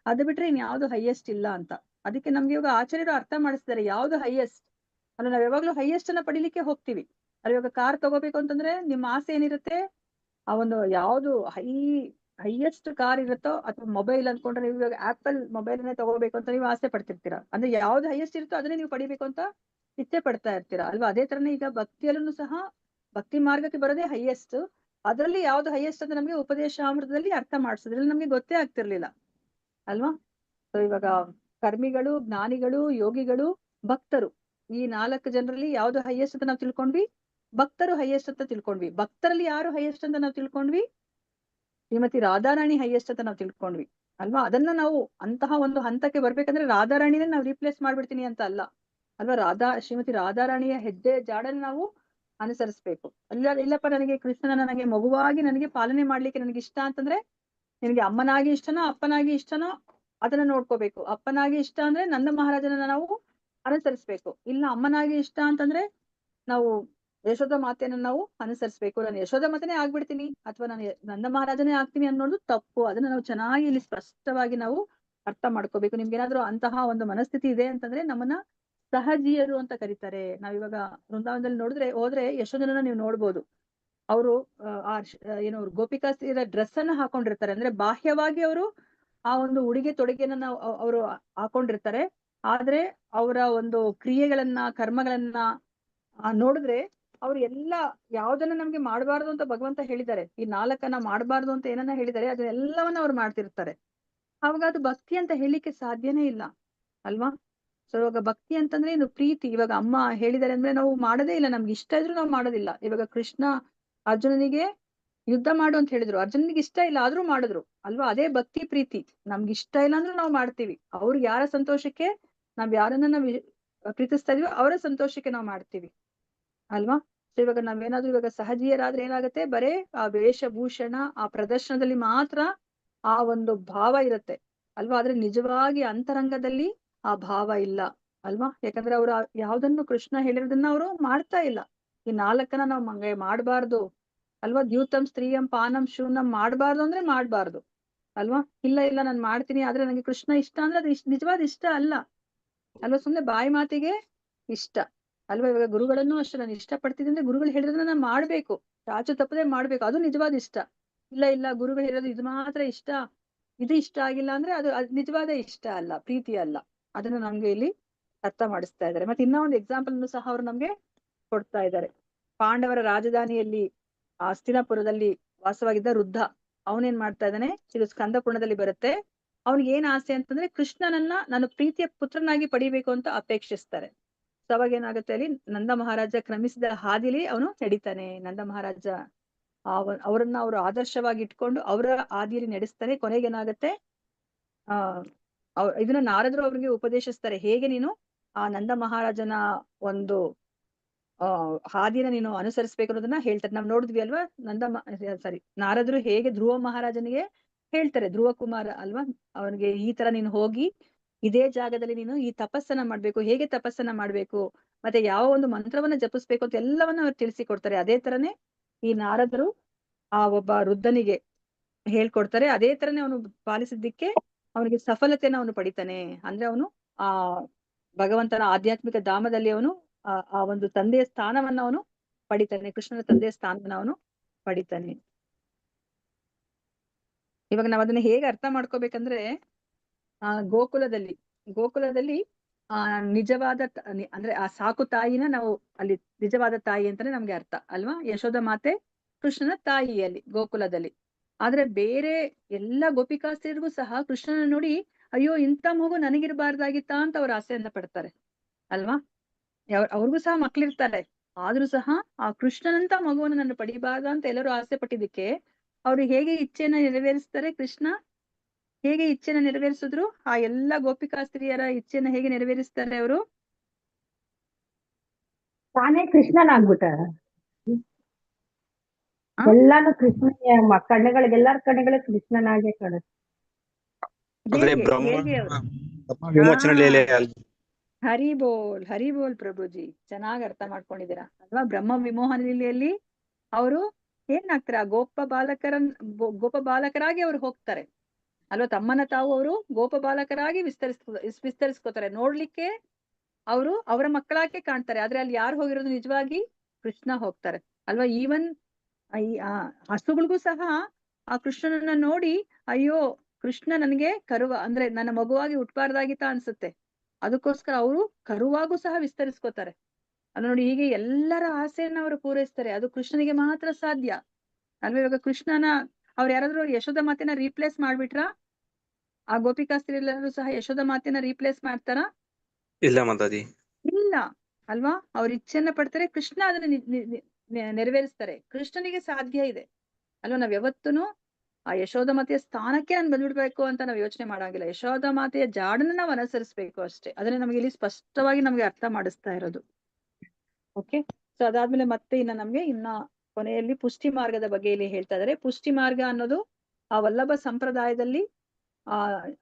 ಅದು ಬಿಟ್ರೆ ಇನ್ಯಾವುದು ಹೈಯೆಸ್ಟ್ ಇಲ್ಲ ಅಂತ. ಅದಕ್ಕೆ ನಮ್ಗೆ ಇವಾಗ ಆಚಾರ್ಯರು ಅರ್ಥ ಮಾಡಿಸ್ತಾರೆ ಯಾವ್ದು ಹೈಯೆಸ್ಟ್ ಅಂದ್ರೆ ನಾವ್ ಯಾವಾಗ್ಲೂ ಹೈಯೆಸ್ಟ್ ಅನ್ನ ಪಡಿಲಿಕ್ಕೆ ಹೋಗ್ತೀವಿ. ಅಲ್ಲಿ ಇವಾಗ ಕಾರ್ ತಗೋಬೇಕು ಅಂತಂದ್ರೆ ನಿಮ್ಮ ಆಸೆ ಏನಿರುತ್ತೆ? ಆ ಒಂದು ಯಾವ್ದು ಹೈಯೆಸ್ಟ್ ಕಾರ್ ಇರುತ್ತೋ ಅಥವಾ ಮೊಬೈಲ್ ಅನ್ಕೊಂಡ್ರೆ ನೀವು ಇವಾಗ ಆಪಲ್ ಮೊಬೈಲ್ ಅನ್ನೇ ತಗೋಬೇಕು ಅಂತ ನೀವು ಆಸೆ ಪಡ್ತಿರ್ತೀರಾ. ಅಂದ್ರೆ ಯಾವ್ದು ಹೈಯೆಸ್ಟ್ ಇರುತ್ತೋ ಅದನ್ನೇ ನೀವು ಪಡಿಬೇಕು ಅಂತ ಇಚ್ಛೆ ಪಡ್ತಾ ಇರ್ತೀರಾ ಅಲ್ವಾ. ಅದೇ ತರನೇ ಈಗ ಭಕ್ತಿಯಲ್ಲೂ ಸಹ ಭಕ್ತಿ ಮಾರ್ಗಕ್ಕೆ ಬರೋದೇ ಹೈಯೆಸ್ಟ್. ಅದರಲ್ಲಿ ಯಾವ್ದು ಹೈಯೆಸ್ಟ್ ಅಂತ ನಮ್ಗೆ ಉಪದೇಶಾಮೃತದಲ್ಲಿ ಅರ್ಥ ಮಾಡಿಸಿದ್ರಲ್ಲಿ ನಮ್ಗೆ ಗೊತ್ತೇ ಆಗ್ತಿರ್ಲಿಲ್ಲ ಅಲ್ವಾ. ಸೊ ಇವಾಗ ಕರ್ಮಿಗಳು, ಜ್ಞಾನಿಗಳು, ಯೋಗಿಗಳು, ಭಕ್ತರು, ಈ 4 ಜನರಲ್ಲಿ ಯಾವ್ದು ಹೈಯೆಸ್ಟ್ ಅಂತ ನಾವು ತಿಳ್ಕೊಂಡ್ವಿ? ಭಕ್ತರು ಹೈಯೆಸ್ಟ್ ಅಂತ ತಿಳ್ಕೊಂಡ್ವಿ. ಭಕ್ತರಲ್ಲಿ ಯಾರು ಹೈಯೆಸ್ಟ್ ಅಂತ ನಾವು ತಿಳ್ಕೊಂಡ್ವಿ? ಶ್ರೀಮತಿ ರಾಧಾರಾಣಿ ಹೈಯೆಸ್ಟ್ ಅಂತ ನಾವು ತಿಳ್ಕೊಂಡ್ವಿ ಅಲ್ವಾ? ಅದನ್ನ ನಾವು ಅಂತಹ ಒಂದು ಹಂತಕ್ಕೆ ಬರ್ಬೇಕಂದ್ರೆ ರಾಧಾರಾಣಿನೇ ನಾವು ರೀಪ್ಲೇಸ್ ಮಾಡ್ಬಿಡ್ತೀನಿ ಅಂತ ಅಲ್ಲ ಅಲ್ವಾ? ಶ್ರೀಮತಿ ರಾಧಾರಾಣಿಯ ಹೆಜ್ಜೆ ಜಾಡನ್ನ ನಾವು ಅನುಸರಿಸ್ಬೇಕು. ಇಲ್ಲಪ್ಪ ನನಗೆ ಕೃಷ್ಣನ ನನಗೆ ಮಗುವಾಗಿ ನನಗೆ ಪಾಲನೆ ಮಾಡ್ಲಿಕ್ಕೆ ನನಗೆ ಇಷ್ಟ ಅಂತಂದ್ರೆ, ನಿನಗೆ ಅಮ್ಮನಾಗಿ ಇಷ್ಟನೋ ಅಪ್ಪನಾಗಿ ಇಷ್ಟನೋ ಅದನ್ನ ನೋಡ್ಕೋಬೇಕು. ಅಪ್ಪನಾಗಿ ಇಷ್ಟ ಅಂದ್ರೆ ನಂದ ಮಹಾರಾಜನನ್ನ ನಾವು ಅನುಸರಿಸ್ಬೇಕು. ಇಲ್ಲ ಅಮ್ಮನಾಗಿ ಇಷ್ಟ ಅಂತಂದ್ರೆ ನಾವು ಯಶೋಧ ಮಾತೆಯನ್ನ ನಾವು ಅನುಸರಿಸ್ಬೇಕು. ನಾನು ಯಶೋಧ ಮಾತೆನೇ ಆಗ್ಬಿಡ್ತೀನಿ ಅಥವಾ ನಾನು ನಂದ ಮಹಾರಾಜನೇ ಆಗ್ತೀನಿ ಅನ್ನೋದು ತಪ್ಪು. ಅದನ್ನ ನಾವು ಚೆನ್ನಾಗಿ ಇಲ್ಲಿ ಸ್ಪಷ್ಟವಾಗಿ ನಾವು ಅರ್ಥ ಮಾಡ್ಕೋಬೇಕು. ನಿಮ್ಗೆ ಏನಾದ್ರು ಅಂತಹ ಒಂದು ಮನಸ್ಥಿತಿ ಇದೆ ಅಂತಂದ್ರೆ ನಮ್ಮನ್ನ ಸಹಜೀಯರು ಅಂತ ಕರೀತಾರೆ. ನಾವಿವಾಗ ವೃಂದಾವನದಲ್ಲಿ ಹೋದ್ರೆ ಯಶೋಧನನ್ನ ನೀವು ನೋಡ್ಬೋದು. ಅವರು ಏನು ಗೋಪಿಕಾಸ್ತ್ರೀಯರ ಡ್ರೆಸ್ ಅನ್ನ ಹಾಕೊಂಡಿರ್ತಾರೆ. ಅಂದ್ರೆ ಬಾಹ್ಯವಾಗಿ ಅವರು ಆ ಒಂದು ಉಡುಗೆ ತೊಡುಗೆಯನ್ನ ಅವರು ಹಾಕೊಂಡಿರ್ತಾರೆ. ಆದ್ರೆ ಅವರ ಒಂದು ಕ್ರಿಯೆಗಳನ್ನ, ಕರ್ಮಗಳನ್ನ ನೋಡಿದ್ರೆ ಅವ್ರು ಎಲ್ಲ ಯಾವ್ದನ್ನ ನಮ್ಗೆ ಮಾಡಬಾರ್ದು ಅಂತ ಭಗವಂತ ಹೇಳಿದ್ದಾರೆ, ಈ 4 ಮಾಡಬಾರ್ದು ಅಂತ ಏನನ್ನ ಹೇಳಿದ್ದಾರೆ ಅದನ್ನೆಲ್ಲವನ್ನ ಅವ್ರು ಮಾಡ್ತಿರ್ತಾರೆ. ಅವಾಗ ಅದು ಭಕ್ತಿ ಅಂತ ಹೇಳಿಕ್ಕೆ ಸಾಧ್ಯನೇ ಇಲ್ಲ ಅಲ್ವಾ? ಸೊ ಇವಾಗ ಭಕ್ತಿ ಅಂತಂದ್ರೆ ಏನು? ಪ್ರೀತಿ. ಇವಾಗ ಅಮ್ಮ ಹೇಳಿದ್ದಾರೆ ಅಂದ್ರೆ ನಾವು ಮಾಡೋದೇ ಇಲ್ಲ, ನಮ್ಗೆ ಇಷ್ಟ ಇದ್ರು ನಾವು ಮಾಡೋದಿಲ್ಲ. ಇವಾಗ ಕೃಷ್ಣ ಅರ್ಜುನನಿಗೆ ಯುದ್ಧ ಮಾಡು ಅಂತ ಹೇಳಿದ್ರು, ಅರ್ಜುನನಿಗೆ ಇಷ್ಟ ಇಲ್ಲ ಆದ್ರೂ ಮಾಡಿದ್ರು ಅಲ್ವಾ? ಅದೇ ಭಕ್ತಿ ಪ್ರೀತಿ. ನಮ್ಗೆ ಇಷ್ಟ ಇಲ್ಲ ಅಂದ್ರೂ ನಾವು ಮಾಡ್ತೀವಿ. ಅವ್ರಿಗೆ ಯಾರ ಸಂತೋಷಕ್ಕೆ, ನಾವ್ ಯಾರನ್ನ ನಾವು ಪ್ರೀತಿಸ್ತಾ ಇದೀವೋ ಅವರ ಸಂತೋಷಕ್ಕೆ ನಾವು ಮಾಡ್ತೀವಿ ಅಲ್ವಾ? ಸೊ ಇವಾಗ ನಾವೇನಾದ್ರೂ ಇವಾಗ ಸಹಜೀಯರಾದ್ರೆ ಏನಾಗುತ್ತೆ, ಬರೇ ಆ ವೇಷಭೂಷಣ, ಆ ಪ್ರದರ್ಶನದಲ್ಲಿ ಮಾತ್ರ ಆ ಒಂದು ಭಾವ ಇರುತ್ತೆ ಅಲ್ವಾ? ಆದ್ರೆ ನಿಜವಾಗಿ ಅಂತರಂಗದಲ್ಲಿ ಆ ಭಾವ ಇಲ್ಲ ಅಲ್ವಾ? ಯಾಕಂದ್ರೆ ಅವ್ರು ಯಾವ್ದನ್ನು ಕೃಷ್ಣ ಹೇಳಿರೋದನ್ನ ಅವರು ಮಾಡ್ತಾ ಇಲ್ಲ. ಈ 4 ನಾವು ಮಾಡ್ಬಾರ್ದು ಅಲ್ವಾ? ದ್ಯೂತಂ ಸ್ತ್ರೀಯಂ ಪಾನಂ ಶೂನಂ ಮಾಡ್ಬಾರ್ದು ಅಂದ್ರೆ ಮಾಡ್ಬಾರ್ದು ಅಲ್ವಾ? ಇಲ್ಲ ನಾನ್ ಮಾಡ್ತೀನಿ ಆದ್ರೆ ನಂಗೆ ಕೃಷ್ಣ ಇಷ್ಟ ಅಂದ್ರೆ ಅದು ನಿಜವಾದ ಇಷ್ಟ ಅಲ್ಲ ಅಲ್ವಾ? ಸುಮ್ನೆ ಬಾಯಿ ಮಾತಿಗೆ ಇಷ್ಟ ಅಲ್ವಾ? ಇವಾಗ ಗುರುಗಳನ್ನು ಅಷ್ಟೇ ನಾನು ಇಷ್ಟ ಪಡ್ತಿದ್ದೆ ಅಂದ್ರೆ ಗುರುಗಳು ಹೇಳಿರೋದನ್ನ ನಾನು ಮಾಡ್ಬೇಕು, ಚಾಚು ತಪ್ಪದೆ ಮಾಡ್ಬೇಕು, ಅದು ನಿಜವಾದ ಇಷ್ಟ. ಇಲ್ಲ ಗುರುಗಳು ಹೇಳೋದು ಇದು ಮಾತ್ರ ಇಷ್ಟ, ಇದು ಇಷ್ಟ ಆಗಿಲ್ಲ ಅಂದ್ರೆ ಅದು ನಿಜವಾದ ಇಷ್ಟ ಅಲ್ಲ, ಪ್ರೀತಿ ಅಲ್ಲ. ಅದನ್ನ ನಮ್ಗೆ ಇಲ್ಲಿ ಅರ್ಥ ಮಾಡಿಸ್ತಾ ಇದ್ದಾರೆ. ಮತ್ತೆ ಇನ್ನೂ ಒಂದು ಎಕ್ಸಾಂಪಲ್ ಅನ್ನು ಸಹ ಅವರು ನಮ್ಗೆ ಕೊಡ್ತಾ ಇದ್ದಾರೆ. ಪಾಂಡವರ ರಾಜಧಾನಿಯಲ್ಲಿ ಹಸ್ತಿನಾಪುರದಲ್ಲಿ ವಾಸವಾಗಿದ್ದ ವೃದ್ಧ ಅವನೇನ್ ಮಾಡ್ತಾ ಇದ್ದಾನೆ, ಇದು ಸ್ಕಂದ ಪುರಾಣದಲ್ಲಿ ಬರುತ್ತೆ. ಅವ್ನಿಗೆ ಏನ್ ಆಸೆ ಅಂತಂದ್ರೆ ಕೃಷ್ಣನನ್ನ ನಾನು ಪ್ರೀತಿಯ ಪುತ್ರನಾಗಿ ಪಡಿಬೇಕು ಅಂತ ಅಪೇಕ್ಷಿಸ್ತಾರೆ. ಸೊ ಅವಾಗ ಏನಾಗುತ್ತೆ, ಅಲ್ಲಿ ನಂದ ಮಹಾರಾಜ ಕ್ರಮಿಸಿದ ಹಾದಿಲಿ ಅವನು ನಡೀತಾನೆ. ನಂದ ಮಹಾರಾಜ ಅವರನ್ನ ಅವರು ಆದರ್ಶವಾಗಿ ಇಟ್ಕೊಂಡು ಅವರ ಹಾದಿಯಲ್ಲಿ ನಡೆಸ್ತಾನೆ. ಕೊನೆಗೇನಾಗತ್ತೆ, ಇದನ್ನ ನಾರದರು ಅವ್ರಿಗೆ ಉಪದೇಶಿಸ್ತಾರೆ, ಹೇಗೆ ನೀನು ಆ ನಂದ ಮಹಾರಾಜನ ಒಂದು ಹಾದಿನ ನೀನು ಅನುಸರಿಸ್ಬೇಕು ಅನ್ನೋದನ್ನ ಹೇಳ್ತಾರೆ. ನಾವ್ ನೋಡಿದ್ವಿ ಅಲ್ವಾ? ನಾರದರು ಹೇಗೆ ಧ್ರುವ ಮಹಾರಾಜನಿಗೆ ಹೇಳ್ತಾರೆ, ಧ್ರುವ ಕುಮಾರ ಅಲ್ವಾ, ಅವನಿಗೆ ಈ ತರ ನೀನು ಹೋಗಿ ಇದೇ ಜಾಗದಲ್ಲಿ ನೀನು ಈ ತಪಸ್ಸನ್ನ ಮಾಡ್ಬೇಕು, ಹೇಗೆ ತಪಸ್ಸನ್ನ ಮಾಡ್ಬೇಕು, ಮತ್ತೆ ಯಾವ ಒಂದು ಮಂತ್ರವನ್ನ ಜಪಿಸ್ಬೇಕು ಅಂತ ಎಲ್ಲವನ್ನ ಅವ್ರು ತಿಳಿಸಿಕೊಡ್ತಾರೆ. ಅದೇ ತರನೇ ಈ ನಾರದರು ಆ ಒಬ್ಬ ವೃದ್ಧನಿಗೆ ಹೇಳ್ಕೊಡ್ತಾರೆ. ಅದೇ ತರನೇ ಅವನು ಪಾಲಿಸಿದ್ದಕ್ಕೆ ಅವನಿಗೆ ಸಫಲತೆಯನ್ನ ಅವನು ಪಡಿತಾನೆ. ಅಂದ್ರೆ ಅವನು ಆ ಭಗವಂತನ ಆಧ್ಯಾತ್ಮಿಕ ಧಾಮದಲ್ಲಿ ಅವನು ಆ ಒಂದು ತಂದೆಯ ಸ್ಥಾನವನ್ನ ಅವನು ಪಡಿತಾನೆ, ಕೃಷ್ಣನ ತಂದೆಯ ಸ್ಥಾನವನ್ನ ಅವನು ಪಡಿತಾನೆ. ಇವಾಗ ನಾವ್ ಅದನ್ನ ಹೇಗೆ ಅರ್ಥ ಮಾಡ್ಕೋಬೇಕಂದ್ರೆ, ಗೋಕುಲದಲ್ಲಿ ನಿಜವಾದ ಅಂದ್ರೆ ಆ ಸಾಕು ತಾಯಿನ ನಾವು ಅಲ್ಲಿ ನಿಜವಾದ ತಾಯಿ ಅಂತಾನೆ ನಮ್ಗೆ ಅರ್ಥ ಅಲ್ವಾ? ಯಶೋಧ ಮಾತೆ ಕೃಷ್ಣನ ತಾಯಿ ಅಲ್ಲಿ ಗೋಕುಲದಲ್ಲಿ. ಆದ್ರೆ ಬೇರೆ ಎಲ್ಲ ಗೋಪಿಕಾಸ್ತ್ರೀಯರಿಗೂ ಸಹ ಕೃಷ್ಣನ ನೋಡಿ ಅಯ್ಯೋ ಇಂಥ ಮಗು ನನಗಿರ್ಬಾರ್ದಾಗಿತ್ತಾ ಅಂತ ಅವ್ರ ಆಸೆಯನ್ನ ಪಡ್ತಾರೆ ಅಲ್ವಾ? ಅವ್ರಿಗೂ ಸಹ ಮಕ್ಳಿರ್ತಾರೆ, ಆದ್ರೂ ಸಹ ಆ ಕೃಷ್ಣನಂತ ಮಗುವನ್ನು ನಾನು ಪಡಿಬಾರ್ದ ಅಂತ ಎಲ್ಲರೂ ಆಸೆ ಪಟ್ಟಿದ್ದಕ್ಕೆ ಅವ್ರು ಹೇಗೆ ಇಚ್ಛೆಯನ್ನ ನೆರವೇರಿಸ್ತಾರೆ? ಕೃಷ್ಣ ಹೇಗೆ ಇಚ್ಛೆನ ನೆರವೇರಿಸಿದ್ರು? ಆ ಎಲ್ಲಾ ಗೋಪಿಕಾಸ್ತ್ರೀಯರ ಇಚ್ಛೆನ ಹೇಗೆ ನೆರವೇರಿಸ್ತಾರೆ ಅವರು? ತಾನೇ ಕೃಷ್ಣನಾಗ್ಬಿಟ್ಟ. ಎಲ್ಲಾನು ಕೃಷ್ಣ ಕಣ್ಣುಗಳಿಗೆಲ್ಲಾರ ಕಣ್ಣುಗಳು ಕೃಷ್ಣನಾಗೆ ಕಾಣುತ್ತೆ. ಹರಿ ಬೋಲ್ ಪ್ರಭುಜಿ, ಚೆನ್ನಾಗಿ ಅರ್ಥ ಮಾಡ್ಕೊಂಡಿದ್ದೀರಾ ಅಲ್ವಾ? ಬ್ರಹ್ಮ ವಿಮೋಹನ ಲೀಲೆಯಲ್ಲಿ ಅವರು ಏನಾಗ್ತಾರೆ, ಆ ಗೋಪ ಬಾಲಕರಾಗಿ ಅವ್ರು ಹೋಗ್ತಾರೆ ಅಲ್ವಾ? ತಮ್ಮನ್ನ ತಾವು ಅವರು ಗೋಪ ಬಾಲಕರಾಗಿ ವಿಸ್ತರಿಸ್ಕೋತಾರೆ. ನೋಡ್ಲಿಕ್ಕೆ ಅವರು ಅವರ ಮಕ್ಕಳಾಗೆ ಕಾಣ್ತಾರೆ, ಆದ್ರೆ ಅಲ್ಲಿ ಯಾರು ಹೋಗಿರೋದು? ನಿಜವಾಗಿ ಕೃಷ್ಣ ಹೋಗ್ತಾರೆ ಅಲ್ವಾ? ಈವನ್ ಹಸುಗಳಿಗೂ ಸಹ ಆ ಕೃಷ್ಣನನ್ನ ನೋಡಿ ಅಯ್ಯೋ ಕೃಷ್ಣ ನನಗೆ ಅಂದ್ರೆ ನನ್ನ ಮಗುವಾಗಿ ಹುಟ್ಟಬಾರ್ದಾಗಿತ್ತ ಅನ್ಸುತ್ತೆ, ಅದಕ್ಕೋಸ್ಕರ ಅವರು ಕರುವಾಗೂ ಸಹ ವಿಸ್ತರಿಸ್ಕೋತಾರೆ. ಅದು ನೋಡಿ, ಹೀಗೆ ಎಲ್ಲರ ಆಸೆಯನ್ನ ಅವರು ಪೂರೈಸ್ತಾರೆ. ಅದು ಕೃಷ್ಣನಿಗೆ ಮಾತ್ರ ಸಾಧ್ಯ ಅಲ್ವಾ? ಇವಾಗ ಕೃಷ್ಣನ ಅವ್ರು ಯಾರಾದ್ರೂ ಯಶೋಧ ಮಾತೆನ ರೀಪ್ಲೇಸ್ ಮಾಡ್ಬಿಟ್ರ? ಆ ಗೋಪಿಕಾಸ್ತ್ರೀಯರೆಲ್ಲರೂ ಸಹ ಯಶೋದ ಮಾತೆನ ರೀಪ್ಲೇಸ್ ಮಾಡ್ತಾರಾ? ಇಲ್ಲ ಮಾತಾಜಿ. ಇಲ್ಲ ಅಲ್ವಾ? ಅವ್ರ ಇಚ್ಛೆಯನ್ನ ಪಡ್ತಾರೆ, ಕೃಷ್ಣ ಅದನ್ನ ನೆರವೇರಿಸ್ತಾರೆ. ಕೃಷ್ಣನಿಗೆ ಸಾಧ್ಯ ಇದೆ ಅಲ್ವಾ? ನಾವ್ ಯಾವತ್ತೂನು ಆ ಯಶೋದ ಮಾತೆಯ ಸ್ಥಾನಕ್ಕೆ ನಾನು ಬಂದ್ಬಿಡ್ಬೇಕು ಅಂತ ನಾವ್ ಯೋಚನೆ ಮಾಡಂಗಿಲ್ಲ. ಯಶೋದ ಮಾತೆಯ ಜಾಡನ್ನ ನಾವು ಅನುಸರಿಸ್ಬೇಕು ಅಷ್ಟೇ. ಅದನ್ನ ನಮ್ಗೆ ಇಲ್ಲಿ ಸ್ಪಷ್ಟವಾಗಿ ನಮ್ಗೆ ಅರ್ಥ ಮಾಡಿಸ್ತಾ ಇರೋದು. ಓಕೆ, ಸೊ ಅದಾದ್ಮೇಲೆ ಮತ್ತೆ ಇನ್ನ ಕೊನೆಯಲ್ಲಿ ಪುಷ್ಟಿ ಮಾರ್ಗದ ಬಗ್ಗೆ ಇಲ್ಲಿ ಹೇಳ್ತಾ ಇದಾರೆ. ಪುಷ್ಟಿ ಮಾರ್ಗ ಅನ್ನೋದು ಆ ವಲ್ಲಭ ಸಂಪ್ರದಾಯದಲ್ಲಿ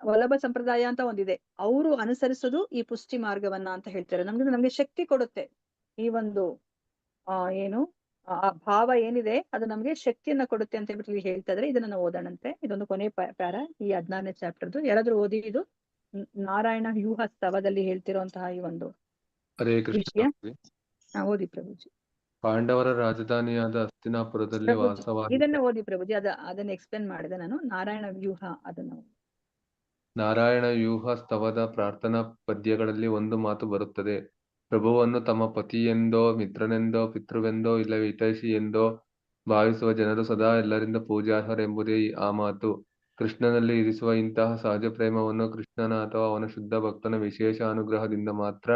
ವಲ್ಲಭ ಸಂಪ್ರದಾಯ ಅಂತ ಒಂದಿದೆ, ಅವರು ಅನುಸರಿಸೋದು ಈ ಪುಷ್ಟಿ ಮಾರ್ಗವನ್ನ ಅಂತ ಹೇಳ್ತಾರೆ. ನಮ್ಗೆ ಶಕ್ತಿ ಕೊಡುತ್ತೆ. ಈ ಒಂದು ಏನು ಆ ಭಾವ ಏನಿದೆ ಅದು ನಮ್ಗೆ ಶಕ್ತಿಯನ್ನ ಕೊಡುತ್ತೆ ಅಂತ ಹೇಳ್ಬಿಟ್ಟು ಇಲ್ಲಿ ಹೇಳ್ತಾ ಇದ್ರೆ. ಇದನ್ನ ನಾವು ಓದೋಣಂತೆ. ಇದೊಂದು ಕೊನೆ ಪ್ಯಾರ ಈ 16ನೇ ಚಾಪ್ಟರ್ದು. ಯಾರಾದ್ರೂ ಓದಿ ಇದು ನಾರಾಯಣ ವ್ಯೂಹ ಸ್ತವದಲ್ಲಿ ಹೇಳ್ತಿರುವಂತಹ ಈ ಒಂದು ಹರೇ ಕೃಷ್ಣ. ವಿಷಯ. ಓದಿ ಪ್ರಭುಜಿ. ಪಾಂಡವರ ರಾಜಧಾನಿಯಾದ ಹಸ್ತಿನಾಪುರದಲ್ಲಿ ವಾಸವಾಗಿ ಇದನ್ನ ಓದಿ ಪ್ರಭುಜಿ. ಅದನ್ನ ಎಕ್ಸ್ಪ್ಲೇನ್ ಮಾಡಿದೆ ನಾನು. ನಾರಾಯಣ ವ್ಯೂಹ ಅದನ್ನು. ನಾರಾಯಣ ವ್ಯೂಹ ಸ್ತವದ ಪ್ರಾರ್ಥನಾ ಪದ್ಯಗಳಲ್ಲಿ ಒಂದು ಮಾತು ಬರುತ್ತದೆ. ಪ್ರಭುವನ್ನು ತಮ್ಮ ಪತಿಯೆಂದೋ ಮಿತ್ರನೆಂದೋ ಪಿತೃವೆಂದೋ ಇಲ್ಲವೇ ಹಿತೈಷಿ ಎಂದೋ ಭಾವಿಸುವ ಜನರು ಸದಾ ಎಲ್ಲರಿಂದ ಪೂಜಾರ್ಹರೆಂಬುದೇ ಆ ಮಾತು. ಕೃಷ್ಣನಲ್ಲಿ ಇರಿಸುವ ಇಂತಹ ಸಹಜ ಪ್ರೇಮವನ್ನು ಕೃಷ್ಣನ ಅಥವಾ ಅವನ ಶುದ್ಧ ಭಕ್ತನ ವಿಶೇಷ ಅನುಗ್ರಹದಿಂದ ಮಾತ್ರ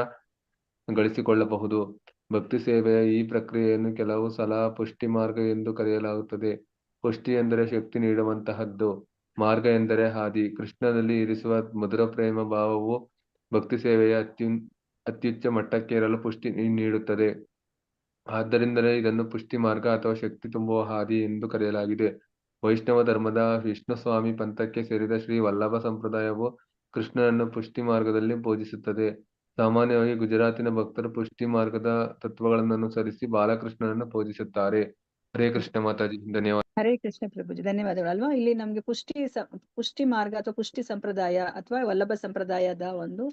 ಗಳಿಸಿಕೊಳ್ಳಬಹುದು. ಭಕ್ತಿ ಸೇವೆಯ ಈ ಪ್ರಕ್ರಿಯೆಯನ್ನು ಕೆಲವು ಸಲ ಪುಷ್ಟಿ ಮಾರ್ಗ ಎಂದು ಕರೆಯಲಾಗುತ್ತದೆ. ಪುಷ್ಟಿ ಎಂದರೆ ಶಕ್ತಿ ನೀಡುವಂತಹದ್ದು, ಮಾರ್ಗ ಎಂದರೆ ಹಾದಿ. ಕೃಷ್ಣನಲ್ಲಿ ಇರಿಸುವ ಮಧುರ ಪ್ರೇಮ ಭಾವವು ಭಕ್ತಿ ಸೇವೆಯ ಅತ್ಯುಚ್ಚ ಮಟ್ಟಕ್ಕೇರಲು ಪುಷ್ಟಿ ನೀಡುತ್ತದೆ. ಆದ್ದರಿಂದಲೇ ಇದನ್ನು ಪುಷ್ಟಿ ಮಾರ್ಗ ಅಥವಾ ಶಕ್ತಿ ತುಂಬುವ ಹಾದಿ ಎಂದು ಕರೆಯಲಾಗಿದೆ. ವೈಷ್ಣವ ಧರ್ಮದ ವಿಷ್ಣುಸ್ವಾಮಿ ಪಂಥಕ್ಕೆ ಸೇರಿದ ಶ್ರೀ ವಲ್ಲಭ ಸಂಪ್ರದಾಯವು ಕೃಷ್ಣನನ್ನು ಪುಷ್ಟಿ ಮಾರ್ಗದಲ್ಲಿ ಪೂಜಿಸುತ್ತದೆ. ಸಾಮಾನ್ಯವಾಗಿ ಗುಜರಾತಿನ ಭಕ್ತರು ಪುಷ್ಟಿ ಮಾರ್ಗದ ತತ್ವಗಳನ್ನು ಅನುಸರಿಸಿ ಬಾಲಕೃಷ್ಣನನ್ನು ಪೂಜಿಸುತ್ತಾರೆ. ಹರೇ ಕೃಷ್ಣ ಮಾತಾಜಿ, ಧನ್ಯವಾದ. ಹರೇ ಕೃಷ್ಣ ಪ್ರಭುಜಿ, ಧನ್ಯವಾದಗಳು. ಅಲ್ವಾ? ಇಲ್ಲಿ ನಮ್ಗೆ ಪುಷ್ಟಿ ಮಾರ್ಗ ಅಥವಾ ಪುಷ್ಟಿ ಸಂಪ್ರದಾಯ ಅಥವಾ ವಲ್ಲಭ ಸಂಪ್ರದಾಯದ ಒಂದು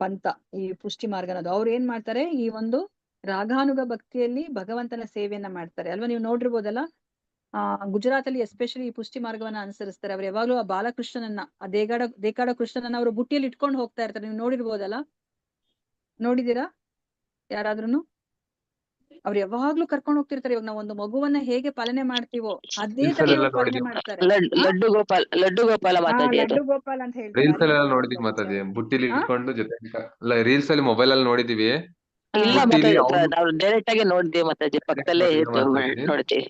ಪಂಥ, ಈ ಪುಷ್ಟಿ ಮಾರ್ಗ ಅನ್ನೋದು. ಅವ್ರು ಏನ್ ಮಾಡ್ತಾರೆ, ಈ ಒಂದು ರಾಗಾನುಗ ಭಕ್ತಿಯಲ್ಲಿ ಭಗವಂತನ ಸೇವೆಯನ್ನ ಮಾಡ್ತಾರೆ ಅಲ್ವಾ? ನೀವು ನೋಡಿರ್ಬೋದಲ್ಲ, ಗುಜರಾತ್ ಅಲ್ಲಿ ಎಸ್ಪೆಷಲಿ ಈ ಪುಷ್ಟಿ ಮಾರ್ಗವನ್ನ ಅನುಸರಿಸ್ತಾರೆ. ಅವ್ರು ಯಾವಾಗ್ಲೂ ಆ ಬಾಲಕೃಷ್ಣನನ್ನ, ಆ ದೇಗಾಡ ಕೃಷ್ಣನನ್ನ ಅವರು ಬುಟ್ಟಿಯಲ್ಲಿ ಇಟ್ಕೊಂಡು ಹೋಗ್ತಾ ಇರ್ತಾರೆ. ನೀವು ನೋಡಿರ್ಬೋದಲ್ಲ, ನೋಡಿದೀರಾ ಯಾರಾದ್ರೂನು? ಅವ್ರು ಯಾವಾಗ್ಲೂ ಕರ್ಕೊಂಡು ಹೋಗ್ತಿರ್ತಾರೆ. ಇವಾಗ ನಾವು ಒಂದು ಮಗುವನ್ನ ಹೇಗೆ ಪಾಲನೆ ಮಾಡ್ತೀವೋ ಅದೇ ತರ ಇವ್ರು ಪಾಲನೆ ಮಾಡ್ತಾರೆ. ಲಡ್ಡು ಗೋಪಾಲ ಮಾತಾಡಿ. ಲಡ್ಡು ಗೋಪಾಲ್ ಅಂತ ಹೇಳ್ತಾರೆ. ರೀಲ್ಸ್ ಎಲ್ಲ ನೋಡಿದೀವಿ ಮಾತಾಜಿ, ಬುಟ್ಟಿಲಿ ಇಟ್ಕೊಂಡು ಜೊತೆ. ರೀಲ್ಸ್ ಅಲ್ಲಿ ಮೊಬೈಲ್ ಅಲ್ಲಿ ನೋಡಿದೀವಿ. ಇಲ್ಲ ಬುಟ್ಟಿಲಿ ಮಾತಾಡಿ, ನಾವು ಡೈರೆಕ್ಟ್ ಆಗಿ ನೋಡಿದ್ವಿ ಮಾತಾಜಿ, ಪಕ್ಕದಲ್ಲೇ ನೋಡ್ತೀವಿ.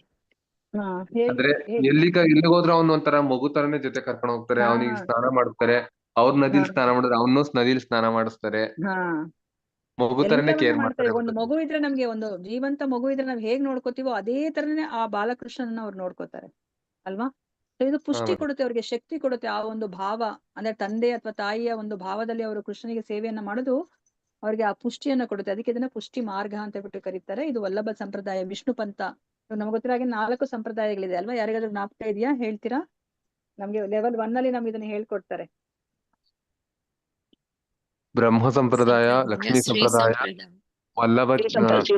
ಅಂದ್ರೆ ಎಲ್ಲಿಗೆ ಹೋದ್ರು ಅವ್ನು ಒಂಥರ ಮಗು ತರನೇ ಜೊತೆ ಕರ್ಕೊಂಡು ಹೋಗ್ತಾರೆ. ಅವನಿಗೆ ಸ್ನಾನ ಮಾಡಿಸ್ತಾರೆ. ಅವ್ರ ನದಿಲಿ ಸ್ನಾನ ಮಾಡಿದ್ರೆ ಅವನು ನದಿಲಿ ಸ್ನಾನ ಮಾಡಿಸ್ತಾರೆ. ಮಗು ತರನೇ ಕೇರ್ ಮಾಡ್ತಾರೆ. ಒಂದು ಮಗು ಇದ್ರೆ, ನಮ್ಗೆ ಒಂದು ಜೀವಂತ ಮಗು ಇದ್ರೆ ನಾವ್ ಹೇಗ್ ನೋಡ್ಕೋತೀವೋ ಅದೇ ತರನೇ ಆ ಬಾಲಕೃಷ್ಣನ ಅವ್ರು ನೋಡ್ಕೋತಾರೆ ಅಲ್ವಾ? ಇದು ಪುಷ್ಟಿ ಕೊಡುತ್ತೆ, ಅವ್ರಿಗೆ ಶಕ್ತಿ ಕೊಡುತ್ತೆ. ಆ ಒಂದು ಭಾವ ಅಂದ್ರೆ ತಂದೆ ಅಥವಾ ತಾಯಿಯ ಒಂದು ಭಾವದಲ್ಲಿ ಅವರು ಕೃಷ್ಣನಿಗೆ ಸೇವೆಯನ್ನ ಮಾಡೋದು ಅವ್ರಿಗೆ ಆ ಪುಷ್ಟಿಯನ್ನ ಕೊಡುತ್ತೆ. ಅದಕ್ಕೆ ಇದನ್ನ ಪುಷ್ಟಿ ಮಾರ್ಗ ಅಂತ ಹೇಳ್ಬಿಟ್ಟು ಕರೀತಾರೆ. ಇದು ವಲ್ಲಭ ಸಂಪ್ರದಾಯ, ವಿಷ್ಣು ಪಂಥ. ನಮ್ಗೆ ಗೊತ್ತಿರೋ ಹಾಗೆ 4 ಸಂಪ್ರದಾಯಗಳಿದೆ ಅಲ್ವಾ? ಯಾರಿಗಾದ್ರೂ ಜ್ಞಾಪಕ ಇದೆಯಾ? ಹೇಳ್ತೀರಾ? ನಮ್ಗೆ ಲೆವೆಲ್ 1 ಅಲ್ಲಿ ನಮ್ಗೆ ಇದನ್ನ ಹೇಳ್ಕೊಡ್ತಾರೆ. ಬ್ರಹ್ಮ ಸಂಪ್ರದಾಯ, ಲಕ್ಷ್ಮೀ ಸಂಪ್ರದಾಯ, ವಲ್ಲಭ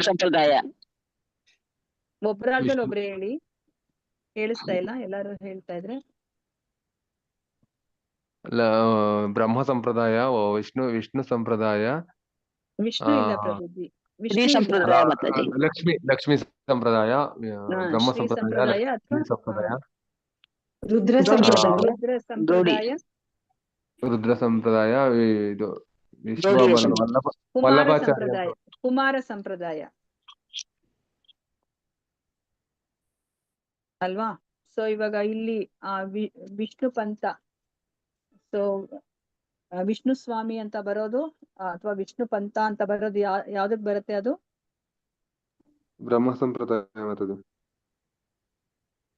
ಸಂಪ್ರದಾಯ. ಒಬ್ರಾದ್ಮೇಲೆ ಒಬ್ರೇ ಹೇಳಿ. ಕೇಳಿಸ್ತಾ ಇಲ್ಲ? ಎಲ್ಲಾರು ಹೇಳ್ತಾ ಇದ್ರೆ. ಬ್ರಹ್ಮ ಸಂಪ್ರದಾಯ, ವಿಷ್ಣು ಸಂಪ್ರದಾಯ, ವಿಷ್ಣು ಇಲ್ಲ ಪ್ರಭುಜಿ, ಲಕ್ಷ್ಮೀ ಸಂಪ್ರದಾಯ, ಬ್ರಹ್ಮ ಸಂಪ್ರದಾಯ, ಲಕ್ಷ್ಮೀ ಸಂಪ್ರದಾಯ, ರುದ್ರ ಸಂಪ್ರದಾಯ, ರುದ್ರ ಸಂಪ್ರದಾಯ, ಇದು ಕುಮಾರ ಸಂಪ್ರದಾಯ ಅಲ್ವಾ? ಸೊ ಇವಾಗ ಇಲ್ಲಿ ವಿಷ್ಣು ಪಂಥ, ಸೊ ವಿಷ್ಣು ಸ್ವಾಮಿ ಅಂತ ಬರೋದು ಅಥವಾ ವಿಷ್ಣು ಪಂಥ ಅಂತ ಬರೋದು ಯಾವ್ದಕ್ ಬರುತ್ತೆ? ಅದು ಬ್ರಹ್ಮ ಸಂಪ್ರದಾಯ.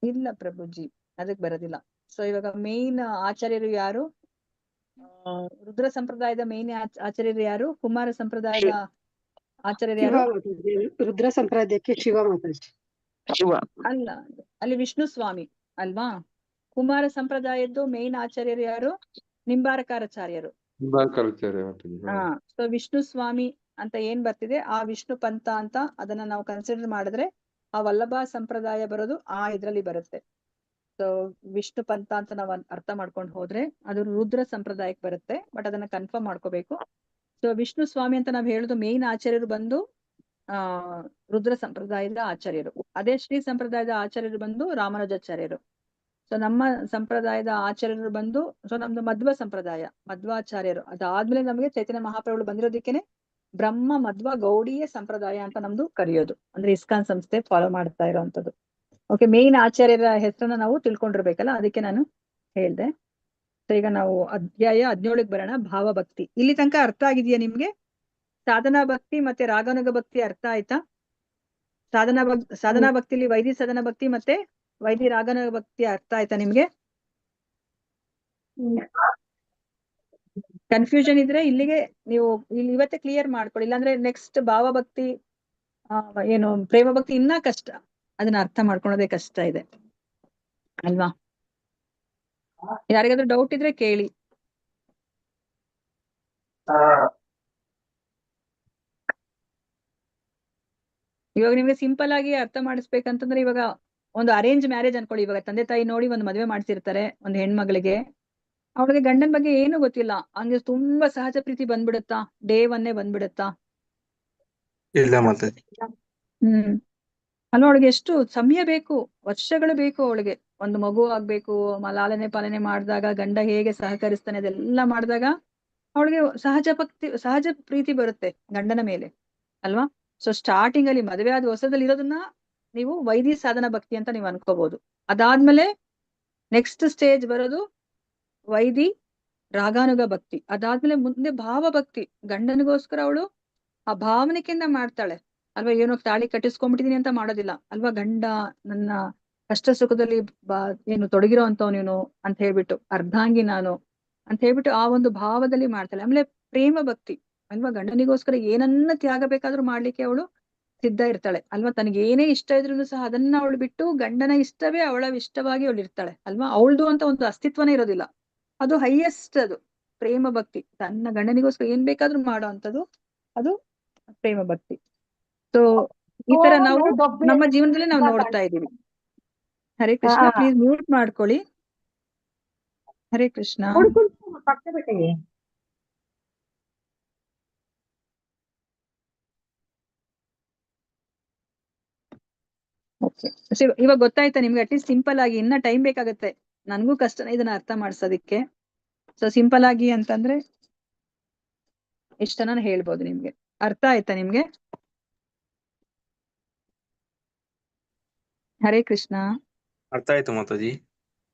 ಇಲ್ಲ ಪ್ರಭುಜಿ, ಅದಕ್ ಬರೋದಿಲ್ಲ. ಸೊ ಇವಾಗ ಮೇನ್ ಆಚಾರ್ಯರು ಯಾರು? ರುದ್ರ ಸಂಪ್ರದಾಯದ ಮೇನ್ ಆಚಾರ್ಯರು ಯಾರು? ಕುಮಾರ ಸಂಪ್ರದಾಯದ ಆಚಾರ್ಯರು ಯಾರು? ರುದ್ರ ಸಂಪ್ರದಾಯಕ್ಕೆ ಶಿವ ಮಾತಾಜಿ. ಅಲ್ಲ, ಅಲ್ಲಿ ವಿಷ್ಣು ಸ್ವಾಮಿ ಅಲ್ವಾ? ಕುಮಾರ ಸಂಪ್ರದಾಯದ್ದು ಮೇನ್ ಆಚಾರ್ಯರು ಯಾರು? ನಿಂಬಾರಕಾರಾಚಾರ್ಯರು. ಸೊ ವಿಷ್ಣು ಸ್ವಾಮಿ ಅಂತ ಏನ್ ಬರ್ತಿದೆ, ಆ ವಿಷ್ಣು ಪಂಥ ಅಂತ ಅದನ್ನ ನಾವು ಕನ್ಸಿಡರ್ ಮಾಡಿದ್ರೆ ಆ ವಲ್ಲಭ ಸಂಪ್ರದಾಯ ಬರೋದು ಆ ಇದ್ರಲ್ಲಿ ಬರುತ್ತೆ. ಸೊ ವಿಷ್ಣು ಪಂಥ ಅಂತ ನಾವು ಅರ್ಥ ಮಾಡ್ಕೊಂಡು ಹೋದ್ರೆ ಅದು ರುದ್ರ ಸಂಪ್ರದಾಯಕ್ಕೆ ಬರುತ್ತೆ. ಬಟ್ ಅದನ್ನ ಕನ್ಫರ್ಮ್ ಮಾಡ್ಕೋಬೇಕು. ಸೊ ವಿಷ್ಣು ಸ್ವಾಮಿ ಅಂತ ನಾವ್ ಹೇಳುದು ಮೇನ್ ಆಚಾರ್ಯರು ಬಂದು ರುದ್ರ ಸಂಪ್ರದಾಯದ ಆಚಾರ್ಯರು. ಅದೇ ಶ್ರೀ ಸಂಪ್ರದಾಯದ ಆಚಾರ್ಯರು ಬಂದು ರಾಮಾನುಜಾಚಾರ್ಯರು. ಸೊ ನಮ್ಮ ಸಂಪ್ರದಾಯದ ಆಚಾರ್ಯರು ಬಂದು, ಸೊ ನಮ್ದು ಮಧ್ವ ಸಂಪ್ರದಾಯ, ಮಧ್ವಾಚಾರ್ಯರು. ಅದಾದ್ಮೇಲೆ ನಮಗೆ ಚೈತನ್ಯ ಮಹಾಪ್ರಭುಗಳು ಬಂದಿರೋದಕ್ಕೇನೆ ಬ್ರಹ್ಮ ಮಧ್ವ ಗೌಡೀಯ ಸಂಪ್ರದಾಯ ಅಂತ ನಮ್ದು ಕರೆಯೋದು. ಅಂದ್ರೆ ಇಸ್ಕಾನ್ ಸಂಸ್ಥೆ ಫಾಲೋ ಮಾಡ್ತಾ ಇರೋಂಥದ್ದು. ಓಕೆ, ಮೇನ್ ಆಚಾರ್ಯರ ಹೆಸರನ್ನ ನಾವು ತಿಳ್ಕೊಂಡಿರ್ಬೇಕಲ್ಲ, ಅದಕ್ಕೆ ನಾನು ಹೇಳ್ದೆ. ಸೊ ಈಗ ನಾವು ಅಧ್ಯಾಯ 17ಕ್ಕೆ ಬರೋಣ. ಭಾವಭಕ್ತಿ. ಇಲ್ಲಿ ತನಕ ಅರ್ಥ ಆಗಿದೆಯಾ ನಿಮ್ಗೆ? ಸಾಧನಾ ಭಕ್ತಿ ಮತ್ತೆ ರಾಗಾನುಗ ಭಕ್ತಿ ಅರ್ಥ ಆಯ್ತಾ? ಸಾಧನಾ ಭಕ್ತಿಲಿ ವೈದಿ ಸಾಧನಾ ಭಕ್ತಿ ಮತ್ತೆ ವೈದಿ ರಾಗಾನುಗ ಭಕ್ತಿ ಅರ್ಥ ಆಯ್ತಾ ನಿಮ್ಗೆ? ಕನ್ಫ್ಯೂಷನ್ ಇದ್ರೆ ಇಲ್ಲಿಗೆ ನೀವು ಇವತ್ತೇ ಕ್ಲಿಯರ್ ಮಾಡ್ಕೊಳ್ಳಿ. ಇಲ್ಲಾಂದ್ರೆ ನೆಕ್ಸ್ಟ್ ಭಾವಭಕ್ತಿ ಏನು ಪ್ರೇಮ ಭಕ್ತಿ ಇನ್ನ ಕಷ್ಟ, ಅದನ್ನ ಅರ್ಥ ಮಾಡ್ಕೊಳ್ಳೋದೇ ಕಷ್ಟ ಇದೆ ಅಲ್ವಾ? ಯಾರಿಗಾದ್ರೂ ಡೌಟ್ ಇದ್ರೆ ಕೇಳಿ. ಇವಾಗ ನಿಮ್ಗೆ ಸಿಂಪಲ್ ಆಗಿ ಅರ್ಥ ಮಾಡಿಸ್ಬೇಕಂತಂದ್ರೆ, ಇವಾಗ ಒಂದು ಅರೇಂಜ್ ಮ್ಯಾರೇಜ್ ಅನ್ಕೊಳ್ಳಿ. ಇವಾಗ ತಂದೆ ತಾಯಿ ನೋಡಿ ಒಂದು ಮದುವೆ ಮಾಡ್ಸಿರ್ತಾರೆ ಒಂದು ಹೆಣ್ಮಗಳಿಗೆ. ಅವಳಿಗೆ ಗಂಡನ ಬಗ್ಗೆ ಏನು ಗೊತ್ತಿಲ್ಲ, ಹಂಗೆ ತುಂಬಾ ಸಹಜ ಪ್ರೀತಿ ಬಂದ್ಬಿಡುತ್ತಾ? ಡೇ ಒನ್ನೇ ಬಂದ್ಬಿಡುತ್ತಾ? ಇಲ್ಲ ಮಾತಾಜಿ. ಅಲ್ಲ, ಅವಳಿಗೆ ಎಷ್ಟು ಸಮಯ ಬೇಕು, ವರ್ಷಗಳು ಬೇಕು ಅವಳಿಗೆ. ಒಂದು ಮಗು ಆಗ್ಬೇಕು, ಲಾಲನೆ ಪಾಲನೆ ಮಾಡಿದಾಗ ಗಂಡ ಹೇಗೆ ಸಹಕರಿಸ್ತಾನೆ ಅದೆಲ್ಲ ಮಾಡಿದಾಗ ಅವಳಿಗೆ ಸಹಜ ಪ್ರೀತಿ ಬರುತ್ತೆ ಗಂಡನ ಮೇಲೆ ಅಲ್ವಾ? ಸೊ ಸ್ಟಾರ್ಟಿಂಗ್ ಅಲ್ಲಿ ಮದುವೆ ಆದ ಹೊಸದಲ್ಲಿ ಇರೋದನ್ನ ನೀವು ವೈದಿ ಸಾಧನ ಭಕ್ತಿ ಅಂತ ನೀವು ಅನ್ಕೋಬಹುದು. ಅದಾದ್ಮೇಲೆ ನೆಕ್ಸ್ಟ್ ಸ್ಟೇಜ್ ಬರೋದು ವೈದಿ ರಾಗಾನುಗ ಭಕ್ತಿ. ಅದಾದ್ಮೇಲೆ ಮುಂದೆ ಭಾವಭಕ್ತಿ. ಗಂಡನಿಗೋಸ್ಕರ ಅವಳು ಆ ಭಾವನೆಯಿಂದ ಮಾಡ್ತಾಳೆ ಅಲ್ವಾ? ಏನೋ ತಾಳಿ ಕಟ್ಟಿಸ್ಕೊಂಡ್ಬಿಟ್ಟಿದೀನಿ ಅಂತ ಮಾಡೋದಿಲ್ಲ ಅಲ್ವಾ? ಗಂಡ ನನ್ನ ಕಷ್ಟ ಸುಖದಲ್ಲಿ ಏನು ತೊಡಗಿರೋ ಅಂತವನೇನು ಅಂತ ಹೇಳ್ಬಿಟ್ಟು, ಅರ್ಧಾಂಗಿ ನಾನು ಅಂತ ಹೇಳ್ಬಿಟ್ಟು ಆ ಒಂದು ಭಾವದಲ್ಲಿ ಮಾಡ್ತಾಳೆ. ಆಮೇಲೆ ಪ್ರೇಮ ಭಕ್ತಿ ಅಲ್ವಾ? ಗಂಡನಿಗೋಸ್ಕರ ಏನನ್ನ ತ್ಯಾಗ ಬೇಕಾದ್ರೂ ಮಾಡ್ಲಿಕ್ಕೆ ಅವಳು ಸಿದ್ಧ ಇರ್ತಾಳೆ ಅಲ್ವಾ? ತನಗೆ ಏನೇ ಇಷ್ಟ ಇದ್ರೂ ಸಹ ಅದನ್ನ ಅವಳು ಬಿಟ್ಟು ಗಂಡನ ಇಷ್ಟವೇ ಅವಳ ಇಷ್ಟವಾಗಿ ಅವಳು ಇರ್ತಾಳೆ ಅಲ್ವಾ? ಅವಳದು ಅಂತ ಒಂದು ಅಸ್ತಿತ್ವನೇ ಇರೋದಿಲ್ಲ. ಅದು ಹೈಯೆಸ್ಟ್, ಅದು ಪ್ರೇಮ ಭಕ್ತಿ. ತನ್ನ ಗಂಡನಿಗೋಸ್ಕರ ಏನ್ ಬೇಕಾದ್ರೂ ಮಾಡೋ ಅಂತದ್ದು ಅದು ಪ್ರೇಮ ಭಕ್ತಿ. ಸೊ ಈ ತರ ನಾವು ನಮ್ಮ ಜೀವನದಲ್ಲಿ ನಾವು ನೋಡ್ತಾ ಇದೀವಿ. ಹರೇ ಕೃಷ್ಣ. ಪ್ಲೀಸ್ ಮ್ಯೂಟ್ ಮಾಡ್ಕೊಳ್ಳಿ. ಹರೇ ಕೃಷ್ಣ. ಓಕೆ, ಇವಾಗ ಗೊತ್ತಾಯ್ತಾ ನಿಮ್ಗೆ? ಅಟ್ಲೀಸ್ಟ್ ಸಿಂಪಲ್ ಆಗಿ. ಇನ್ನ ಟೈಮ್ ಬೇಕಾಗತ್ತೆ, ನನ್ಗೂ ಕಷ್ಟನೇ ಇದನ್ನ ಅರ್ಥ ಮಾಡ್ಸೋದಿಕ್ಕೆ. ಸೊ ಸಿಂಪಲ್ ಆಗಿ ಅಂತಂದ್ರೆ ಇಷ್ಟನ್ನ ಹೇಳ್ಬೋದು ನಿಮ್ಗೆ. ಅರ್ಥ ಆಯ್ತಾ ನಿಮ್ಗೆ? ಹರೇ ಕೃಷ್ಣ. ಅರ್ಥ ಆಯ್ತು ಮಾತಾಜಿ.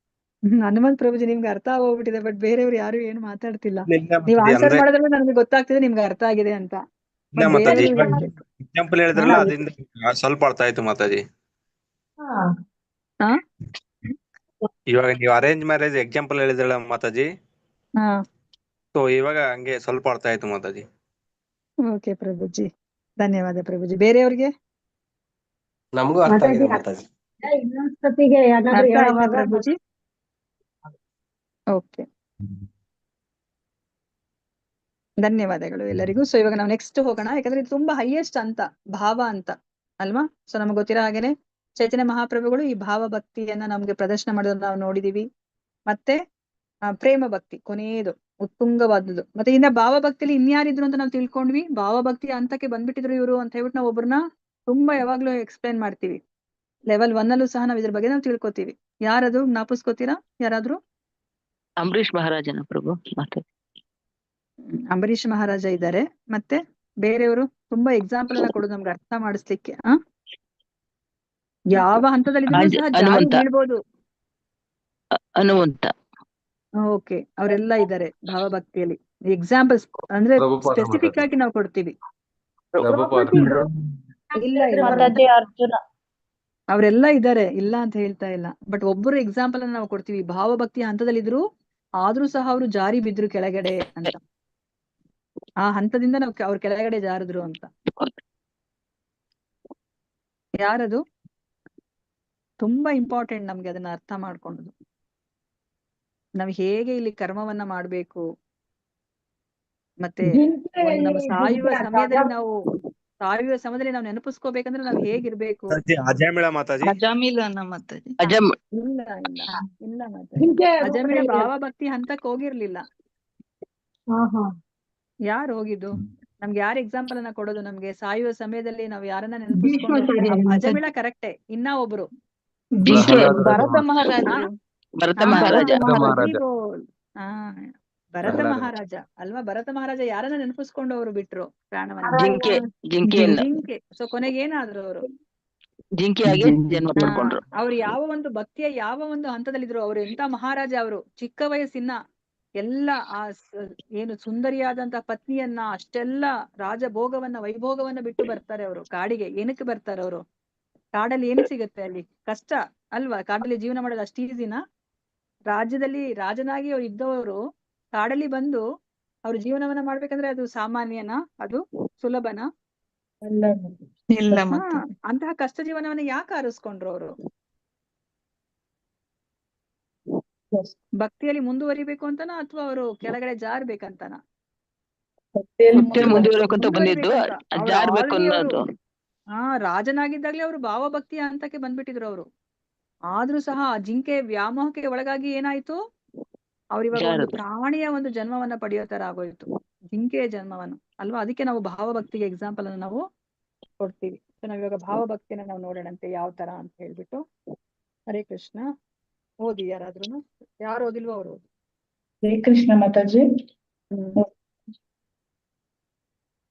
ಹನುಮಂತ್ ಪ್ರಭುಜಿ ನಿಮ್ಗೆ ಅರ್ಥ ಆಗೋಗ್ಬಿಟ್ಟಿದೆ, ಬಟ್ ಬೇರೆಯವ್ರು ಯಾರು ಏನು ಮಾತಾಡ್ತಿಲ್ಲ. ಇಲ್ಲ ನೀವ್ ಮಾತಾಜಿ, ಆನ್ಸರ್ ಅಂದ್ರೆ ಮಾಡೋದ್ರಲ್ಲಿ ನನ್ಗೆ ಗೊತ್ತಾಗ್ತಿದೆ ನಿಮ್ಗೆ ಅರ್ಥ ಆಗಿದೆ ಅಂತ. ಇಲ್ಲ ಮಾತಾಜಿ, ಎಕ್ಸಾಂಪಲ್ ಹೇಳಿದ್ರಲ್ಲ ಅದರಿಂದ ಸ್ವಲ್ಪ ಅರ್ಥ ಆಯ್ತು ಮಾತಾಜಿ. ಇವಾಗ ನೀವು ಅರೇಂಜ್ ಮ್ಯಾರೇಜ್ ಎಕ್ಸಾಂಪಲ್ ಹೇಳಿದ್ರಲ್ಲ ಮಾತಾಜಿ, ಸೊ ಇವಾಗ ಹಂಗೆ ಸ್ವಲ್ಪ ಅರ್ಥ ಆಯ್ತು ಮಾತಾಜಿ. ಓಕೆ ಪ್ರಭುಜಿ, ಧನ್ಯವಾದ ಪ್ರಭುಜಿ. ಬೇರೆಯವ್ರಿಗೆ ನಮಗೂ ಅರ್ಥ ಆಗಿದೆ ಮಾತಾಜಿ. ಪ್ರಭುಜಿ? ಓಕೆ, ಧನ್ಯವಾದಗಳು ಎಲ್ಲರಿಗೂ. ಸೊ ಇವಾಗ ನಾವು ನೆಕ್ಸ್ಟ್ ಹೋಗೋಣ, ಯಾಕಂದ್ರೆ ಇದು ತುಂಬಾ ಹೈಯೆಸ್ಟ್ ಅಂತ ಭಾವ ಅಂತ ಅಲ್ವಾ? ಸೊ ನಮ್ಗೆ ಗೊತ್ತಿರೋ ಹಾಗೇನೆ ಚೈತನ್ಯ ಮಹಾಪ್ರಭುಗಳು ಈ ಭಾವ ಭಕ್ತಿಯನ್ನ ನಮ್ಗೆ ಪ್ರದರ್ಶನ ಮಾಡೋದನ್ನ ನಾವು ನೋಡಿದೀವಿ. ಮತ್ತೆ ಪ್ರೇಮ ಭಕ್ತಿ ಕೊನೆಯದು ಉತ್ತುಂಗವಾದದ್ದು. ಮತ್ತೆ ಇನ್ನ ಭಾವಭಕ್ತಿಲಿ ಇನ್ಯಾರಿದ್ರು ಅಂತ ನಾವು ತಿಳ್ಕೊಂಡ್ವಿ. ಭಾವಭಕ್ತಿ ಹಂತಕ್ಕೆ ಬಂದ್ಬಿಟ್ಟಿದ್ರು ಇವರು ಅಂತ ಹೇಳ್ಬಿಟ್ಟು ನಾವು ಒಬ್ಬರನ್ನ ತುಂಬಾ ಯಾವಾಗ್ಲೂ ಎಕ್ಸ್ಪ್ಲೈನ್ ಮಾಡ್ತೀವಿ. ಲೆವೆಲ್ 1 ಅಲ್ಲೂ ಸಹ ನಾವ್ ಇದ್ರ ಬಗ್ಗೆ ನಾವು ತಿಳ್ಕೊತೀವಿ. ಯಾರದು ಜ್ಞಾಪಿಸ್ಕೋತೀರಾ ಯಾರಾದ್ರೂ? ಅಂಬರೀಷ್ ಮಹಾರಾಜನ ಪ್ರಭು. ಅಂಬರೀಷ್ ಮಹಾರಾಜ ಇದ್ದಾರೆ. ಮತ್ತೆ ಬೇರೆಯವರು ತುಂಬಾ ಎಕ್ಸಾಂಪಲ್ ಎಲ್ಲ ಕೊಡೋದು ನಮ್ಗೆ ಅರ್ಥ ಮಾಡಿಸ್ಲಿಕ್ಕೆ. ಯಾವ ಹಂತದಲ್ಲಿ ಸಹ ಜಾರಿ ಬೀಳ್ಬೋದು. ಹನುಮಂತ. ಓಕೆ, ಅವರೆಲ್ಲ ಇದ್ದಾರೆ ಭಾವಭಕ್ತಿಯಲ್ಲಿ. ಎಕ್ಸಾಂಪಲ್ಸ್ ಅಂದ್ರೆ ಸ್ಪೆಸಿಫಿಕ್ ಆಗಿ ನಾವು ಕೊಡ್ತೀವಿ. ಅರ್ಜುನ ಅವರೆಲ್ಲ ಇದ್ದಾರೆ, ಇಲ್ಲ ಅಂತ ಹೇಳ್ತಾ ಇಲ್ಲ. ಬಟ್ ಒಬ್ಬರು ಎಕ್ಸಾಂಪಲ್ ಅನ್ನ ನಾವು ಕೊಡ್ತೀವಿ. ಭಾವಭಕ್ತಿಯ ಹಂತದಲ್ಲಿದ್ರು ಆದ್ರೂ ಸಹ ಅವರು ಜಾರಿ ಬಿದ್ರು ಕೆಳಗಡೆ ಅಂತ. ಆ ಹಂತದಿಂದ ನಾವು ಅವ್ರ ಕೆಳಗಡೆ ಜಾರಿದ್ರು ಅಂತ. ಯಾರದು? ತುಂಬಾ ಇಂಪಾರ್ಟೆಂಟ್ ನಮ್ಗೆ ಅದನ್ನ ಅರ್ಥ ಮಾಡ್ಕೊಳ್ಳೋದು. ನಾವ್ ಹೇಗೆ ಇಲ್ಲಿ ಕರ್ಮವನ್ನ ಮಾಡ್ಬೇಕು, ಮತ್ತೆ ನಮ್ಮ ಸಾಯುವ ಸಮಯದಲ್ಲಿ ನಾವು ನೆನಪಿಸ್ಕೋಬೇಕಂದ್ರೆ ನಾವ್ ಹೇಗಿರ್ಬೇಕು. ಅಜಾಮಿಳ ಮಾತಾಜಿ. ಅಜಾಮಿಲನ ಮಾತಾಜಿ. ಇಲ್ಲ ಮಾತಾಜಿ, ಅಜಮಿಳ ಭಾವಭಕ್ತಿ ಹಂತಕ್ಕೆ ಹೋಗಿರ್ಲಿಲ್ಲ. ಯಾರು ಹೋಗಿದ್ದು? ನಮ್ಗೆ ಯಾರು ಎಕ್ಸಾಂಪಲ್ ಅನ್ನ ಕೊಡೋದು? ನಮ್ಗೆ ಸಾಯುವ ಸಮಯದಲ್ಲಿ ನಾವ್ ಯಾರನ್ನ ನೆನಪಿಸ್ಕೊಂಡು? ಅಜಮಿಳ ಕರೆಕ್ಟೆ. ಇನ್ನ ಒಬ್ರು ಭರತ ಮಹಾರಾಜರು. ಭರತ ಹಾ, ಮಹಾರಾಜ. ಮಹಾರಾಜ. ಈಗ ಹಾ ಭರತ ಪ್ರಹ್ಲಾದ. ಮಹಾರಾಜ ಅಲ್ವಾ? ಭರತ ಮಹಾರಾಜ ಯಾರನ್ನ ನೆನಪಿಸ್ಕೊಂಡು ಅವರು ಬಿಟ್ರು ಪ್ರಾಣವನ್ನ? ಜಿಂಕೆಯನ್ನು ಜಿಂಕೆ. ಸೊ ಕೊನೆಗೆ ಏನಾದ್ರು ಅವರು? ಜಿಂಕೆಯಾಗಿ ಜನ್ಮ ಪಡ್ಕೊಂಡ್ರು. ಅವ್ರು ಯಾವ ಒಂದು ಭಕ್ತಿಯ ಯಾವ ಒಂದು ಹಂತದಲ್ಲಿದ್ರು? ಅವ್ರು ಎಂತ ಮಹಾರಾಜ ಅವರು! ಚಿಕ್ಕ ವಯಸ್ಸಿನ ಎಲ್ಲ ಏನು ಸುಂದರಿಯಾದಂತ ಪತ್ನಿಯನ್ನ, ಅಷ್ಟೆಲ್ಲ ರಾಜಭೋಗವನ್ನ ವೈಭೋಗವನ್ನ ಬಿಟ್ಟು ಬರ್ತಾರೆ ಅವರು ಕಾಡಿಗೆ. ಏನಕ್ಕೆ ಬರ್ತಾರೆ ಅವರು? ಕಾಡಲ್ಲಿ ಏನು ಸಿಗುತ್ತೆ ಅಲ್ಲಿ? ಕಷ್ಟ ಅಲ್ವಾ? ಕಾಡಲ್ಲಿ ಜೀವನ ಮಾಡೋದು ಅಷ್ಟು ಈಸಿನಾ? ರಾಜ್ಯದಲ್ಲಿ ರಾಜನಾಗಿ ಅವ್ರು ಇದ್ದವರು ಕಾಡಲ್ಲಿ ಬಂದು ಅವ್ರ ಜೀವನವನ್ನ ಮಾಡ್ಬೇಕಂದ್ರೆ ಅದು ಸಾಮಾನ್ಯನಾ? ಅದು ಸುಲಭನಾ? ಇಲ್ಲ ಮತ್ತೆ ಅಂತಹ ಕಷ್ಟ ಜೀವನವನ್ನ ಯಾಕೆ ಆರಿಸ್ಕೊಂಡ್ರು ಅವರು? ಭಕ್ತಿಯಲ್ಲಿ ಮುಂದುವರಿಬೇಕು ಅಂತನಾ ಅಥವಾ ಅವರು ಕೆಳಗಡೆ ಜಾರ್ಬೇಕಂತನಾ? ಮುಂದುವರಿಬೇಕಂತ ಬಂದಿದ್ದು, ಅವ್ರು ಜಾರ್ಬೇಕು already ಅನ್ನೋದು. ರಾಜನಾಗಿದ್ದಾಗ್ಲೇ ಅವರು ಭಾವ ಭಕ್ತಿಯ ಹಂತಕ್ಕೆ ಬಂದ್ಬಿಟ್ಟಿದ್ರು ಅವರು. ಆದ್ರೂ ಸಹ ಆ ಜಿಂಕೆ ವ್ಯಾಮೋಹಕ್ಕೆ ಒಳಗಾಗಿ ಏನಾಯ್ತು? ಅವ್ರಿವಾಗ ಒಂದು ಜಾರದ್ರು. ಪ್ರಾಣಿಯ ಒಂದು ಜನ್ಮವನ್ನ ಪಡೆಯೋ ತರ ಆಗೋಯ್ತು, ಜಿಂಕೆಯ ಜನ್ಮವನ್ನು ಅಲ್ವಾ? ಅದಕ್ಕೆ ನಾವು ಭಾವಭಕ್ತಿಗೆ ಎಕ್ಸಾಂಪಲ್ ಅನ್ನು ನಾವು ಕೊಡ್ತೀವಿ. ಸೊ ನಾವಿವಾಗ ಭಾವಭಕ್ತಿನ ನಾವು ನೋಡೋಣಂತೆ ಯಾವ ತರ ಅಂತ ಹೇಳ್ಬಿಟ್ಟು. ಹರೇ ಕೃಷ್ಣ. ಓದಿ ಯಾರಾದ್ರೂ. ಯಾರು ಓದಿಲ್ವೋ ಅವರು ಓದಿ. ಹರೇ ಕೃಷ್ಣ ಮಾತಾಜಿ.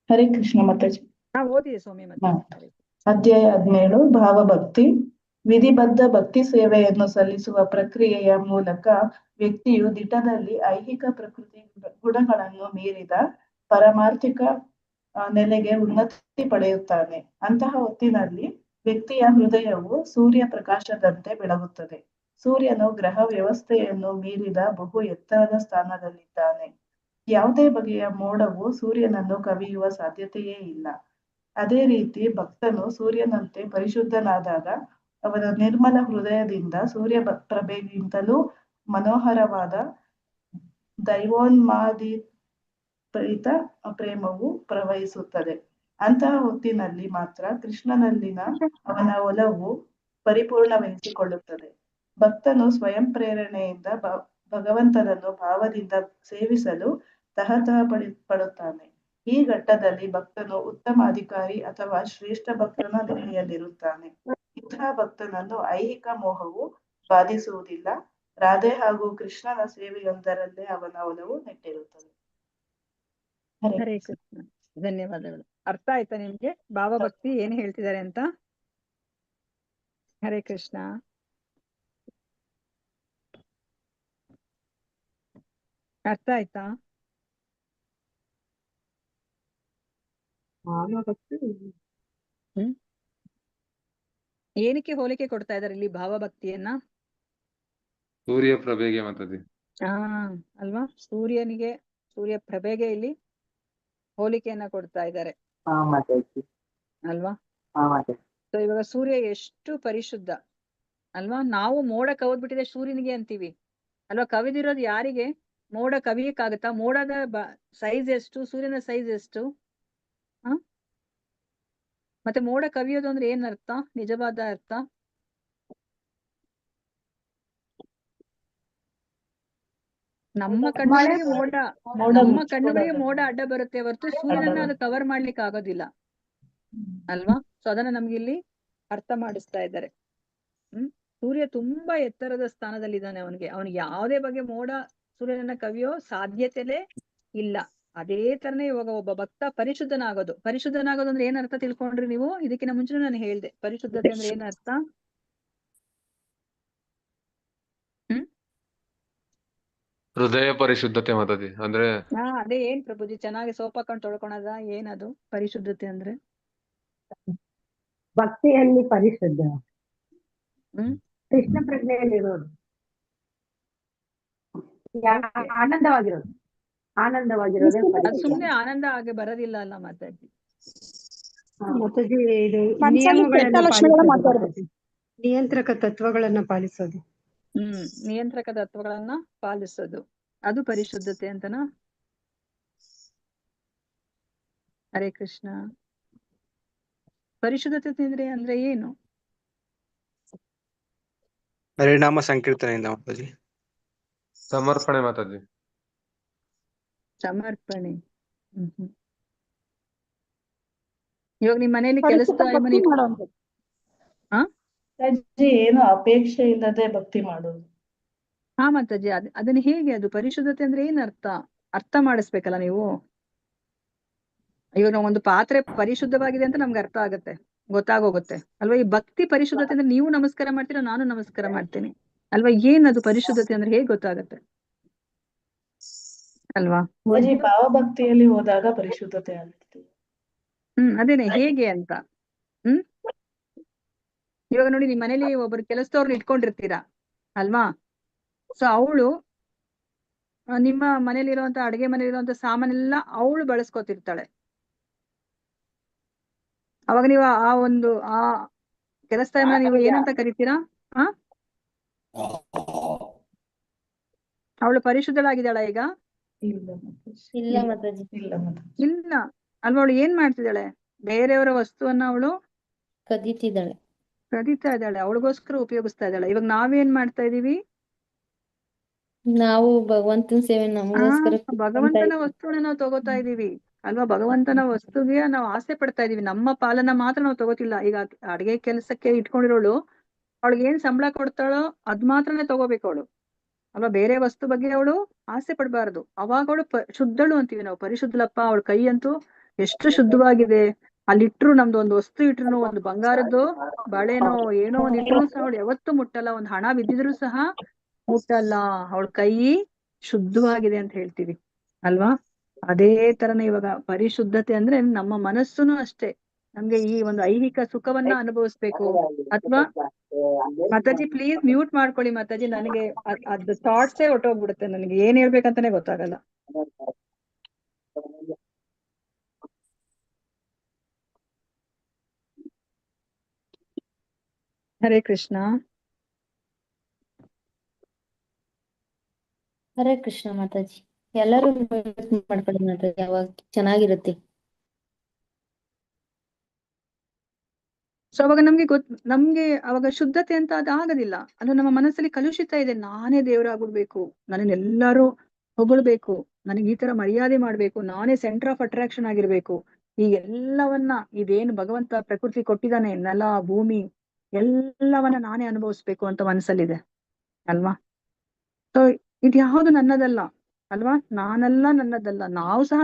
ಹರೇ ಕೃಷ್ಣ ಮಾತಾಜಿ. ಓದಿ ಸ್ವಾಮಿ ಮತ್ತೆ. ಅಧ್ಯಾಯ 17 ಭಾವಭಕ್ತಿ. ವಿಧಿಬದ್ಧ ಭಕ್ತಿ ಸೇವೆಯನ್ನು ಸಲ್ಲಿಸುವ ಪ್ರಕ್ರಿಯೆಯ ಮೂಲಕ ವ್ಯಕ್ತಿಯು ದಿಟದಲ್ಲಿ ಐಹಿಕ ಪ್ರಕೃತಿ ಗುಣಗಳನ್ನು ಮೀರಿದ ಪಾರಮಾರ್ಥಿಕ ನೆಲೆಗೆ ಉನ್ನತಿ ಪಡೆಯುತ್ತಾನೆ. ಅಂತಹ ಹೊತ್ತಿನಲ್ಲಿ ವ್ಯಕ್ತಿಯ ಹೃದಯವು ಸೂರ್ಯ ಪ್ರಕಾಶದಂತೆ ಬೆಳಗುತ್ತದೆ. ಸೂರ್ಯನು ಗ್ರಹ ವ್ಯವಸ್ಥೆಯನ್ನು ಮೀರಿದ ಬಹು ಎತ್ತರದ ಸ್ಥಾನದಲ್ಲಿದ್ದಾನೆ. ಯಾವುದೇ ಬಗೆಯ ಮೋಡವು ಸೂರ್ಯನನ್ನು ಕವಿಯುವ ಸಾಧ್ಯತೆಯೇ ಇಲ್ಲ. ಅದೇ ರೀತಿ ಭಕ್ತನು ಸೂರ್ಯನಂತೆ ಪರಿಶುದ್ಧನಾದಾಗ ಅವನ ನಿರ್ಮಲ ಹೃದಯದಿಂದ ಸೂರ್ಯ ಪ್ರಭೆಗಿಂತಲೂ ಮನೋಹರವಾದ ದೈವೋನ್ಮಾದಿತ ಪ್ರೇಮವು ಪ್ರವಹಿಸುತ್ತದೆ. ಅಂತಹ ಹೊತ್ತಿನಲ್ಲಿ ಮಾತ್ರ ಕೃಷ್ಣನಲ್ಲಿನ ಅವನ ಒಲವು ಪರಿಪೂರ್ಣವೆನಿಸಿಕೊಳ್ಳುತ್ತದೆ. ಭಕ್ತನು ಸ್ವಯಂ ಪ್ರೇರಣೆಯಿಂದ ಭಗವಂತನನ್ನು ಭಾವದಿಂದ ಸೇವಿಸಲು ತಹತಃ ಪಡುತ್ತಾನೆ. ಈ ಘಟ್ಟದಲ್ಲಿ ಭಕ್ತನು ಉತ್ತಮ ಅಧಿಕಾರಿ ಅಥವಾ ಶ್ರೇಷ್ಠ ಭಕ್ತನ ನೆಲೆಯಲ್ಲಿರುತ್ತಾನೆ. ಇಂತಹ ಭಕ್ತನನ್ನು ಐಹಿಕ ಮೋಹವು ಬಾಧಿಸುವುದಿಲ್ಲ. ರಾಧೆ ಹಾಗೂ ಕೃಷ್ಣನ ಸೇವೆಯೊಂದರಲ್ಲೇ ಅವನ ಒಲವು ನೆಟ್ಟಿರುತ್ತದೆ. ಹರೇ ಕೃಷ್ಣ. ಧನ್ಯವಾದಗಳು. ಅರ್ಥ ಆಯ್ತಾ ನಿಮ್ಗೆ ಭಾವಭಕ್ತಿ ಏನ್ ಹೇಳ್ತಿದ್ದಾರೆ ಅಂತ? ಹರೇ ಕೃಷ್ಣ. ಅರ್ಥ ಆಯ್ತಾ? ಏನಕ್ಕೆ ಹೋಲಿಕೆ ಕೊಡ್ತಾ ಇದಾರೆ ಇಲ್ಲಿ ಭಾವಭಕ್ತಿಯನ್ನ? ಸೂರ್ಯ ಪ್ರಭೆಗೆ ಮಾತಾಡಿ. ಅಲ್ವಾ? ಸೂರ್ಯ ಪ್ರಭೆಗೆ ಇಲ್ಲಿ ಹೋಲಿಕೆಯನ್ನ ಕೊಡ್ತಾ ಇದ್ದಾರೆ ಅಲ್ವಾ? ಸೊ ಇವಾಗ ಸೂರ್ಯ ಎಷ್ಟು ಪರಿಶುದ್ಧ ಅಲ್ವಾ? ನಾವು ಮೋಡ ಕವದ್ಬಿಟ್ಟಿದೆ ಸೂರ್ಯನಿಗೆ ಅಂತೀವಿ ಅಲ್ವಾ? ಕವಿದಿರೋದು ಯಾರಿಗೆ? ಮೋಡ ಕವಿಯಕ್ಕಾಗತ್ತಾ? ಮೋಡದ ಸೈಜ್ ಎಷ್ಟು? ಸೂರ್ಯನ ಸೈಜ್ ಎಷ್ಟು? ಮತ್ತೆ ಮೋಡ ಕವಿಯೋದು ಅಂದ್ರೆ ಏನ್ ಅರ್ಥ? ನಿಜವಾದ ಅರ್ಥ ನಮ್ಮ ಕಣ್ಣುಗಳಿಗೆ ಮೋಡ ಅಡ್ಡ ಬರುತ್ತೆ ಹೊರತು ಸೂರ್ಯನನ್ನ ಅದು ಕವರ್ ಮಾಡ್ಲಿಕ್ಕೆ ಆಗೋದಿಲ್ಲ ಅಲ್ವಾ? ಸೊ ಅದನ್ನ ನಮ್ಗೆ ಇಲ್ಲಿ ಅರ್ಥ ಮಾಡಿಸ್ತಾ ಇದ್ದಾರೆ. ಸೂರ್ಯ ತುಂಬಾ ಎತ್ತರದ ಸ್ಥಾನದಲ್ಲಿದ್ದಾನೆ. ಅವನಿಗೆ ಯಾವುದೇ ಬಗ್ಗೆ ಮೋಡ ಸೂರ್ಯನನ್ನ ಕವಿಯೋ ಸಾಧ್ಯತೆನೇ ಇಲ್ಲ. ಅದೇ ತರನೇ ಇವಾಗ ಒಬ್ಬ ಭಕ್ತ ಪರಿಶುದ್ಧನಾಗೋದು ಅಂದ್ರೆ ಏನ್ ಅರ್ಥ ತಿಳ್ಕೊಂಡ್ರಿ ನೀವು? ಇದಕ್ಕಿಂತ ಮುಂಚೆ ನಾನು ಹೇಳ್ದೆ ಪರಿಶುದ್ಧತೆ ಅಂದ್ರೆ ಏನ್ ಅರ್ಥ? ಹೃದಯ ಪರಿಶುದ್ಧತೆ ಮಾತಾಡಿ ಅಂದ್ರೆ ಅದೇ ಏನ್ ಪ್ರಭುಜಿ ಚೆನ್ನಾಗಿ ಸೋಪ್ ಹಾಕೊಂಡು ತೊಳ್ಕೊಳದ ಏನದು ಪರಿಶುದ್ಧತೆ ಅಂದ್ರೆ? ಭಕ್ತಿಯಲ್ಲಿ ಪರಿಶುದ್ಧ, ಕೃಷ್ಣ ಪ್ರಜ್ಞೆಯಲ್ಲಿರೋದು, ಆನಂದವಾಗಿರೋದೇ ಅದು ಸುಮ್ನೆ ಆನಂದ ಆಗಿ ಬರೋದಿಲ್ಲ ಅಲ್ಲ ಮಾತಾಡಿ. ನಿಯಂತ್ರಕ ತತ್ವಗಳನ್ನ ಪಾಲಿಸೋದು. ನಿಯಂತ್ರಕ ತತ್ವಗಳನ್ನ ಪಾಲಿಸೋದು ಅದು ಪರಿಶುದ್ಧತೆ ಅಂತನಾ? ಹರೇ ಕೃಷ್ಣ. ಪರಿಶುದ್ಧತೆ ಅಂದ್ರೆ ಏನು? ಹರಿನಾಮ ಸಂಕೀರ್ತನೆಯಿಂದ ಮಾತಾಜಿ. ಸಮರ್ಪಣೆ ಮಾತಾಜಿ. ಸಮರ್ಪಣೆ. ಇವಾಗ ನಿಮ್ ಮನೆಯಲ್ಲಿ ಕೆಲಸದ ಏನು ಅಪೇಕ್ಷೆ ಇಲ್ಲದೆ ಭಕ್ತಿ ಮಾಡೋದು. ಹಾ ಮಾತಾಜಿ, ಅದನ್ನ ಹೇಗೆ, ಅದು ಪರಿಶುದ್ಧತೆ ಅಂದ್ರೆ ಏನ್ ಅರ್ಥ ಅರ್ಥ ಮಾಡಿಸ್ಬೇಕಲ್ಲ ನೀವು. ಇವಾಗ ಒಂದು ಪಾತ್ರೆ ಪರಿಶುದ್ಧವಾಗಿದೆ ಅಂತ ನಮ್ಗೆ ಅರ್ಥ ಆಗುತ್ತೆ, ಗೊತ್ತಾಗೋಗುತ್ತೆ ಅಲ್ವಾ. ಈ ಭಕ್ತಿ ಪರಿಶುದ್ಧತೆ ಅಂದ್ರೆ ನೀವು ನಮಸ್ಕಾರ ಮಾಡ್ತೀರಾ, ನಾನು ನಮಸ್ಕಾರ ಮಾಡ್ತೀನಿ ಅಲ್ವಾ. ಏನದು ಪರಿಶುದ್ಧತೆ ಅಂದ್ರೆ ಹೇಗ್ ಗೊತ್ತಾಗತ್ತೆ ಅಲ್ವಾ? ಭಾವಭಕ್ತಿಯಲ್ಲಿ ಹೋದಾಗ ಪರಿಶುದ್ಧತೆ ಆಗುತ್ತೆ. ಅದೇನೆ ಹೇಗೆ ಅಂತ. ಇವಾಗ ನೋಡಿ, ನಿಮ್ ಮನೇಲಿ ಒಬ್ರು ಕೆಲಸದವ್ರನ್ನ ಇಟ್ಕೊಂಡಿರ್ತೀರಾ ಅಲ್ವಾ. ಸೊ ಅವಳು ನಿಮ್ಮ ಮನೇಲಿರುವಂತ ಅಡುಗೆ ಮನೇಲಿರುವಂತ ಸಾಮಾನೆಲ್ಲ ಅವಳು ಬಳಸ್ಕೊತಿರ್ತಾಳೆ. ಅವಾಗ ನೀವು ಆ ಕೆಲಸ ಟೈಮ್ನ ನೀವು ಏನಂತ ಕರಿತೀರಾ? ಅವಳು ಪರಿಶುದ್ಧಳಾಗಿದ್ದಾಳ ಈಗ? ಇಲ್ಲ ಅಲ್ವಾ. ಅವಳು ಏನ್ ಮಾಡ್ತಿದ್ದಾಳೆ? ಬೇರೆಯವರ ವಸ್ತುವನ್ನ ಅವಳು ಕದೀತಾ ಇದ್ದಾಳೆ, ಅವಳಿಗೋಸ್ಕರ ಉಪಯೋಗಿಸ್ತಾ ಇದ್ದಾಳೆ. ಇವಾಗ ನಾವೇನ್ ಮಾಡ್ತಾ ಇದೀವಿ? ನಾವು ಭಗವಂತನ ಸೇವೆ ನಮಗೋಸ್ಕರ ಭಗವಂತನ ವಸ್ತುವನ್ನ ನಾವು ತಗೋತಾ ಇದೀವಿ ಅಲ್ವಾ. ಭಗವಂತನ ವಸ್ತುಗೆ ನಾವು ಆಸೆ ಪಡ್ತಾ ಇದೀವಿ, ನಮ್ಮ ಪಾಲನ ಮಾತ್ರ ನಾವು ತಗೋತಿಲ್ಲ. ಈಗ ಅಡಿಗೆ ಕೆಲಸಕ್ಕೆ ಇಟ್ಕೊಂಡಿರೋಳು, ಅವಳಿಗೆ ಏನ್ ಸಂಬಳ ಕೊಡ್ತಾಳೋ ಅದ್ ಮಾತ್ರನೇ ತಗೋಬೇಕು ಅವಳು ಅಲ್ವಾ. ಬೇರೆ ವಸ್ತು ಬಗ್ಗೆ ಅವಳು ಆಸೆ ಪಡ್ಬಾರ್ದು. ಅವಾಗ ಅವಳು ಶುದ್ಧಳು ಅಂತೀವಿ ನಾವು, ಪರಿಶುದ್ಧಳಪ್ಪ. ಅವಳ ಕೈ ಅಂತೂ ಎಷ್ಟು ಶುದ್ಧವಾಗಿದೆ. ಅಲ್ಲಿಟ್ರು, ನಮ್ದು ಒಂದು ವಸ್ತು ಇಟ್ರು, ಒಂದು ಬಂಗಾರದ್ದು ಬಳೆನೋ ಏನೋ ಒಂದ್ ಇಟ್ರು ಸಹ ಅವಳು ಯಾವತ್ತೂ ಮುಟ್ಟಲ್ಲ. ಒಂದ್ ಹಣ ಬಿದ್ದಿದ್ರು ಸಹ ಮುಟ್ಟಲ್ಲ. ಅವಳ ಕೈ ಶುದ್ಧವಾಗಿದೆ ಅಂತ ಹೇಳ್ತೀವಿ ಅಲ್ವಾ. ಅದೇ ತರನೇ ಇವಾಗ ಪರಿಶುದ್ಧತೆ ಅಂದ್ರೆ ನಮ್ಮ ಮನಸ್ಸುನು ಅಷ್ಟೇ. ನಮ್ಗೆ ಈ ಒಂದು ಐಹಿಕ ಸುಖವನ್ನ ಅನುಭವಿಸ್ಬೇಕು. ಅಥವಾ ಮಾತಾಜಿ ಪ್ಲೀಸ್ ಮ್ಯೂಟ್ ಮಾಡ್ಕೊಳ್ಳಿ ಮಾತಾಜಿ, ನನಗೆ ಅದ್ ಥಾಟ್ಸೇ ಹೊಟ್ಟೋಗ್ಬಿಡುತ್ತೆ, ನನಗೆ ಏನ್ ಹೇಳ್ಬೇಕಂತಾನೆ ಗೊತ್ತಾಗಲ್ಲ. ಹರೇ ಕೃಷ್ಣ. ಹರೇ ಕೃಷ್ಣ ಮಾತಾಜಿ. ಎಲ್ಲರೂ ಮಾಡ್ಕೊಳ್ಳಿ ಮಾತಾಜಿ, ಅವಾಗ ಚೆನ್ನಾಗಿರುತ್ತೆ. ಸೊ ಅವಾಗ ನಮ್ಗೆ ಅವಾಗ ಶುದ್ಧತೆ ಅಂತ ಅದಾಗೋದಿಲ್ಲ ಅಲ್ಲ. ನಮ್ಮ ಮನಸ್ಸಲ್ಲಿ ಕಲುಷಿತ ಇದೆ, ನಾನೇ ದೇವರಾಗ್ಬಿಡ್ಬೇಕು, ನನ್ನನ್ನೆಲ್ಲರೂ ಹೊಗಳ್ಬೇಕು, ನನಗೆ ಈ ತರ ಮರ್ಯಾದೆ ಮಾಡ್ಬೇಕು, ನಾನೇ ಸೆಂಟರ್ ಆಫ್ ಅಟ್ರಾಕ್ಷನ್ ಆಗಿರ್ಬೇಕು. ಈ ಎಲ್ಲವನ್ನ, ಇದೇನು ಭಗವಂತ ಪ್ರಕೃತಿ ಕೊಟ್ಟಿದ್ದಾನೆ, ನೆಲ ಭೂಮಿ ಎಲ್ಲವನ್ನ ನಾನೇ ಅನುಭವಿಸ್ಬೇಕು ಅಂತ ಮನಸ್ಸಲ್ಲಿದೆ ಅಲ್ವಾ. ಸೊ ಇದ್ಯಾವುದು ನನ್ನದಲ್ಲ ಅಲ್ವಾ, ನಾನಲ್ಲ, ನನ್ನದಲ್ಲ, ನಾವು ಸಹ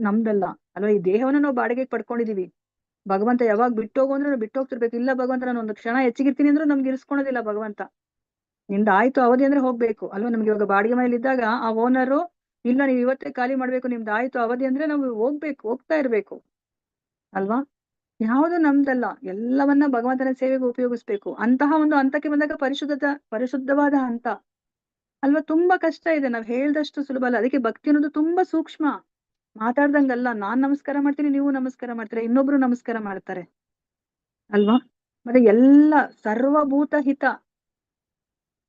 ನಮ್ದಲ್ಲ ಅಲ್ವಾ. ಈ ದೇಹವನ್ನ ನಾವು ಬಾಡಿಗೆಗೆ ಪಡ್ಕೊಂಡಿದೀವಿ. ಭಗವಂತ ಯಾವಾಗ ಬಿಟ್ಟೋಗು ಅಂದ್ರೆ ನಾವು ಬಿಟ್ಟೋಗ್ತಿರ್ಬೇಕು. ಇಲ್ಲ ಭಗವಂತ ನಾನು ಒಂದು ಕ್ಷಣ ಹೆಚ್ಚಿಗಿರ್ತೀನಿ ಅಂದ್ರೂ ನಮ್ಗೆ ಇರಿಸ್ಕೊಳೋದಿಲ್ಲ ಭಗವಂತ. ನಿಂದ ಆಯ್ತು ಅವಧಿ ಅಂದ್ರೆ ಹೋಗ್ಬೇಕು ಅಲ್ವಾ. ನಮ್ಗೆ ಇವಾಗ ಬಾಡಿಗೆ ಮನೇಲಿ ಇದ್ದಾಗ ಆ ಓನರು, ಇಲ್ಲ ನೀವು ಇವತ್ತೇ ಖಾಲಿ ಮಾಡ್ಬೇಕು, ನಿಮ್ದು ಆಯ್ತು ಅವಧಿ ಅಂದ್ರೆ ನಾವು ಹೋಗ್ತಾ ಇರ್ಬೇಕು ಅಲ್ವಾ. ಯಾವುದು ನಮ್ದಲ್ಲ, ಎಲ್ಲವನ್ನ ಭಗವಂತನ ಸೇವೆಗೆ ಉಪಯೋಗಿಸ್ಬೇಕು. ಅಂತಹ ಒಂದು ಹಂತಕ್ಕೆ ಬಂದಾಗ ಪರಿಶುದ್ಧವಾದ ಹಂತ ಅಲ್ವಾ. ತುಂಬಾ ಕಷ್ಟ ಇದೆ, ನಾವ್ ಹೇಳ್ದಷ್ಟು ಸುಲಭ ಅಲ್ಲ. ಅದಕ್ಕೆ ಭಕ್ತಿ ಅನ್ನೋದು ತುಂಬಾ ಸೂಕ್ಷ್ಮ. ಮಾತಾಡ್ದಂಗಲ್ಲ, ನಾನ್ ನಮಸ್ಕಾರ ಮಾಡ್ತೀನಿ, ನೀವು ನಮಸ್ಕಾರ ಮಾಡ್ತೀರಾ, ಇನ್ನೊಬ್ರು ನಮಸ್ಕಾರ ಮಾಡ್ತಾರೆ ಅಲ್ವಾ. ಮತ್ತೆ ಸರ್ವಭೂತ ಹಿತ,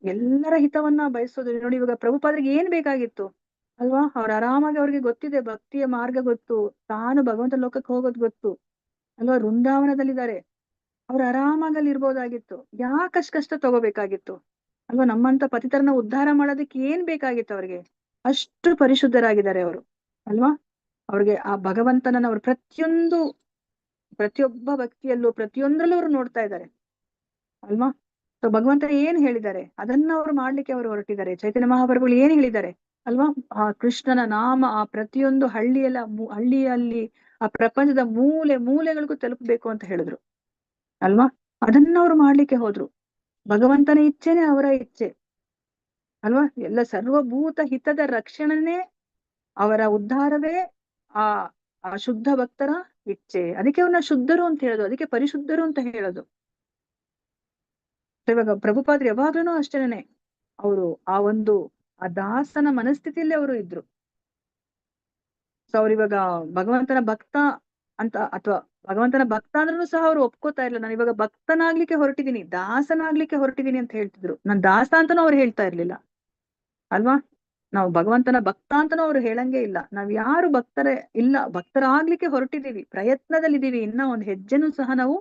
ಎಲ್ಲರ ಹಿತವನ್ನ ಬಯಸೋದು. ನೋಡಿ ಇವಾಗ ಪ್ರಭುಪಾದರಿಗೆ ಏನ್ ಬೇಕಾಗಿತ್ತು ಅಲ್ವಾ. ಅವ್ರ ಆರಾಮಾಗಿ, ಅವ್ರಿಗೆ ಗೊತ್ತಿದೆ ಭಕ್ತಿಯ ಮಾರ್ಗ ಗೊತ್ತು, ತಾನು ಭಗವಂತ ಲೋಕಕ್ಕೆ ಹೋಗೋದು ಗೊತ್ತು ಅಲ್ವಾ. ವೃಂದಾವನದಲ್ಲಿದ್ದಾರೆ, ಅವ್ರು ಆರಾಮಾಗಿ ಅಲ್ಲಿ ಇರ್ಬೋದಾಗಿತ್ತು. ಯಾಕಷ್ಟು ಕಷ್ಟ ತಗೋಬೇಕಾಗಿತ್ತು ಅಲ್ವಾ. ನಮ್ಮಂತ ಪತಿತರನ್ನ ಉದ್ಧಾರ ಮಾಡೋದಕ್ಕೆ ಏನ್ ಬೇಕಾಗಿತ್ತು ಅವ್ರಿಗೆ? ಅಷ್ಟು ಪರಿಶುದ್ಧರಾಗಿದ್ದಾರೆ ಅವರು ಅಲ್ವಾ. ಅವ್ರಿಗೆ ಆ ಭಗವಂತನನ್ನ ಅವ್ರು ಪ್ರತಿಯೊಬ್ಬ ಭಕ್ತಿಯಲ್ಲೂ ಪ್ರತಿಯೊಂದ್ರಲ್ಲೂ ಅವ್ರು ನೋಡ್ತಾ ಇದ್ದಾರೆ ಅಲ್ವಾ. ಸೊ ಭಗವಂತ ಏನ್ ಹೇಳಿದ್ದಾರೆ ಅದನ್ನ ಅವ್ರು ಮಾಡ್ಲಿಕ್ಕೆ ಅವರು ಹೊರಟಿದ್ದಾರೆ. ಚೈತನ್ಯ ಮಹಾಪ್ರಭುಗಳು ಏನ್ ಹೇಳಿದ್ದಾರೆ ಅಲ್ವಾ. ಆ ಕೃಷ್ಣನ ನಾಮ ಆ ಪ್ರತಿಯೊಂದು ಹಳ್ಳಿಯಲ್ಲಿ ಆ ಪ್ರಪಂಚದ ಮೂಲೆಗಳಿಗೂ ತಲುಪಬೇಕು ಅಂತ ಹೇಳಿದ್ರು ಅಲ್ವಾ. ಅದನ್ನ ಅವ್ರು ಮಾಡ್ಲಿಕ್ಕೆ ಹೋದ್ರು. ಭಗವಂತನ ಇಚ್ಛೆನೆ ಅವರ ಇಚ್ಛೆ ಅಲ್ವಾ. ಎಲ್ಲ ಸರ್ವಭೂತ ಹಿತದ ರಕ್ಷಣೆನೇ, ಅವರ ಉದ್ಧಾರವೇ ಆ ಶುದ್ಧ ಭಕ್ತರ ಇಚ್ಛೆ. ಅದಕ್ಕೆ ಅವ್ರನ್ನ ಶುದ್ಧರು ಅಂತ ಹೇಳೋದು, ಅದಕ್ಕೆ ಪರಿಶುದ್ಧರು ಅಂತ ಹೇಳೋದು. ಇವಾಗ ಪ್ರಭುಪಾದ್ರು ಯಾವಾಗ್ಲೂ ಅಷ್ಟೇನೆ, ಅವರು ಆ ದಾಸನ ಮನಸ್ಥಿತಿಯಲ್ಲಿ ಅವರು ಇದ್ರು. ಸೊ ಅವ್ರಿವಾಗ ಭಗವಂತನ ಭಕ್ತ ಅಂತ, ಅಥವಾ ಭಗವಂತನ ಭಕ್ತ ಅಂದ್ರೂ ಸಹ ಅವ್ರು ಒಪ್ಕೋತಾ ಇರ್ಲಿಲ್ಲ. ನಾನು ಇವಾಗ ಭಕ್ತನಾಗ್ಲಿಕ್ಕೆ ಹೊರಟಿದ್ದೀನಿ, ದಾಸನಾಗ್ಲಿಕ್ಕೆ ಹೊರಟಿದ್ದೀನಿ ಅಂತ ಹೇಳ್ತಿದ್ರು. ನಾನ್ ದಾಸ ಅಂತಾನೂ ಅವ್ರು ಹೇಳ್ತಾ ಇರ್ಲಿಲ್ಲ ಅಲ್ವಾ. ನಾವು ಭಗವಂತನ ಭಕ್ತ ಅಂತಾನೂ ಅವ್ರು ಹೇಳಂಗೆ ಇಲ್ಲ. ನಾವ್ ಯಾರು ಭಕ್ತರಾಗ್ಲಿಕ್ಕೆ ಹೊರಟಿದೀವಿ, ಪ್ರಯತ್ನದಲ್ಲಿದ್ದೀವಿ, ಇನ್ನ ಒಂದ್ ಹೆಜ್ಜೆನೂ ಸಹ ನಾವು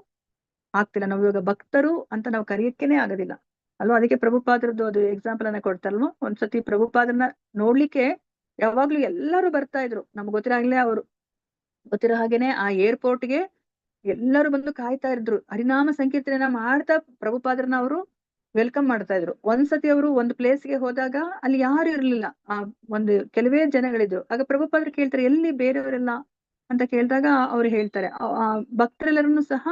ಆಗ್ತಿಲ್ಲ. ನಾವು ಇವಾಗ ಭಕ್ತರು ಅಂತ ನಾವು ಕರೆಯಕ್ಕೇನೆ ಆಗೋದಿಲ್ಲ ಅಲ್ವಾ. ಅದಕ್ಕೆ ಪ್ರಭುಪಾದ್ರದ್ದು ಅದು ಎಕ್ಸಾಂಪಲ್ ಅನ್ನ ಕೊಡ್ತಾರಲ್ವ. ಒಂದ್ಸತಿ ಪ್ರಭುಪಾದರನ್ನ ನೋಡ್ಲಿಕ್ಕೆ ಯಾವಾಗ್ಲೂ ಎಲ್ಲರೂ ಬರ್ತಾ ಇದ್ರು. ನಮ್ಗೆ ಗೊತ್ತಿರೋ ಹಾಗೇನೆ ಆ ಏರ್ಪೋರ್ಟ್ಗೆ ಎಲ್ಲರೂ ಬಂದು ಕಾಯ್ತಾ ಇದ್ರು. ಹರಿನಾಮ ಸಂಕೀರ್ತನೆಯನ್ನ ಮಾಡ್ತಾ ಪ್ರಭುಪಾದರನ್ನ ಅವರು ವೆಲ್ಕಮ್ ಮಾಡ್ತಾ ಇದ್ರು. ಒಂದ್ಸತಿ ಅವರು ಒಂದು ಪ್ಲೇಸ್ಗೆ ಹೋದಾಗ ಅಲ್ಲಿ ಯಾರು ಇರ್ಲಿಲ್ಲ, ಆ ಒಂದು ಕೆಲವೇ ಜನಗಳಿದ್ರು. ಆಗ ಪ್ರಭುಪಾದರು ಕೇಳ್ತಾರೆ, ಎಲ್ಲಿ ಬೇರೆಯವರೆಲ್ಲ ಅಂತ ಕೇಳಿದಾಗ ಅವ್ರು ಹೇಳ್ತಾರೆ, ಆ ಭಕ್ತರೆಲ್ಲರನ್ನು ಸಹ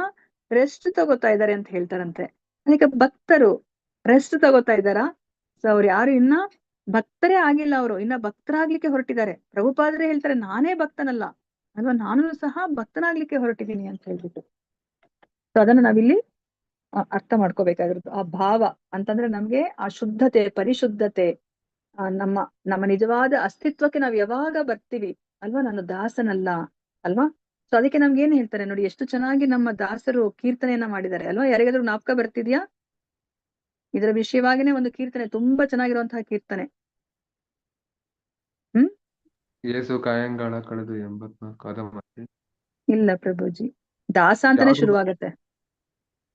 ರೆಸ್ಟ್ ತಗೋತಾ ಇದ್ದಾರೆ ಅಂತ ಹೇಳ್ತಾರಂತೆ. ಅದಕ್ಕೆ ಭಕ್ತರು ರೆಸ್ಟ್ ತಗೋತಾ ಇದ್ದಾರಾ? ಸೊ ಅವ್ರು ಯಾರು ಇನ್ನ ಭಕ್ತರೇ ಆಗಿಲ್ಲ, ಅವರು ಇನ್ನ ಭಕ್ತರಾಗ್ಲಿಕ್ಕೆ ಹೊರಟಿದ್ದಾರೆ. ಪ್ರಭುಪಾದರೇ ಹೇಳ್ತಾರೆ, ನಾನೇ ಭಕ್ತನಲ್ಲ ಅಲ್ವಾ, ನಾನು ಸಹ ಭಕ್ತನಾಗ್ಲಿಕ್ಕೆ ಹೊರಟಿದ್ದೀನಿ ಅಂತ ಹೇಳ್ಬಿಟ್ಟು. ಸೊ ಅದನ್ನ ನಾವಿಲ್ಲಿ ಅರ್ಥ ಮಾಡ್ಕೋಬೇಕಾಗಿರುತ್ತೆ. ಆ ಭಾವ ಅಂತಂದ್ರೆ ನಮ್ಗೆ ಆ ಶುದ್ಧತೆ, ಪರಿಶುದ್ಧತೆ, ನಮ್ಮ ನಿಜವಾದ ಅಸ್ತಿತ್ವಕ್ಕೆ ನಾವ್ ಯಾವಾಗ ಬರ್ತೀವಿ ಅಲ್ವಾ, ನಾನು ದಾಸನಲ್ಲ ಅಲ್ವಾ. ಸೊ ಅದಕ್ಕೆ ನಮ್ಗೆ ಏನ್ ಹೇಳ್ತಾರೆ ನೋಡಿ, ಎಷ್ಟು ಚೆನ್ನಾಗಿ ನಮ್ಮ ದಾಸರು ಕೀರ್ತನೆಯನ್ನ ಮಾಡಿದ್ದಾರೆ ಅಲ್ವಾ. ಯಾರಿಗಾದ್ರೂ ಜ್ಞಾಪಕ ಬರ್ತಿದ್ಯಾ? ಇದರ ವಿಷಯವಾಗಿನೇ ಒಂದು ಕೀರ್ತನೆ, ತುಂಬಾ ಚೆನ್ನಾಗಿರುವಂತಹ ಕೀರ್ತನೆ. ಯೇಸು ಕಾಯಂಗಾಳ ಕಳೆದು 84 ಮತ್ತೆ ಇಲ್ಲ ಪ್ರಭುಜಿ, ದಾಸ ಅಂತಾನೆ ಶುರುವಾಗತ್ತೆ.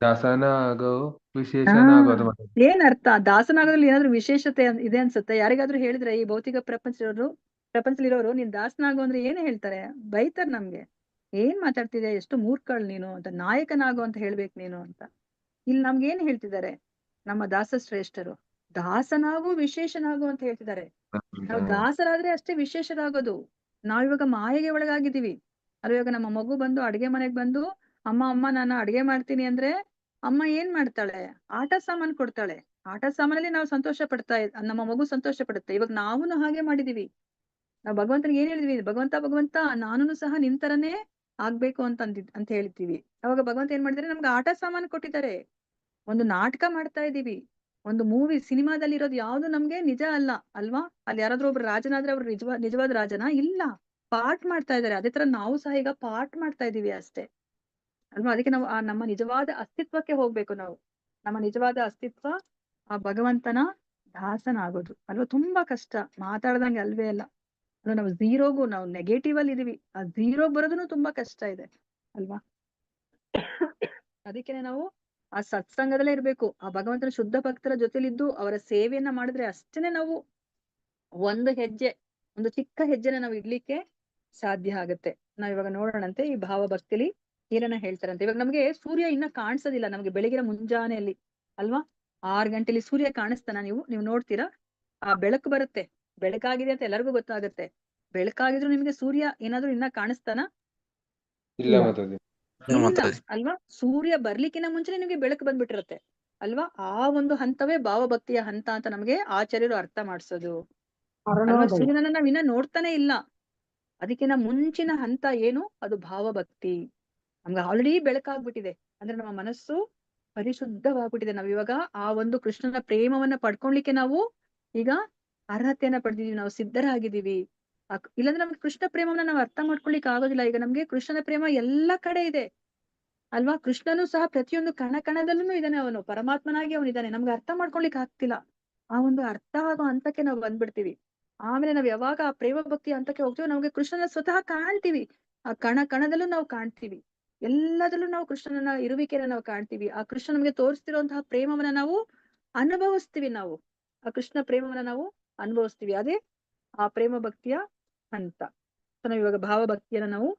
ದಾಸನ ಆಗೋ ವಿಶೇಷನ ಆಗೋದು ಮಾತಾಜಿ. ಏನ್ ಅರ್ಥ? ದಾಸನಾಗೋದ್ರಲ್ಲಿ ಏನಾದ್ರು ವಿಶೇಷತೆ ಇದೆ ಅನ್ಸುತ್ತೆ? ಯಾರಿಗಾದ್ರೂ ಹೇಳಿದ್ರೆ ಈ ಭೌತಿಕ ಪ್ರಪಂಚದಲ್ಲಿರೋರು ನೀನ್ ದಾಸನಾಗೋ ಅಂದ್ರೆ ಏನ್ ಹೇಳ್ತಾರೆ? ಬೈತಾರ ನಮ್ಗೆ, ಏನ್ ಮಾತಾಡ್ತಿದ್ಯಾ, ಎಷ್ಟು ಮೂರ್ಖಳ್ ನೀನು ಅಂತ, ನಾಯಕನಾಗೋ ಅಂತ ಹೇಳ್ಬೇಕು ನೀನು ಅಂತ. ಇಲ್ಲಿ ನಮ್ಗೆ ಏನ್ ಹೇಳ್ತಿದ್ದಾರೆ ನಮ್ಮ ದಾಸ ಶ್ರೇಷ್ಠರು? ದಾಸನಾಗೂ ವಿಶೇಷನಾಗು ಅಂತ ಹೇಳ್ತಿದ್ದಾರೆ. ನಾವು ದಾಸರಾದ್ರೆ ಅಷ್ಟೇ ವಿಶೇಷರಾಗೋದು. ನಾವಿವಾಗ ಮಾಯೆಗೆ ಒಳಗಾಗಿದ್ದೀವಿ. ಅದು ಇವಾಗ ನಮ್ಮ ಮಗು ಬಂದು ಅಡ್ಗೆ ಮನೆಗ್ ಬಂದು, ಅಮ್ಮ ನಾನು ಅಡ್ಗೆ ಮಾಡ್ತೀನಿ ಅಂದ್ರೆ ಅಮ್ಮ ಏನ್ ಮಾಡ್ತಾಳೆ? ಆಟ ಸಾಮಾನ್ ಕೊಡ್ತಾಳೆ. ಆಟ ಸಾಮಾನಲ್ಲಿ ನಾವು ಸಂತೋಷ ನಮ್ಮ ಮಗು ಸಂತೋಷ ಪಡುತ್ತೆ. ಇವಾಗ ನಾವು ಹಾಗೆ ಮಾಡಿದೀವಿ. ನಾವು ಭಗವಂತನಿಗೆ ಏನ್ ಹೇಳಿದ್ವಿ? ಭಗವಂತ ನಾನು ಸಹ ನಿಂತರನೇ ಆಗ್ಬೇಕು ಅಂತ ಹೇಳ್ತೀವಿ. ಅವಾಗ ಭಗವಂತ ಏನ್ ಮಾಡಿದಾರೆ? ನಮ್ಗೆ ಆಟ ಸಾಮಾನು ಕೊಟ್ಟಿದ್ದಾರೆ. ಒಂದು ನಾಟಕ ಮಾಡ್ತಾ ಇದೀವಿ. ಒಂದು ಮೂವಿ ಸಿನಿಮಾದಲ್ಲಿ ಇರೋದು ಯಾವ್ದು ನಮ್ಗೆ ನಿಜ ಅಲ್ಲ ಅಲ್ವಾ. ಅಲ್ಲಿ ಯಾರಾದ್ರೂ ಒಬ್ರು ರಾಜನಾದ್ರೆ ಅವ್ರು ನಿಜವಾದ ರಾಜನ? ಇಲ್ಲ, ಪಾಠ ಮಾಡ್ತಾ ಇದಾರೆ. ಅದೇ ತರ ನಾವು ಸಹ ಈಗ ಪಾಠ ಮಾಡ್ತಾ ಇದೀವಿ ಅಷ್ಟೇ ಅಲ್ವಾ. ಅದಕ್ಕೆ ನಾವು ನಮ್ಮ ನಿಜವಾದ ಅಸ್ತಿತ್ವಕ್ಕೆ ಹೋಗ್ಬೇಕು. ನಾವು ನಮ್ಮ ನಿಜವಾದ ಅಸ್ತಿತ್ವ ಆ ಭಗವಂತನ ದಾಸನಾಗೋದು ಅಲ್ವಾ. ತುಂಬಾ ಕಷ್ಟ, ಮಾತಾಡ್ದಂಗೆ ಅಲ್ವೇ ಅಲ್ಲ ಅಲ್ವಾ. ನಾವು ಝೀರೋಗೂ, ನಾವು ನೆಗೆಟಿವ್ ಅಲ್ಲಿ ಇದೀವಿ. ಆ ಝೀರೋ ಬರೋದನ್ನು ತುಂಬಾ ಕಷ್ಟ ಇದೆ ಅಲ್ವಾ. ಅದಕ್ಕೆ ನಾವು ಆ ಸತ್ಸಂಗದಲ್ಲೇ ಇರ್ಬೇಕು. ಆ ಭಗವಂತನ ಶುದ್ಧ ಭಕ್ತರ ಜೊತೆಲಿದ್ದು ಅವರ ಸೇವೆಯನ್ನ ಮಾಡಿದ್ರೆ ಅಷ್ಟೇನೆ ನಾವು ಒಂದು ಚಿಕ್ಕ ಹೆಜ್ಜೆನ ನಾವು ಇಡ್ಲಿಕ್ಕೆ ಸಾಧ್ಯ ಆಗುತ್ತೆ. ನಾವ್ ಇವಾಗ ನೋಡೋಣಂತೆ ಈ ಭಾವ ಭಕ್ತಿಲಿ ಏನನ್ನ ಹೇಳ್ತಾರಂತೆ. ಇವಾಗ ನಮ್ಗೆ ಸೂರ್ಯ ಇನ್ನ ಕಾಣಿಸೋದಿಲ್ಲ ನಮ್ಗೆ ಬೆಳಗಿನ ಮುಂಜಾನೆಯಲ್ಲಿ ಅಲ್ವಾ. 6 ಗಂಟೆಲಿ ಸೂರ್ಯ ಕಾಣಿಸ್ತಾನ? ನೀವು ನೋಡ್ತೀರಾ? ಆ ಬೆಳಕು ಬರುತ್ತೆ, ಬೆಳಕಾಗಿದೆ ಅಂತ ಎಲ್ಲರಿಗೂ ಗೊತ್ತಾಗುತ್ತೆ. ಬೆಳಕಾಗಿದ್ರು ನಿಮ್ಗೆ ಸೂರ್ಯ ಏನಾದ್ರು ಇನ್ನ ಕಾಣಿಸ್ತಾನ? ಇಲ್ಲ ಮಾತಾಜಿ. ಇಲ್ಲ ಅಲ್ವಾ. ಸೂರ್ಯ ಬರ್ಲಿಕ್ಕಿನ ಮುಂಚೆನೆ ನಿಮ್ಗೆ ಬೆಳಕು ಬಂದ್ಬಿಟ್ಟಿರುತ್ತೆ ಅಲ್ವಾ. ಆ ಒಂದು ಹಂತವೇ ಭಾವಭಕ್ತಿಯ ಹಂತ ಅಂತ ನಮ್ಗೆ ಆಚಾರ್ಯರು ಅರ್ಥ ಮಾಡ್ಸೋದು ಅಲ್ವಾ. ಸೂರ್ಯನನ್ನ ನಾವ್ ಇನ್ನ ನೋಡ್ತಾನೆ ಇಲ್ಲ. ಅದಕ್ಕಿಂತ ಮುಂಚಿನ ಹಂತ ಏನು? ಅದು ಭಾವಭಕ್ತಿ. ನಮ್ಗೆ ಆಲ್ರೆಡಿ ಬೆಳಕಾಗ್ಬಿಟ್ಟಿದೆ ಅಂದ್ರೆ ನಮ್ಮ ಮನಸ್ಸು ಪರಿಶುದ್ಧವಾಗ್ಬಿಟ್ಟಿದೆ. ನಾವ್ ಇವಾಗ ಆ ಒಂದು ಕೃಷ್ಣನ ಪ್ರೇಮವನ್ನ ಪಡ್ಕೊಳ್ಲಿಕ್ಕೆ ನಾವು ಈಗ ಅರ್ಹತೆಯನ್ನ ಪಡೆದಿದೀವಿ, ನಾವು ಸಿದ್ಧರಾಗಿದ್ದೀವಿ. ಇಲ್ಲಾಂದ್ರೆ ನಮ್ಗೆ ಕೃಷ್ಣ ಪ್ರೇಮವನ್ನ ನಾವು ಅರ್ಥ ಮಾಡ್ಕೊಳ್ಲಿಕ್ಕೆ ಆಗೋದಿಲ್ಲ. ಈಗ ನಮ್ಗೆ ಕೃಷ್ಣನ ಪ್ರೇಮ ಎಲ್ಲಾ ಕಡೆ ಇದೆ ಅಲ್ವಾ. ಕೃಷ್ಣನು ಸಹ ಪ್ರತಿಯೊಂದು ಕಣದಲ್ಲೂ ಇದ್ದಾನೆ. ಅವನು ಪರಮಾತ್ಮನಾಗಿ ಅವನಿದ್ದಾನೆ. ನಮ್ಗೆ ಅರ್ಥ ಮಾಡ್ಕೊಳ್ಲಿಕ್ಕೆ ಆಗ್ತಿಲ್ಲ. ಆ ಒಂದು ಅರ್ಥ ಆಗೋ ಹಂತಕ್ಕೆ ನಾವು ಬಂದ್ಬಿಡ್ತೀವಿ. ಆಮೇಲೆ ನಾವ್ ಯಾವಾಗ ಆ ಪ್ರೇಮ ಭಕ್ತಿ ಹಂತಕ್ಕೆ ಹೋಗ್ತೀವಿ, ನಮ್ಗೆ ಕೃಷ್ಣನ ಸ್ವತಃ ಕಾಣ್ತೀವಿ. ಆ ಕಣದಲ್ಲೂ ನಾವು ಕಾಣ್ತೀವಿ. ಎಲ್ಲದಲ್ಲೂ ನಾವು ಕೃಷ್ಣನ ಇರುವಿಕೆನ ನಾವು ಕಾಣ್ತೀವಿ. ಆ ಕೃಷ್ಣ ನಮ್ಗೆ ತೋರಿಸ್ತಿರುವಂತಹ ಪ್ರೇಮವನ್ನ ನಾವು ಅನುಭವಿಸ್ತೀವಿ. ನಾವು ಆ ಕೃಷ್ಣ ಪ್ರೇಮವನ್ನ ನಾವು ಅನುಭವಿಸ್ತೀವಿ. ಅದೇ ಆ ಪ್ರೇಮ ಭಕ್ತಿಯ ಹಂತ. ನಾವ್ ಇವಾಗ ಭಾವಭಕ್ತಿಯನ್ನ ನಾವು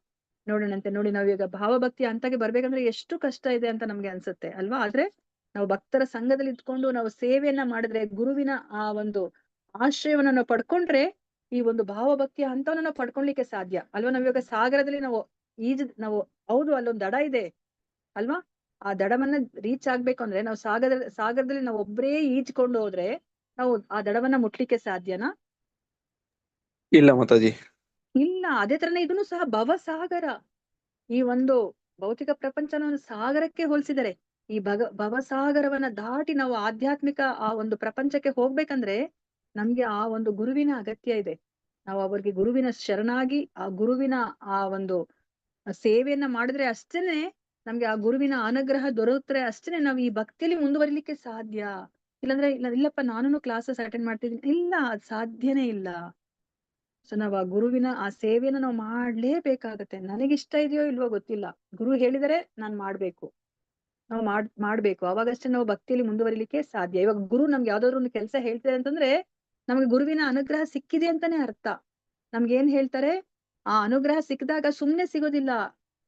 ನೋಡೋಣಂತೆ. ನೋಡಿ, ನಾವ್ ಇವಾಗ ಭಾವಭಕ್ತಿಯ ಹಂತಕ್ಕೆ ಬರ್ಬೇಕಂದ್ರೆ ಎಷ್ಟು ಕಷ್ಟ ಇದೆ ಅಂತ ನಮ್ಗೆ ಅನ್ಸುತ್ತೆ ಅಲ್ವಾ. ಆದ್ರೆ ನಾವು ಭಕ್ತರ ಸಂಘದಲ್ಲಿ ಇದ್ಕೊಂಡು ನಾವು ಸೇವೆಯನ್ನ ಮಾಡಿದ್ರೆ, ಗುರುವಿನ ಆ ಒಂದು ಆಶ್ರಯವನ್ನ ನಾವು ಪಡ್ಕೊಂಡ್ರೆ ಈ ಒಂದು ಭಾವಭಕ್ತಿಯ ಹಂತವನ್ನ ನಾವು ಪಡ್ಕೊಳ್ಲಿಕ್ಕೆ ಸಾಧ್ಯ ಅಲ್ವಾ. ನಾವ್ ಇವಾಗ ಸಾಗರದಲ್ಲಿ ನಾವು ಹೌದು ಅಲ್ಲೊಂದ್ ದಡ ಇದೆ ಅಲ್ವಾ. ಆ ದಡವನ್ನ ರೀಚ್ ಆಗ್ಬೇಕು ಅಂದ್ರೆ ನಾವು ಸಾಗರದಲ್ಲಿ ನಾವು ಒಬ್ರೇ ಈಜ್ಕೊಂಡು ಹೋದ್ರೆ ನಾವು ಆ ದಡವನ್ನ ಮುಟ್ಲಿಕ್ಕೆ ಸಾಧ್ಯನಾ? ಇಲ್ಲ ಮಾತಾಜಿ. ಇಲ್ಲ. ಅದೇ ತರನೇ ಇದನ್ನು ಸಹ ಭವಸಾಗರ. ಈ ಒಂದು ಭೌತಿಕ ಪ್ರಪಂಚನ ಒಂದು ಸಾಗರಕ್ಕೆ ಹೋಲಿಸಿದರೆ, ಈ ಭವಸಾಗರವನ್ನ ದಾಟಿ ನಾವು ಆಧ್ಯಾತ್ಮಿಕ ಆ ಒಂದು ಪ್ರಪಂಚಕ್ಕೆ ಹೋಗ್ಬೇಕಂದ್ರೆ ನಮ್ಗೆ ಆ ಒಂದು ಗುರುವಿನ ಅಗತ್ಯ ಇದೆ. ನಾವು ಅವ್ರಿಗೆ ಗುರುವಿನ ಶರಣಾಗಿ ಆ ಗುರುವಿನ ಆ ಒಂದು ಸೇವೆಯನ್ನ ಮಾಡಿದ್ರೆ ಅಷ್ಟೇನೆ ನಮ್ಗೆ ಆ ಗುರುವಿನ ಅನುಗ್ರಹ ದೊರೆಯುತ್ತೆ. ಅಷ್ಟೇನೆ ನಾವು ಈ ಭಕ್ತಿಯಲ್ಲಿ ಮುಂದುವರಿಲಿಕ್ಕೆ ಸಾಧ್ಯ. ಇಲ್ಲಾಂದ್ರೆ ಇಲ್ಲಪ್ಪ ನಾನು ಕ್ಲಾಸಸ್ ಅಟೆಂಡ್ ಮಾಡ್ತಿದ್ದೀನಿ, ಇಲ್ಲ, ಅದ್ ಸಾಧ್ಯನೇ ಇಲ್ಲ. ಸೊ ನಾವ್ ಆ ಗುರುವಿನ ಆ ಸೇವೆಯನ್ನ ನಾವು ಮಾಡ್ಲೇಬೇಕಾಗತ್ತೆ. ನನಗಿಷ್ಟ ಇದೆಯೋ ಇಲ್ವೋ ಗೊತ್ತಿಲ್ಲ, ಗುರು ಹೇಳಿದರೆ ನಾನ್ ನಾವು ಮಾಡ್ಬೇಕು. ಅವಾಗಷ್ಟೇ ನಾವು ಭಕ್ತಿಯಲ್ಲಿ ಮುಂದುವರಿಲಿಕ್ಕೆ ಸಾಧ್ಯ. ಇವಾಗ ಗುರು ನಮ್ಗೆ ಯಾವ್ದಾದ್ರು ಒಂದು ಕೆಲಸ ಹೇಳ್ತಾರೆ ಅಂತಂದ್ರೆ ನಮ್ಗೆ ಗುರುವಿನ ಅನುಗ್ರಹ ಸಿಕ್ಕಿದೆ ಅಂತಾನೆ ಅರ್ಥ. ನಮ್ಗೆ ಏನ್ ಹೇಳ್ತಾರೆ? ಆ ಅನುಗ್ರಹ ಸಿಕ್ಕಿದಾಗ ಸುಮ್ನೆ ಸಿಗೋದಿಲ್ಲ,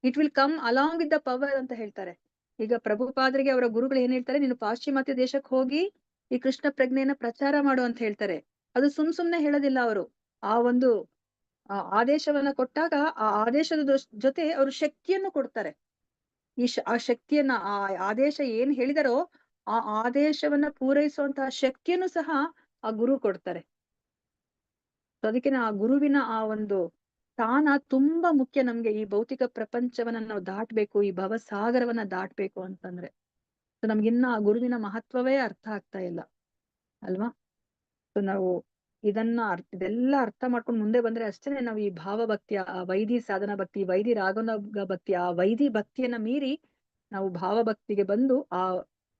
it will come along with the power ಅಂತ ಹೇಳ್ತಾರೆ. ಈಗ ಪ್ರಭುಪಾದರಿಗೆ ಅವರ ಗುರುಗಳು ಏನ್ ಹೇಳ್ತಾರೆ? ನೀನು ಪಾಶ್ಚಿಮಾತ್ಯ ದೇಶಕ್ಕೆ ಹೋಗಿ ಈ ಕೃಷ್ಣ ಪ್ರಜ್ಞೆಯನ್ನ ಪ್ರಚಾರ ಮಾಡು ಅಂತ ಹೇಳ್ತಾರೆ. ಅದು ಸುಮ್ನೆ ಹೇಳೋದಿಲ್ಲ ಅವರು. ಆ ಒಂದು ಆದೇಶವನ್ನ ಕೊಟ್ಟಾಗ ಆ ಆದೇಶದ ಜೊತೆ ಅವರು ಶಕ್ತಿಯನ್ನು ಕೊಡ್ತಾರೆ. ಆ ಶಕ್ತಿಯನ್ನ, ಆ ಆದೇಶ ಏನ್ ಹೇಳಿದಾರೋ ಆ ಆದೇಶವನ್ನ ಪೂರೈಸುವಂತಹ ಶಕ್ತಿಯನ್ನು ಸಹ ಆ ಗುರು ಕೊಡ್ತಾರೆ. ಅದಕ್ಕೆ ಆ ಗುರುವಿನ ಆ ಒಂದು ಸ್ಥಾನ ತುಂಬಾ ಮುಖ್ಯ ನಮ್ಗೆ. ಈ ಭೌತಿಕ ಪ್ರಪಂಚವನ್ನ ನಾವು ದಾಟ್ಬೇಕು, ಈ ಭವಸಾಗರವನ್ನ ದಾಟ್ಬೇಕು ಅಂತಂದ್ರೆ ನಮ್ಗಿನ್ನ ಆ ಗುರುವಿನ ಮಹತ್ವವೇ ಅರ್ಥ ಆಗ್ತಾ ಇಲ್ಲ ಅಲ್ವಾ? ನಾವು ಇದೆಲ್ಲ ಅರ್ಥ ಮಾಡ್ಕೊಂಡು ಮುಂದೆ ಬಂದ್ರೆ ಅಷ್ಟೇ ನಾವು ಈ ಭಾವಭಕ್ತಿಯ, ಆ ವೈದಿ ಸಾಧನ ಭಕ್ತಿ, ವೈದಿ ರಾಘವನ ಭಕ್ತಿ, ಆ ವೈದಿ ಭಕ್ತಿಯನ್ನ ಮೀರಿ ನಾವು ಭಾವಭಕ್ತಿಗೆ ಬಂದು ಆ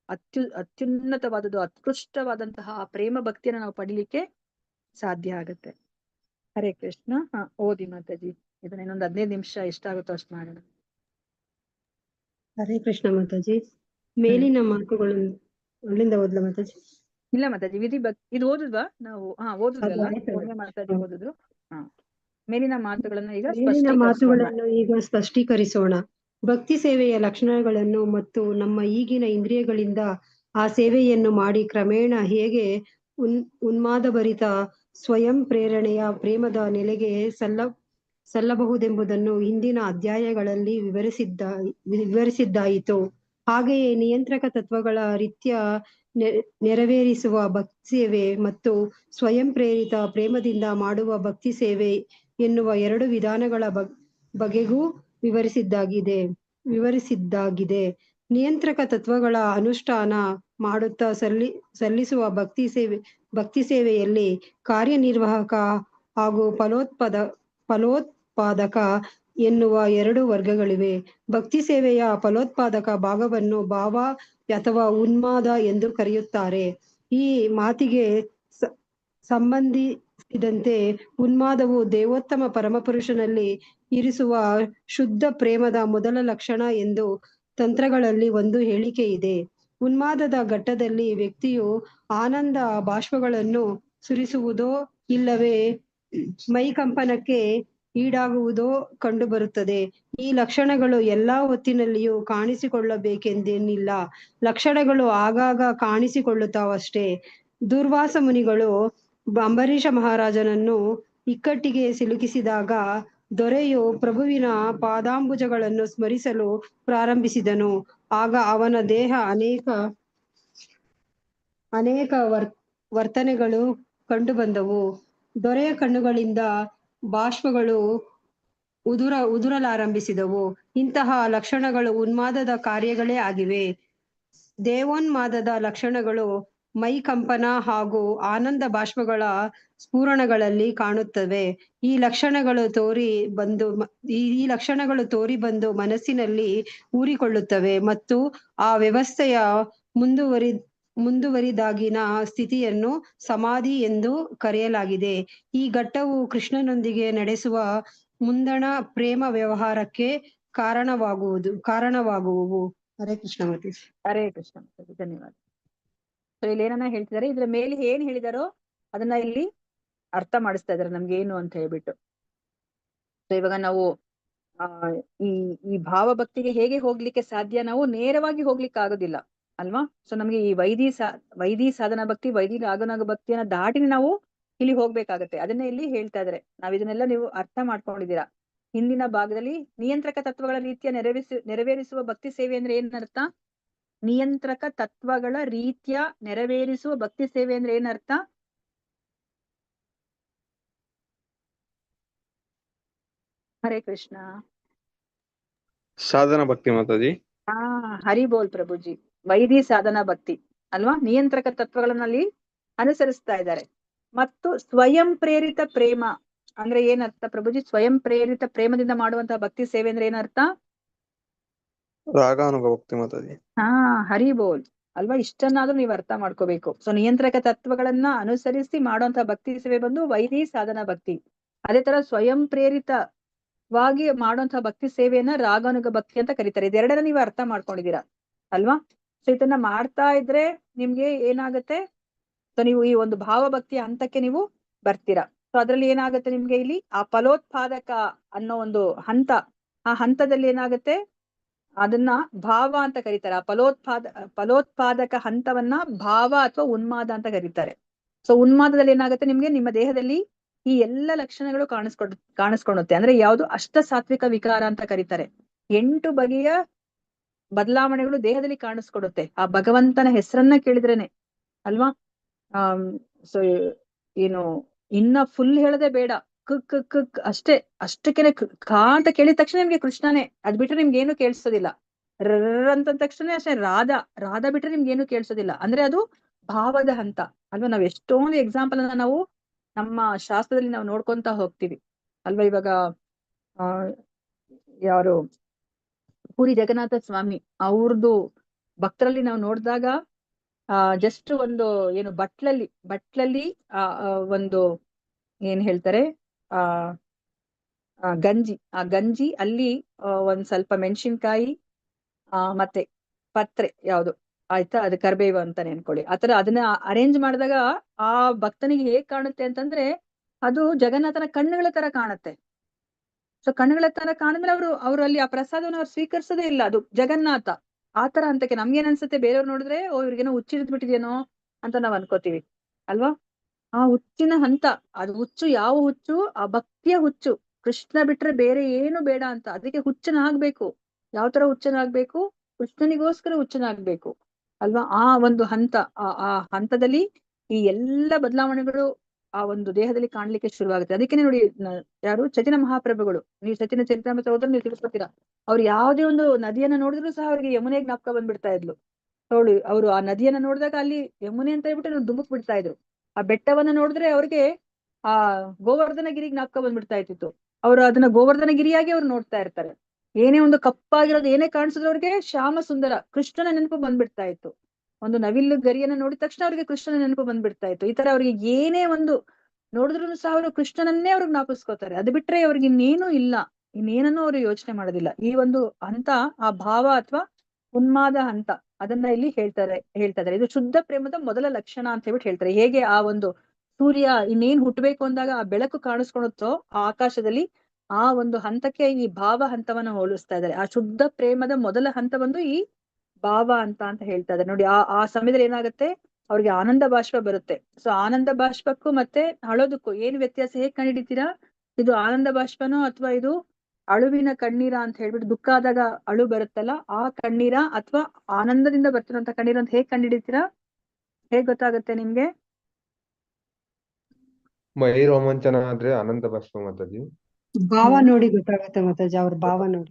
ಅತ್ಯುನ್ನತವಾದದ್ದು, ಅತ್ಕೃಷ್ಟವಾದಂತಹ ಆ ಪ್ರೇಮ ಭಕ್ತಿಯನ್ನ ನಾವು ಪಡಿಲಿಕ್ಕೆ ಸಾಧ್ಯ ಆಗತ್ತೆ. ಹರೇ ಕೃಷ್ಣ. ಓದಿ ಮಾತಾಜಿ, ಇದನ್ನ ಇನ್ನೊಂದು 15 ನಿಮಿಷ ಎಷ್ಟಾಗುತ್ತೋ ಅಷ್ಟು ಮಾಡೋಣ. ಹರೇ ಕೃಷ್ಣ ಮಾತಾಜಿ. ಮೇಲಿನ ಮಾತುಗಳನ್ನು ಅಲ್ಲಿಂದ ಓದ್ಲ ಮಾತಾಜಿ? ಇಲ್ಲ ಮಾತಾಜಿ, ವಿಧಿ ಭಕ್ತಿ ಇದು ಓದಿದ್ವಾ ನಾವು? ಓದಿದ್ವಲ್ಲ, ಮಾತಾಜಿ ಓದಿದ್ರು. ಮೇಲಿನ ಮಾತುಗಳನ್ನ ಈಗ ಸ್ಪಷ್ಟೀಕರಿಸೋಣ. ಭಕ್ತಿ ಸೇವೆಯ ಲಕ್ಷಣಗಳನ್ನು ಮತ್ತು ನಮ್ಮ ಈಗಿನ ಇಂದ್ರಿಯಗಳಿಂದ ಆ ಸೇವೆಯನ್ನು ಮಾಡಿ ಕ್ರಮೇಣ ಹೇಗೆ ಉನ್ಮಾದಭರಿತ ಸ್ವಯಂ ಪ್ರೇರಣೆಯ ಪ್ರೇಮದ ನೆಲೆಗೆ ಸಲ್ಲಬಹುದೆಂಬುದನ್ನು ಹಿಂದಿನ ಅಧ್ಯಾಯಗಳಲ್ಲಿ ವಿವರಿಸಿದ್ದಾಯಿತು. ಹಾಗೆಯೇ ನಿಯಂತ್ರಕ ತತ್ವಗಳ ರೀತ್ಯ ನೆರವೇರಿಸುವ ಭಕ್ತಿ ಸೇವೆ ಮತ್ತು ಸ್ವಯಂ ಪ್ರೇರಿತ ಪ್ರೇಮದಿಂದ ಮಾಡುವ ಭಕ್ತಿ ಸೇವೆ ಎನ್ನುವ 2 ವಿಧಾನಗಳ ಬಗೆಗೂ ವಿವರಿಸಿದ್ದಾಗಿದೆ. ನಿಯಂತ್ರಕ ತತ್ವಗಳ ಅನುಷ್ಠಾನ ಮಾಡುತ್ತಾ ಸಲ್ಲಿಸುವ ಭಕ್ತಿ ಸೇವೆಯಲ್ಲಿ ಕಾರ್ಯನಿರ್ವಾಹಕ ಹಾಗೂ ಫಲೋತ್ಪಾದಕ ಎನ್ನುವ 2 ವರ್ಗಗಳಿವೆ. ಭಕ್ತಿ ಸೇವೆಯ ಫಲೋತ್ಪಾದಕ ಭಾಗವನ್ನು ಭಾವ ಅಥವಾ ಉನ್ಮಾದ ಎಂದು ಕರೆಯುತ್ತಾರೆ. ಈ ಮಾತಿಗೆ ಸಂಬಂಧಿಸಿದಂತೆ ಉನ್ಮಾದವು ದೇವೋತ್ತಮ ಪರಮಪುರುಷನಲ್ಲಿ ಇರಿಸುವ ಶುದ್ಧ ಪ್ರೇಮದ ಮೊದಲ ಲಕ್ಷಣ ಎಂದು ತಂತ್ರಗಳಲ್ಲಿ ಒಂದು ಹೇಳಿಕೆ ಇದೆ. ಉನ್ಮಾದದ ಘಟ್ಟದಲ್ಲಿ ವ್ಯಕ್ತಿಯು ಆನಂದ ಬಾಷ್ಪಗಳನ್ನು ಸುರಿಸುವುದೋ ಇಲ್ಲವೇ ಮೈಕಂಪನಕ್ಕೆ ಈಡಾಗುವುದೋ ಕಂಡುಬರುತ್ತದೆ. ಈ ಲಕ್ಷಣಗಳು ಎಲ್ಲಾ ಹೊತ್ತಿನಲ್ಲಿಯೂ ಕಾಣಿಸಿಕೊಳ್ಳಬೇಕೆಂದೇನಿಲ್ಲ. ಲಕ್ಷಣಗಳು ಆಗಾಗ ಕಾಣಿಸಿಕೊಳ್ಳುತ್ತಾವಷ್ಟೇ. ದುರ್ವಾಸ ಮುನಿಗಳು ಅಂಬರೀಷ ಮಹಾರಾಜನನ್ನು ಇಕ್ಕಟ್ಟಿಗೆ ಸಿಲುಕಿಸಿದಾಗ ದೊರೆಯು ಪ್ರಭುವಿನ ಪಾದಾಂಬುಜಗಳನ್ನು ಸ್ಮರಿಸಲು ಪ್ರಾರಂಭಿಸಿದನು. ಆಗ ಅವನ ದೇಹ ಅನೇಕ ವರ್ತನೆಗಳು ಕಂಡುಬಂದವು. ದೊರೆಯ ಕಣ್ಣುಗಳಿಂದ ಬಾಷ್ಪಗಳು ಉದುರಲಾರಂಭಿಸಿದವು. ಇಂತಹ ಲಕ್ಷಣಗಳು ಉನ್ಮಾದದ ಕಾರ್ಯಗಳೇ ಆಗಿವೆ. ದೇವೋನ್ಮಾದದ ಲಕ್ಷಣಗಳು ಮೈಕಂಪನ ಹಾಗೂ ಆನಂದ ಬಾಷ್ಪಗಳ ಸ್ಫುರಣಗಳಲ್ಲಿ ಕಾಣುತ್ತವೆ. ಈ ಲಕ್ಷಣಗಳು ತೋರಿ ಬಂದು ಮನಸ್ಸಿನಲ್ಲಿ ಊರಿಕೊಳ್ಳುತ್ತವೆ ಮತ್ತು ಆ ವ್ಯವಸ್ಥೆಯ ಮುಂದುವರಿದಾಗಿನ ಸ್ಥಿತಿಯನ್ನು ಸಮಾಧಿ ಎಂದು ಕರೆಯಲಾಗಿದೆ. ಈ ಘಟ್ಟವು ಕೃಷ್ಣನೊಂದಿಗೆ ನಡೆಸುವ ಮುಂದಣ ಪ್ರೇಮ ವ್ಯವಹಾರಕ್ಕೆ ಕಾರಣವಾಗುವುವು. ಹರೇ ಕೃಷ್ಣ ಮಾತಾಜಿ. ಹರೇ ಕೃಷ್ಣ ಮಾತಾಜಿ, ಧನ್ಯವಾದ. ಇಲ್ಲಿ ಏನನ್ನ ಹೇಳ್ತಿದ್ದಾರೆ, ಇದ್ರ ಮೇಲೆ ಏನ್ ಹೇಳಿದಾರೋ ಅದನ್ನ ಇಲ್ಲಿ ಅರ್ಥ ಮಾಡಿಸ್ತಾ ಇದಾರೆ ನಮ್ಗೆ ಏನು ಅಂತ ಹೇಳ್ಬಿಟ್ಟು. ಸೊ ಇವಾಗ ನಾವು ಈ ಭಾವಭಕ್ತಿಗೆ ಹೇಗೆ ಹೋಗ್ಲಿಕ್ಕೆ ಸಾಧ್ಯ? ನಾವು ನೇರವಾಗಿ ಹೋಗ್ಲಿಕ್ಕೆ ಆಗೋದಿಲ್ಲ ಅಲ್ವಾ? ಸೊ ನಮ್ಗೆ ಈ ವೈದಿ ಸಾಧನ ಭಕ್ತಿ, ವೈದಿ ರಾಘವನ ಭಕ್ತಿಯನ್ನ ದಾಟಿ ನಾವು ಇಲ್ಲಿ ಹೋಗ್ಬೇಕಾಗತ್ತೆ. ಅದನ್ನೇ ಇಲ್ಲಿ ಹೇಳ್ತಾ ಇದಾರೆ. ನಾವ್ ಇದನ್ನೆಲ್ಲ ನೀವು ಅರ್ಥ ಮಾಡ್ಕೊಂಡಿದ್ದೀರಾ. ಹಿಂದಿನ ಭಾಗದಲ್ಲಿ ನಿಯಂತ್ರಕ ತತ್ವಗಳ ರೀತಿಯ ನೆರವೇರಿಸುವ ಭಕ್ತಿ ಸೇವೆ ಅಂದ್ರೆ ಏನರ್ಥ? ನಿಯಂತ್ರಕ ತತ್ವಗಳ ರೀತಿಯ ನೆರವೇರಿಸುವ ಭಕ್ತಿ ಸೇವೆ ಅಂದ್ರೆ ಏನರ್ಥ? ಹರೇ ಕೃಷ್ಣ. ಸಾಧನ ಭಕ್ತಿ ಮಾತಾಜಿ. ಹರಿ ಬೋಲ್ ಪ್ರಭುಜಿ. ವೈದಿ ಸಾಧನ ಭಕ್ತಿ ಅಲ್ವಾ? ನಿಯಂತ್ರಕ ತತ್ವಗಳನ್ನಲ್ಲಿ ಅನುಸರಿಸ್ತಾ ಇದ್ದಾರೆ. ಮತ್ತು ಸ್ವಯಂ ಪ್ರೇರಿತ ಪ್ರೇಮ ಅಂದ್ರೆ ಏನರ್ಥ ಪ್ರಭುಜಿ? ಸ್ವಯಂ ಪ್ರೇರಿತ ಪ್ರೇಮದಿಂದ ಮಾಡುವಂತಹ ಭಕ್ತಿ ಸೇವೆ ಅಂದ್ರೆ ಏನರ್ಥ? ರಾಗಾನುಗ ಭಕ್ತಿ ಮಾತಾಜಿ. ಹರಿ ಬೋಲ್ ಅಲ್ವಾ? ಇಷ್ಟನ್ನಾದ್ರೂ ನೀವು ಅರ್ಥ ಮಾಡ್ಕೋಬೇಕು. ಸೊ ನಿಯಂತ್ರಕ ತತ್ವಗಳನ್ನ ಅನುಸರಿಸಿ ಮಾಡುವಂತಹ ಭಕ್ತಿ ಸೇವೆ ಬಂದು ವೈದಿ ಸಾಧನ ಭಕ್ತಿ. ಅದೇ ತರ ಸ್ವಯಂ ಪ್ರೇರಿತವಾಗಿ ಮಾಡುವಂತಹ ಭಕ್ತಿ ಸೇವೆಯನ್ನ ರಾಗಾನುಗ ಭಕ್ತಿ ಅಂತ ಕರೀತಾರೆ. ಇದೆರಡನ್ನ ನೀವು ಅರ್ಥ ಮಾಡ್ಕೊಂಡಿದ್ದೀರಾ ಅಲ್ವಾ? ಸೊ ಇದನ್ನ ಮಾಡ್ತಾ ಇದ್ರೆ ನಿಮ್ಗೆ ಏನಾಗತ್ತೆ? ಸೊ ನೀವು ಈ ಒಂದು ಭಾವಭಕ್ತಿಯ ಹಂತಕ್ಕೆ ನೀವು ಬರ್ತೀರಾ. ಸೊ ಅದ್ರಲ್ಲಿ ಏನಾಗುತ್ತೆ ನಿಮ್ಗೆ? ಇಲ್ಲಿ ಆ ಫಲೋತ್ಪಾದಕ ಅನ್ನೋ ಒಂದು ಹಂತ, ಆ ಹಂತದಲ್ಲಿ ಏನಾಗುತ್ತೆ? ಅದನ್ನ ಭಾವ ಅಂತ ಕರೀತಾರೆ. ಆ ಫಲೋತ್ಪಾದಕ ಹಂತವನ್ನ ಭಾವ ಅಥವಾ ಉನ್ಮಾದ ಅಂತ ಕರೀತಾರೆ. ಸೊ ಉನ್ಮಾದದಲ್ಲಿ ಏನಾಗುತ್ತೆ, ನಿಮ್ಗೆ ನಿಮ್ಮ ದೇಹದಲ್ಲಿ ಈ ಎಲ್ಲ ಲಕ್ಷಣಗಳು ಕಾಣಿಸ್ಕೊಳ್ಳುತ್ತೆ. ಅಂದ್ರೆ ಯಾವುದು ಅಷ್ಟ ಸಾತ್ವಿಕ ವಿಕಾರ ಅಂತ ಕರೀತಾರೆ. 8 ಬಗೆಯ ಬದಲಾವಣೆಗಳು ದೇಹದಲ್ಲಿ ಕಾಣಿಸ್ಕೊಡುತ್ತೆ ಆ ಭಗವಂತನ ಹೆಸರನ್ನ ಕೇಳಿದ್ರೇನೆ ಅಲ್ವಾ. ಸೊ ಏನು ಇನ್ನ ಫುಲ್ ಹೇಳದೆ ಬೇಡ, ಕಕ್ ಕಕ್ ಅಷ್ಟೇ, ಅಷ್ಟಕ್ಕೇನೆ ಖಾ ಅಂತ ಕೇಳಿದ ತಕ್ಷಣ ನಿಮ್ಗೆ ಕೃಷ್ಣನೇ, ಅದ್ ಬಿಟ್ರೆ ನಿಮ್ಗೆ ಏನು ಕೇಳಿಸೋದಿಲ್ಲ. ಅಂತ ತಕ್ಷಣ ಅಷ್ಟೇ ರಾಧಾ ಬಿಟ್ರೆ ನಿಮ್ಗೆ ಏನು ಕೇಳಿಸೋದಿಲ್ಲ. ಅಂದ್ರೆ ಅದು ಭಾವದ ಹಂತ ಅಲ್ವಾ. ನಾವ್ ಎಷ್ಟೊಂದು ಎಕ್ಸಾಂಪಲ್ ಅನ್ನ ನಾವು ನಮ್ಮ ಶಾಸ್ತ್ರದಲ್ಲಿ ನಾವು ನೋಡ್ಕೊಂತ ಹೋಗ್ತೀವಿ ಅಲ್ವಾ. ಇವಾಗ ಯಾರು ಪೂರಿ ಜಗನ್ನಾಥ ಸ್ವಾಮಿ ಅವ್ರದ್ದು ಭಕ್ತರಲ್ಲಿ ನಾವು ನೋಡಿದಾಗ ಜಸ್ಟ್ ಒಂದು ಏನು ಬಟ್ಲಲ್ಲಿ ಒಂದು ಏನ್ ಹೇಳ್ತಾರೆ ಗಂಜಿ ಅಲ್ಲಿ ಒಂದ್ ಸ್ವಲ್ಪ ಮೆಣಸಿನ್ಕಾಯಿ ಮತ್ತೆ ಪತ್ರೆ ಯಾವ್ದು ಆಯ್ತಾ, ಅದು ಕರ್ಬೇವು ಅಂತಾನೆ ಅನ್ಕೊಳ್ಳಿ. ಆತರ ಅದನ್ನ ಅರೇಂಜ್ ಮಾಡಿದಾಗ ಆ ಭಕ್ತನಿಗೆ ಹೇಗ್ ಕಾಣುತ್ತೆ ಅಂತಂದ್ರೆ ಅದು ಜಗನ್ನಾಥನ ಕಣ್ಣುಗಳ ತರ ಕಾಣುತ್ತೆ. ಸೊ ಕಣ್ಣುಗಳ ತರ ಕಾಣಿದ್ಮೇಲೆ ಅವರು ಅಲ್ಲಿ ಆ ಪ್ರಸಾದವನ್ನು ಅವ್ರು ಸ್ವೀಕರಿಸೋದೇ ಇಲ್ಲ. ಅದು ಜಗನ್ನಾಥ ಆತರ ಹಂತಕ್ಕೆ ನಮ್ಗೇನ್ ಅನ್ಸುತ್ತೆ, ಬೇರೆಯವ್ರು ನೋಡಿದ್ರೆ ಇವ್ರಿಗೇನೋ ಹುಚ್ಚಿಡಿದ್ ಬಿಟ್ಟಿದೇನೋ ಅಂತ ನಾವ್ ಅನ್ಕೋತೀವಿ ಅಲ್ವಾ. ಆ ಹುಚ್ಚಿನ ಹಂತ, ಅದು ಹುಚ್ಚು ಯಾವ ಹುಚ್ಚು, ಆ ಭಕ್ತಿಯ ಹುಚ್ಚು. ಕೃಷ್ಣ ಬಿಟ್ರೆ ಬೇರೆ ಏನು ಬೇಡ ಅಂತ. ಅದಕ್ಕೆ ಹುಚ್ಚನಾಗ್ಬೇಕು. ಯಾವ ತರ ಹುಚ್ಚನಾಗ್ಬೇಕು, ಕೃಷ್ಣನಿಗೋಸ್ಕರ ಹುಚ್ಚನಾಗ್ಬೇಕು ಅಲ್ವಾ. ಆ ಒಂದು ಹಂತ, ಆ ಹಂತದಲ್ಲಿ ಈ ಎಲ್ಲ ಬದಲಾವಣೆಗಳು ಆ ಒಂದು ದೇಹದಲ್ಲಿ ಕಾಣ್ಲಿಕ್ಕೆ ಶುರುವಾಗುತ್ತೆ. ಅದಕ್ಕೆ ನೋಡಿ ಯಾರು ಚೈತನ್ಯ ಮಹಾಪ್ರಭುಗಳು, ನೀವು ಚೈತನ್ಯ ಚರಿತಾಮೃತ ಹೋದ್ರೆ ನೀವು ತಿಳ್ಕೊತೀರಾ, ಅವ್ರು ಯಾವುದೇ ಒಂದು ನದಿಯನ್ನ ನೋಡಿದ್ರು ಸಹ ಅವ್ರಿಗೆ ಯಮುನೆ ಜ್ಞಾಪಕ ಬಂದ್ಬಿಡ್ತಾ ಇದ್ಲು. ಅವರು ಆ ನದಿಯನ್ನ ನೋಡಿದಾಗ ಅಲ್ಲಿ ಯಮುನೆ ಅಂತ ಹೇಳ್ಬಿಟ್ಟು ಧುಮುಕ್ ಬಿಡ್ತಾ ಇದ್ರು. ಆ ಬೆಟ್ಟವನ್ನ ನೋಡಿದ್ರೆ ಅವ್ರಿಗೆ ಆ ಗೋವರ್ಧನ ಗಿರಿ ಜ್ಞಾಪಕ ಬಂದ್ಬಿಡ್ತಾ ಇತ್ತು. ಅವ್ರು ಅದನ್ನ ಗೋವರ್ಧನ ಗಿರಿಯಾಗಿ ಅವ್ರು ನೋಡ್ತಾ ಇರ್ತಾರೆ. ಏನೇ ಒಂದು ಕಪ್ಪಾಗಿರೋದು ಏನೇ ಕಾಣಿಸಿದ್ರು ಅವ್ರಿಗೆ ಶ್ಯಾಮ ಸುಂದರ ಕೃಷ್ಣನ ನೆನಪು ಬಂದ್ಬಿಡ್ತಾ ಇತ್ತು. ಒಂದು ನವಿಲು ಗರಿಯನ್ನ ನೋಡಿದ ತಕ್ಷಣ ಅವ್ರಿಗೆ ಕೃಷ್ಣನ ನೆನಪು ಬಂದ್ಬಿಡ್ತಾ ಇತ್ತು. ಈ ತರ ಅವ್ರಿಗೆ ಏನೇ ಒಂದು ನೋಡಿದ್ರು ಸಹ ಅವರು ಕೃಷ್ಣನನ್ನೇ ಅವ್ರಿಗೆ ಜ್ಞಾಪಿಸ್ಕೋತಾರೆ. ಅದು ಬಿಟ್ರೆ ಅವ್ರಿಗೆ ಇನ್ನೇನು ಇಲ್ಲ, ಇನ್ನೇನನ್ನೂ ಅವ್ರು ಯೋಚನೆ ಮಾಡೋದಿಲ್ಲ. ಈ ಒಂದು ಹಂತ ಆ ಭಾವ ಅಥವಾ ಉನ್ಮಾದ ಹಂತ, ಅದನ್ನ ಇಲ್ಲಿ ಹೇಳ್ತಾ ಇದಾರೆ. ಇದು ಶುದ್ಧ ಪ್ರೇಮದ ಮೊದಲ ಲಕ್ಷಣ ಅಂತ ಹೇಳ್ಬಿಟ್ಟು ಹೇಳ್ತಾರೆ. ಹೇಗೆ ಆ ಒಂದು ಸೂರ್ಯ ಇನ್ನೇನ್ ಹುಟ್ಟಬೇಕು ಅಂದಾಗ ಆ ಬೆಳಕು ಕಾಣಿಸ್ಕೊಳುತ್ತೋ ಆ ಆಕಾಶದಲ್ಲಿ, ಆ ಒಂದು ಹಂತಕ್ಕೆ ಈ ಭಾವ ಹಂತವನ್ನ ಹೋಲಿಸ್ತಾ ಇದ್ದಾರೆ. ಆ ಶುದ್ಧ ಪ್ರೇಮದ ಮೊದಲ ಹಂತ ಬಂದು ಈ ಭಾವ ಅಂತ ಹೇಳ್ತಾ ಇದ್ದಾರೆ. ನೋಡಿ ಆ ಸಮಯದಲ್ಲಿ ಏನಾಗುತ್ತೆ, ಅವ್ರಿಗೆ ಆನಂದ ಬಾಷ್ಪ ಬರುತ್ತೆ. ಸೊ ಆನಂದ ಬಾಷ್ಪಕ್ಕೂ ಮತ್ತೆ ಅಳೋದಕ್ಕೂ ಏನ್ ವ್ಯತ್ಯಾಸ, ಹೇಗ್ ಕಂಡಿಡಿತೀರಾ? ಇದು ಆನಂದ ಬಾಷ್ಪನೋ ಅಥವಾ ಇದು ಅಳುವಿನ ಕಣ್ಣೀರ ಅಂತ ಹೇಳ್ಬಿಟ್ಟು, ದುಃಖ ಆದಾಗ ಅಳು ಬರುತ್ತಲ್ಲ ಆ ಕಣ್ಣೀರ ಅಥವಾ ಆನಂದದಿಂದ ಬರ್ತಿರೋಂತ ಕಣ್ಣೀರ ಅಂತ ಹೇಗ್ ಕಂಡಿಡಿತೀರಾ? ಹೇಗ್ ಗೊತ್ತಾಗುತ್ತೆ ನಿಮ್ಗೆ? ಮೈ ರೋಮಾಂಚನ ಆದ್ರೆ ಆನಂದ ಬಾಷ್ಪ ಮಾತಾಜಿ. ಭಾವ ನೋಡಿ ಗೊತ್ತಾಗತ್ತೆ ಮಾತಾಜಿ, ಅವ್ರ ಭಾವ ನೋಡಿ.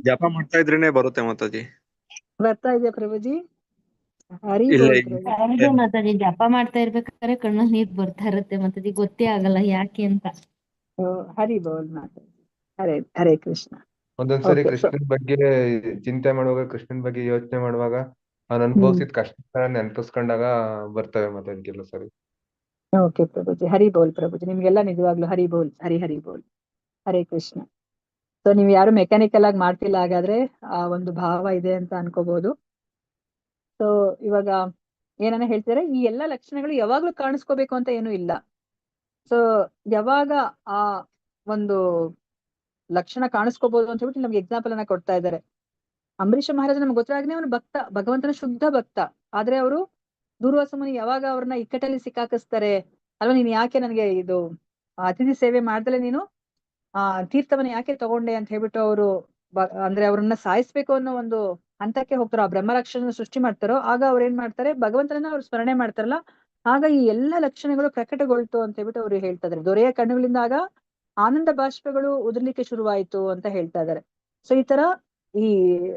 ಜಪ ಮಾಡ್ತಾ ಇದ್ರೇನೆ ಬರುತ್ತೆ ಮಾತಾಜಿ. ಬರ್ತಾ ಇದೆಯಾ ಪ್ರಭುಜಿ? ಹರಿ ಇಲ್ಲ, ಬೋಲ್ ಇಲ್ಲ. ಪ್ರಭು. ಹೌದು ಮಾತಾಜಿ, ಜಪ ಮಾಡ್ತಾ ಇರ್ಬೇಕಾದ್ರೆ ಕಣ್ಣಲ್ಲಿ ನೀರ್ ಬರ್ತಾ ಇರುತ್ತೆ ಮಾತಾಜಿ, ಗೊತ್ತೇ ಆಗಲ್ಲ ಯಾಕೆ ಅಂತ. ಹರಿ ಬೋಲ್ ಮಾತಾಜಿ. ಹರೇ ಕೃಷ್ಣ. ಒಂದೊಂದ್ಸರಿ Okay, so- ಕೃಷ್ಣನ್ ಬಗ್ಗೆ ಚಿಂತೆ ಮಾಡುವಾಗ, ಕೃಷ್ಣನ್ ಬಗ್ಗೆ ಯೋಚನೆ ಮಾಡುವಾಗ ಅವ್ನು ಹ್ಮ್. ಅನುಭವಿಸಿದ ಕಷ್ಟ ನೆನಪಿಸ್ಕೊಂಡಾಗ ಬರ್ತವೆ ಮಾತಾಜಿ ಕೆಲವು ಸರಿ. ಓಕೆ ಪ್ರಭುಜಿ, ಹರಿ ಬೋಲ್ ಪ್ರಭುಜಿ. ನಿಮ್ಗೆಲ್ಲ ನಿಜವಾಗ್ಲೂ ಹರಿ ಬೋಲ್, ಹರಿ ಬೋಲ್. ಹರೇ ಕೃಷ್ಣ. ಸೊ ನೀವ್ ಯಾರು ಮೆಕ್ಯಾನಿಕಲ್ ಆಗಿ ಮಾಡ್ತಿಲ್ಲ, ಹಾಗಾದ್ರೆ ಆ ಒಂದು ಭಾವ ಇದೆ ಅಂತ ಅನ್ಕೋಬಹುದು. ಸೊ ಇವಾಗ ಏನನ್ನ ಹೇಳ್ತಾರೆ, ಈ ಎಲ್ಲಾ ಲಕ್ಷಣಗಳು ಯಾವಾಗ್ಲೂ ಕಾಣಿಸ್ಕೋಬೇಕು ಅಂತ ಏನು ಇಲ್ಲ. ಸೊ ಯಾವಾಗ ಆ ಒಂದು ಲಕ್ಷಣ ಕಾಣಿಸ್ಕೋಬಹುದು ಅಂತ ಹೇಳ್ಬಿಟ್ಟು ನಮ್ಗೆ ಎಕ್ಸಾಂಪಲ್ ಅನ್ನ ಕೊಡ್ತಾ ಇದ್ದಾರೆ. ಅಂಬರೀಷ ಮಹಾರಾಜ ನಮ್ಗೆ ಗೊತ್ತಾಗ್ನೇ ಅವನು ಭಕ್ತ, ಭಗವಂತನ ಶುದ್ಧ ಭಕ್ತ. ಆದ್ರೆ ಅವರು ದೂರ್ವಾಸ ಮುನಿ ಯಾವಾಗ ಅವ್ರನ್ನ ಇಕ್ಕಟ್ಟಲ್ಲಿ ಸಿಕ್ಕಾಕಿಸ್ತಾರೆ ಅಲ್ವಾ, ನೀನ್ ಯಾಕೆ ನನಗೆ ಇದು ಅತಿಥಿ ಸೇವೆ ಮಾಡ್ದಲೆ ನೀನು ತೀರ್ಥವನ್ನ ಯಾಕೆ ತಗೊಂಡೆ ಅಂತ ಹೇಳ್ಬಿಟ್ಟು ಅವರು ಅಂದ್ರೆ ಅವ್ರನ್ನ ಸಾಯಿಸ್ಬೇಕು ಅನ್ನೋ ಒಂದು ಹಂತಕ್ಕೆ ಹೋಗ್ತಾರೋ, ಆ ಬ್ರಹ್ಮರಾಕ್ಷಸನ ಸೃಷ್ಟಿ ಮಾಡ್ತಾರೋ, ಆಗ ಅವ್ರು ಏನ್ ಮಾಡ್ತಾರೆ, ಭಗವಂತನನ್ನ ಅವ್ರು ಸ್ಮರಣೆ ಮಾಡ್ತಾರಲ್ಲ, ಆಗ ಈ ಎಲ್ಲಾ ಲಕ್ಷಣಗಳು ಪ್ರಕಟಗೊಳ್ತು ಅಂತ ಹೇಳ್ಬಿಟ್ಟು ಅವ್ರು ಹೇಳ್ತಾ ಇದಾರೆ. ದೊರೆಯ ಕಣ್ಣುಗಳಿಂದ ಆಗ ಆನಂದ ಬಾಷ್ಪಗಳು ಉದುರ್ಲಿಕ್ಕೆ ಶುರುವಾಯಿತು ಅಂತ ಹೇಳ್ತಾ ಇದಾರೆ. ಸೊ ಈ ತರ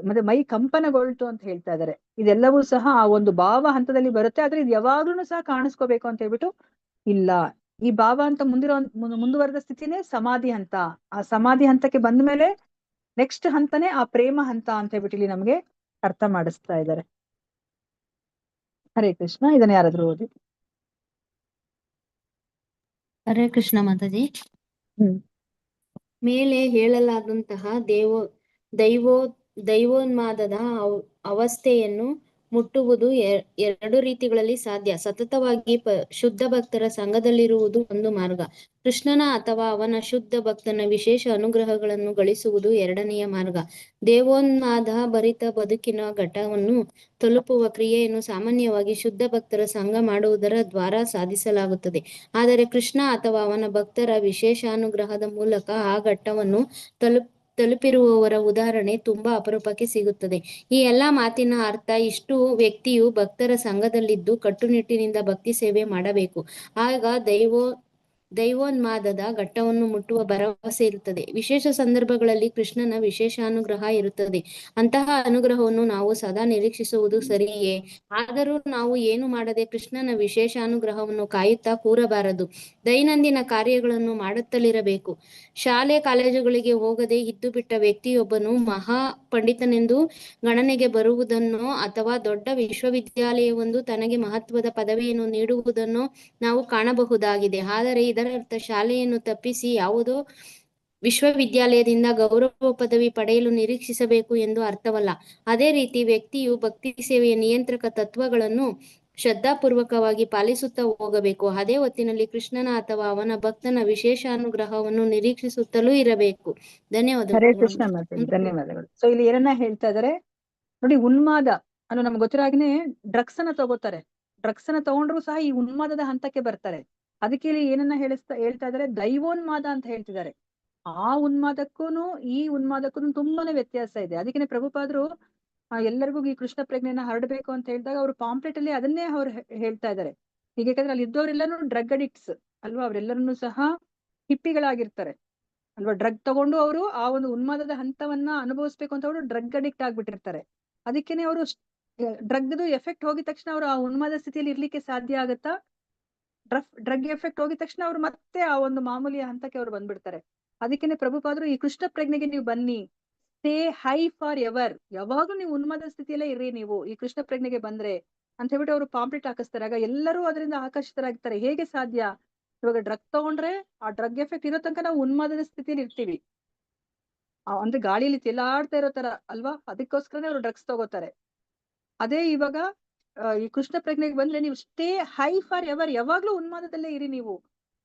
ಮತ್ತೆ ಮೈ ಕಂಪನಗೊಳ್ತು ಅಂತ ಹೇಳ್ತಾ ಇದಾರೆ. ಇದೆಲ್ಲವೂ ಸಹ ಆ ಒಂದು ಭಾವ ಹಂತದಲ್ಲಿ ಬರುತ್ತೆ. ಆದ್ರೆ ಇದು ಯಾವಾಗ್ಲೂ ಸಹ ಕಾಣಿಸ್ಕೋಬೇಕು ಅಂತ ಹೇಳ್ಬಿಟ್ಟು ಇಲ್ಲ. ಈ ಭಾವ ಅಂತ ಮುಂದುವರೆದ ಸ್ಥಿತಿನೇ ಸಮಾಧಿ ಹಂತ. ಆ ಸಮಾಧಿ ಹಂತಕ್ಕೆ ಬಂದ ಮೇಲೆ ನೆಕ್ಸ್ಟ್ ಹಂತನೇ ಆ ಪ್ರೇಮ ಹಂತ ಅಂತ ಹೇಳ್ಬಿಟ್ಟು ಇಲ್ಲಿ ನಮ್ಗೆ ಅರ್ಥ ಮಾಡಿಸ್ತಾ ಇದ್ದಾರೆ. ಹರೇ ಕೃಷ್ಣ. ಇದನ್ನ ಯಾರಾದ್ರೂ ಓದಿ. ಹರೇ ಕೃಷ್ಣ ಮಾತಾಜಿ. ಮೇಲೆ ಹೇಳಲಾದಂತಹ ದೈವೋನ್ಮಾದದ ಅವಸ್ಥೆಯನ್ನು ಮುಟ್ಟುವುದು ಎರಡು ರೀತಿಗಳಲ್ಲಿ ಸಾಧ್ಯ. ಸತತವಾಗಿ ಶುದ್ಧ ಭಕ್ತರ ಸಂಘದಲ್ಲಿರುವುದು ಒಂದು ಮಾರ್ಗ. ಕೃಷ್ಣನ ಅಥವಾ ಅವನ ಶುದ್ಧ ಭಕ್ತನ ವಿಶೇಷ ಅನುಗ್ರಹಗಳನ್ನು ಗಳಿಸುವುದು ಎರಡನೆಯ ಮಾರ್ಗ. ದೇವೋನ್ಮಾದ ಭರಿತ ಬದುಕಿನ ಘಟ್ಟವನ್ನು ತಲುಪುವ ಕ್ರಿಯೆಯನ್ನು ಸಾಮಾನ್ಯವಾಗಿ ಶುದ್ಧ ಭಕ್ತರ ಸಂಘ ಮಾಡುವುದರ ದ್ವಾರ ಸಾಧಿಸಲಾಗುತ್ತದೆ. ಆದರೆ ಕೃಷ್ಣ ಅಥವಾ ಅವನ ಭಕ್ತರ ವಿಶೇಷಾನುಗ್ರಹದ ಮೂಲಕ ಆ ಘಟ್ಟವನ್ನು ತಲುಪಿರುವವರ ಉದಾಹರಣೆ ತುಂಬಾ ಅಪರೂಪಕ್ಕೆ ಸಿಗುತ್ತದೆ. ಈ ಎಲ್ಲಾ ಮಾತಿನ ಅರ್ಥ ಇಷ್ಟು: ವ್ಯಕ್ತಿಯು ಭಕ್ತರ ಸಂಘದಲ್ಲಿದ್ದು ಕಟ್ಟುನಿಟ್ಟಿನಿಂದ ಭಕ್ತಿ ಸೇವೆ ಮಾಡಬೇಕು. ಆಗ ದೈವೋನ್ಮಾದದ ಘಟ್ಟವನ್ನು ಮುಟ್ಟುವ ಭರವಸೆ ಇರುತ್ತದೆ. ವಿಶೇಷ ಸಂದರ್ಭಗಳಲ್ಲಿ ಕೃಷ್ಣನ ವಿಶೇಷಾನುಗ್ರಹ ಇರುತ್ತದೆ. ಅಂತಹ ಅನುಗ್ರಹವನ್ನು ನಾವು ಸದಾ ನಿರೀಕ್ಷಿಸುವುದು ಸರಿಯೇ? ಆದರೂ ನಾವು ಏನು ಮಾಡದೆ ಕೃಷ್ಣನ ವಿಶೇಷಾನುಗ್ರಹವನ್ನು ಕಾಯುತ್ತಾ ಕೂರಬಾರದು. ದೈನಂದಿನ ಕಾರ್ಯಗಳನ್ನು ಮಾಡುತ್ತಲಿರಬೇಕು. ಶಾಲೆ ಕಾಲೇಜುಗಳಿಗೆ ಹೋಗದೆ ಇದ್ದು ಬಿಟ್ಟ ವ್ಯಕ್ತಿಯೊಬ್ಬನು ಮಹಾ ಪಂಡಿತನೆಂದು ಗಣನೆಗೆ ಬರುವುದನ್ನೋ ಅಥವಾ ದೊಡ್ಡ ವಿಶ್ವವಿದ್ಯಾಲಯವೊಂದು ತನಗೆ ಮಹತ್ವದ ಪದವಿಯನ್ನು ನೀಡುವುದನ್ನೋ ನಾವು ಕಾಣಬಹುದಾಗಿದೆ. ಆದರೆ ಇದರರ್ಥ ಶಾಲೆಯನ್ನು ತಪ್ಪಿಸಿ ಯಾವುದೋ ವಿಶ್ವವಿದ್ಯಾಲಯದಿಂದ ಗೌರವ ಪದವಿ ಪಡೆಯಲು ನಿರೀಕ್ಷಿಸಬೇಕು ಎಂದು ಅರ್ಥವಲ್ಲ. ಅದೇ ರೀತಿ ವ್ಯಕ್ತಿಯು ಭಕ್ತಿ ಸೇವೆಯ ನಿಯಂತ್ರಕ ತತ್ವಗಳನ್ನು ಶ್ರದ್ಧಾಪೂರ್ವಕವಾಗಿ ಪಾಲಿಸುತ್ತಾ ಹೋಗಬೇಕು. ಅದೇ ಹೊತ್ತಿನಲ್ಲಿ ಕೃಷ್ಣನ ಅಥವಾ ಅವನ ಭಕ್ತನ ವಿಶೇಷ ಅನುಗ್ರಹವನ್ನು ನಿರೀಕ್ಷಿಸುತ್ತಲೂ ಇರಬೇಕು. ಧನ್ಯವಾದಗಳು. ಹರೇ ಕೃಷ್ಣ ಮಾತೆ, ಧನ್ಯವಾದಗಳು. ಸೊ ಇಲ್ಲಿ ಏನನ್ನ ಹೇಳ್ತಾ ಇದಾರೆ ನೋಡಿ, ಉನ್ಮಾದ ಅನ್ನೋ ನಮ್ಗೆ ಗೊತ್ತಿರೋ ಹಾಗೇನೆ ಡ್ರಗ್ಸ್ ಅನ್ನ ತಗೋತಾರೆ. ಡ್ರಗ್ಸ್ ಅನ್ನ ತಗೊಂಡ್ರು ಸಹ ಈ ಉನ್ಮಾದದ ಹಂತಕ್ಕೆ ಬರ್ತಾರೆ. ಅದಕ್ಕೆ ಇಲ್ಲಿ ಏನನ್ನ ಹೇಳ್ತಾ ಇದಾರೆ, ದೈವೋನ್ಮಾದ ಅಂತ ಹೇಳ್ತಿದ್ದಾರೆ. ಆ ಉನ್ಮಾದಕ್ಕೂನು ಈ ಉನ್ಮಾದಕ್ಕೂನು ತುಂಬಾನೇ ವ್ಯತ್ಯಾಸ ಇದೆ. ಅದಕ್ಕೆ ಪ್ರಭುಪಾದರು ಎಲ್ಲರಿಗೂ ಈ ಕೃಷ್ಣ ಪ್ರಜ್ಞೆನ ಹರಡಬೇಕು ಅಂತ ಹೇಳಿದಾಗ ಅವರು ಪಾಂಪ್ಲೆಟ್ ಅಲ್ಲಿ ಅದನ್ನೇ ಅವ್ರು ಹೇಳ್ತಾ ಇದ್ದಾರೆ. ಹೀಗೆ ಯಾಕಂದ್ರೆ ಅಲ್ಲಿ ಇದ್ದವರೆಲ್ಲರೂ ಡ್ರಗ್ ಅಡಿಕ್ಟ್ಸ್ ಅಲ್ವಾ, ಅವರೆಲ್ಲರನ್ನು ಸಹ ಹಿಪ್ಪಿಗಳಾಗಿರ್ತಾರೆ ಅಲ್ವಾ. ಡ್ರಗ್ ತಗೊಂಡು ಅವರು ಆ ಒಂದು ಉನ್ಮಾದದ ಹಂತವನ್ನ ಅನುಭವಿಸ್ಬೇಕು ಅಂತ ಅವರು ಡ್ರಗ್ ಅಡಿಕ್ಟ್ ಆಗ್ಬಿಟ್ಟಿರ್ತಾರೆ. ಅದಕ್ಕೇನೆ ಅವರು ಡ್ರಗ್ದು ಎಫೆಕ್ಟ್ ಹೋಗಿದ ತಕ್ಷಣ ಅವರು ಆ ಉನ್ಮಾದ ಸ್ಥಿತಿಯಲ್ಲಿ ಇರ್ಲಿಕ್ಕೆ ಸಾಧ್ಯ ಆಗತ್ತಾ? ಡ್ರಗ್ ಎಫೆಕ್ಟ್ ಹೋಗಿದ ತಕ್ಷಣ ಅವ್ರು ಮತ್ತೆ ಆ ಒಂದು ಮಾಮೂಲಿಯ ಹಂತಕ್ಕೆ ಅವ್ರು ಬಂದ್ಬಿಡ್ತಾರೆ. ಅದಕ್ಕೇನೆ ಪ್ರಭುಪಾದರು ಈ ಕೃಷ್ಣ ಪ್ರಜ್ಞೆಗೆ ನೀವು ಬನ್ನಿ, ಸ್ಟೇ ಹೈ ಫಾರ್ ಎವರ್, ಯಾವಾಗ್ಲೂ ನೀವು ಉನ್ಮಾದ ಸ್ಥಿತಿಯಲ್ಲೇ ಇರ್ರಿ ನೀವು ಈ ಕೃಷ್ಣ ಪ್ರಜ್ಞೆಗೆ ಬಂದ್ರೆ ಅಂತ ಹೇಳ್ಬಿಟ್ಟು ಅವರು ಪಾಂಪ್ಲೆಟ್ ಹಾಕಿಸ್ತಾರೆ. ಆಗ ಎಲ್ಲರೂ ಅದರಿಂದ ಆಕರ್ಷಿತರಾಗ್ತಾರೆ. ಹೇಗೆ ಸಾಧ್ಯ? ಇವಾಗ ಡ್ರಗ್ ತಗೊಂಡ್ರೆ ಆ ಡ್ರಗ್ ಎಫೆಕ್ಟ್ ಇರೋ ತನಕ ನಾವು ಉನ್ಮಾದದ ಸ್ಥಿತಿಯಲ್ಲಿ ಇರ್ತೀವಿ, ಅಂದ್ರೆ ಗಾಳಿಯಲ್ಲಿ ತೇಲಾಡ್ತಾ ಇರೋ ತರ ಅಲ್ವಾ. ಅದಕ್ಕೋಸ್ಕರನೇ ಅವರು ಡ್ರಗ್ಸ್ ತಗೋತಾರೆ. ಅದೇ ಇವಾಗ ಈ ಕೃಷ್ಣ ಪ್ರಜ್ಞೆಗೆ ಬಂದ್ರೆ ನೀವು ಸ್ಟೇ ಹೈ ಫಾರ್ ಎವರ್, ಯಾವಾಗ್ಲೂ ಉನ್ಮಾದದಲ್ಲೇ ಇರಿ ನೀವು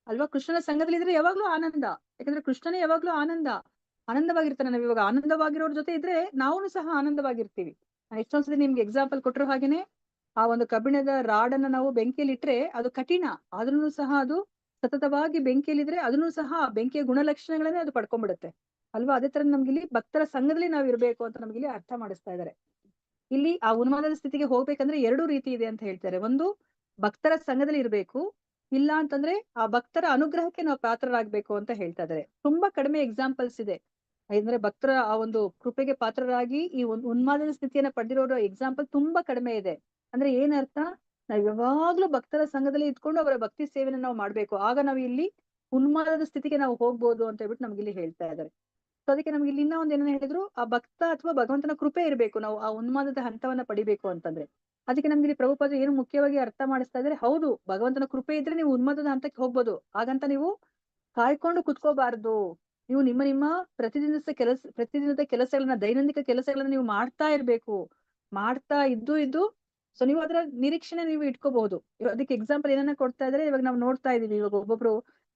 ಅಲ್ವಾ. ಕೃಷ್ಣನ ಸಂಘದಲ್ಲಿ ಇದ್ರೆ ಯಾವಾಗ್ಲೂ ಆನಂದ, ಯಾಕಂದ್ರೆ ಕೃಷ್ಣನೇ ಯಾವಾಗ್ಲೂ ಆನಂದವಾಗಿರ್ತಾನೆ. ನಾವ್ ಇವಾಗ ಆನಂದವಾಗಿರೋರ್ ಜೊತೆ ಇದ್ರೆ ನಾವು ಸಹ ಆನಂದವಾಗಿರ್ತೀವಿ. ನಾನು ಎಷ್ಟೊಂದ್ಸತಿ ನಿಮ್ಗೆ ಎಕ್ಸಾಂಪಲ್ ಕೊಟ್ಟಿರೋ ಹಾಗೇನೆ, ಆ ಒಂದು ಕಬ್ಬಿಣದ ರಾಡನ್ನ ನಾವು ಬೆಂಕಿಯಲ್ಲಿ ಇಟ್ರೆ ಅದು ಕಠಿಣ, ಆದ್ರೂ ಸಹ ಅದು ಸತತವಾಗಿ ಬೆಂಕಿಯಲ್ಲಿದ್ರೆ ಅದನ್ನು ಸಹ ಬೆಂಕಿಯ ಗುಣಲಕ್ಷಣಗಳನ್ನೇ ಅದು ಪಡ್ಕೊಂಡ್ಬಿಡುತ್ತೆ ಅಲ್ವಾ. ಅದೇ ತರ ನಮ್ಗೆ ಇಲ್ಲಿ ಭಕ್ತರ ಸಂಘದಲ್ಲಿ ನಾವ್ ಇರ್ಬೇಕು ಅಂತ ನಮ್ಗೆ ಇಲ್ಲಿ ಅರ್ಥ ಮಾಡಿಸ್ತಾ ಇದ್ದಾರೆ. ಇಲ್ಲಿ ಆ ಉನ್ಮಾದದ ಸ್ಥಿತಿಗೆ ಹೋಗ್ಬೇಕಂದ್ರೆ ಎರಡು ರೀತಿ ಇದೆ ಅಂತ ಹೇಳ್ತಾರೆ. ಒಂದು, ಭಕ್ತರ ಸಂಘದಲ್ಲಿ ಇರ್ಬೇಕು, ಇಲ್ಲ ಅಂತಂದ್ರೆ ಆ ಭಕ್ತರ ಅನುಗ್ರಹಕ್ಕೆ ನಾವು ಪಾತ್ರರಾಗ್ಬೇಕು ಅಂತ ಹೇಳ್ತಾ ಇದ್ದಾರೆ. ತುಂಬಾ ಕಡಿಮೆ ಎಕ್ಸಾಂಪಲ್ಸ್ ಇದೆ. ಅಂದ್ರೆ ಭಕ್ತರ ಆ ಒಂದು ಕೃಪೆಗೆ ಪಾತ್ರರಾಗಿ ಈ ಒಂದು ಉನ್ಮಾದದ ಸ್ಥಿತಿಯನ್ನ ಪಡೆದಿರೋ ಎಕ್ಸಾಂಪಲ್ ತುಂಬಾ ಕಡಿಮೆ ಇದೆ. ಅಂದ್ರೆ ಏನರ್ಥ? ನಾವ್ ಯಾವಾಗ್ಲೂ ಭಕ್ತರ ಸಂಘದಲ್ಲಿ ಇದ್ಕೊಂಡು ಅವರ ಭಕ್ತಿ ಸೇವೆನ ನಾವು ಮಾಡ್ಬೇಕು. ಆಗ ನಾವು ಇಲ್ಲಿ ಉನ್ಮಾದದ ಸ್ಥಿತಿಗೆ ನಾವು ಹೋಗ್ಬೋದು ಅಂತ ಹೇಳ್ಬಿಟ್ಟು ನಮ್ಗೆ ಇಲ್ಲಿ ಹೇಳ್ತಾ ಇದ್ದಾರೆ. ಸೊ ಅದಕ್ಕೆ ನಮ್ಗೆ ಇಲ್ಲಿ ಇನ್ನ ಒಂದ್ ಏನನ್ನ ಹೇಳಿದ್ರು, ಆ ಭಕ್ತ ಅಥವಾ ಭಗವಂತನ ಕೃಪೆ ಇರ್ಬೇಕು ನಾವು ಆ ಉನ್ಮಾದದ ಹಂತವನ್ನ ಪಡಿಬೇಕು ಅಂತಂದ್ರೆ. ಅದಕ್ಕೆ ನಮ್ಗೆ ಇಲ್ಲಿ ಪ್ರಭುಪಾದರು ಏನು ಮುಖ್ಯವಾಗಿ ಅರ್ಥ ಮಾಡಿಸ್ತಾ ಇದ್ರೆ, ಹೌದು ಭಗವಂತನ ಕೃಪೆ ಇದ್ರೆ ನೀವು ಉನ್ಮಾದದ ಹಂತಕ್ಕೆ ಹೋಗ್ಬೋದು, ಹಾಗಂತ ನೀವು ಕಾಯ್ಕೊಂಡು ಕುತ್ಕೋಬಾರ್ದು. ನೀವು ನಿಮ್ಮ ಪ್ರತಿದಿನದ ಕೆಲಸಗಳನ್ನ, ದೈನಂದಿಕ ಕೆಲಸಗಳನ್ನ ನೀವು ಮಾಡ್ತಾ ಇರ್ಬೇಕು. ಮಾಡ್ತಾ ಇದ್ದು ಸೊ ನೀವು ಅದರ ನಿರೀಕ್ಷಣೆ ನೀವು ಇಟ್ಕೋಬಹುದು. ಅದಕ್ಕೆ ಎಕ್ಸಾಂಪಲ್ ಏನನ್ನ ಕೊಡ್ತಾ ಇದ್ರೆ, ಇವಾಗ ನಾವು ನೋಡ್ತಾ ಇದೀವಿ, ಇವಾಗ ಒಬ್ಬೊಬ್ರು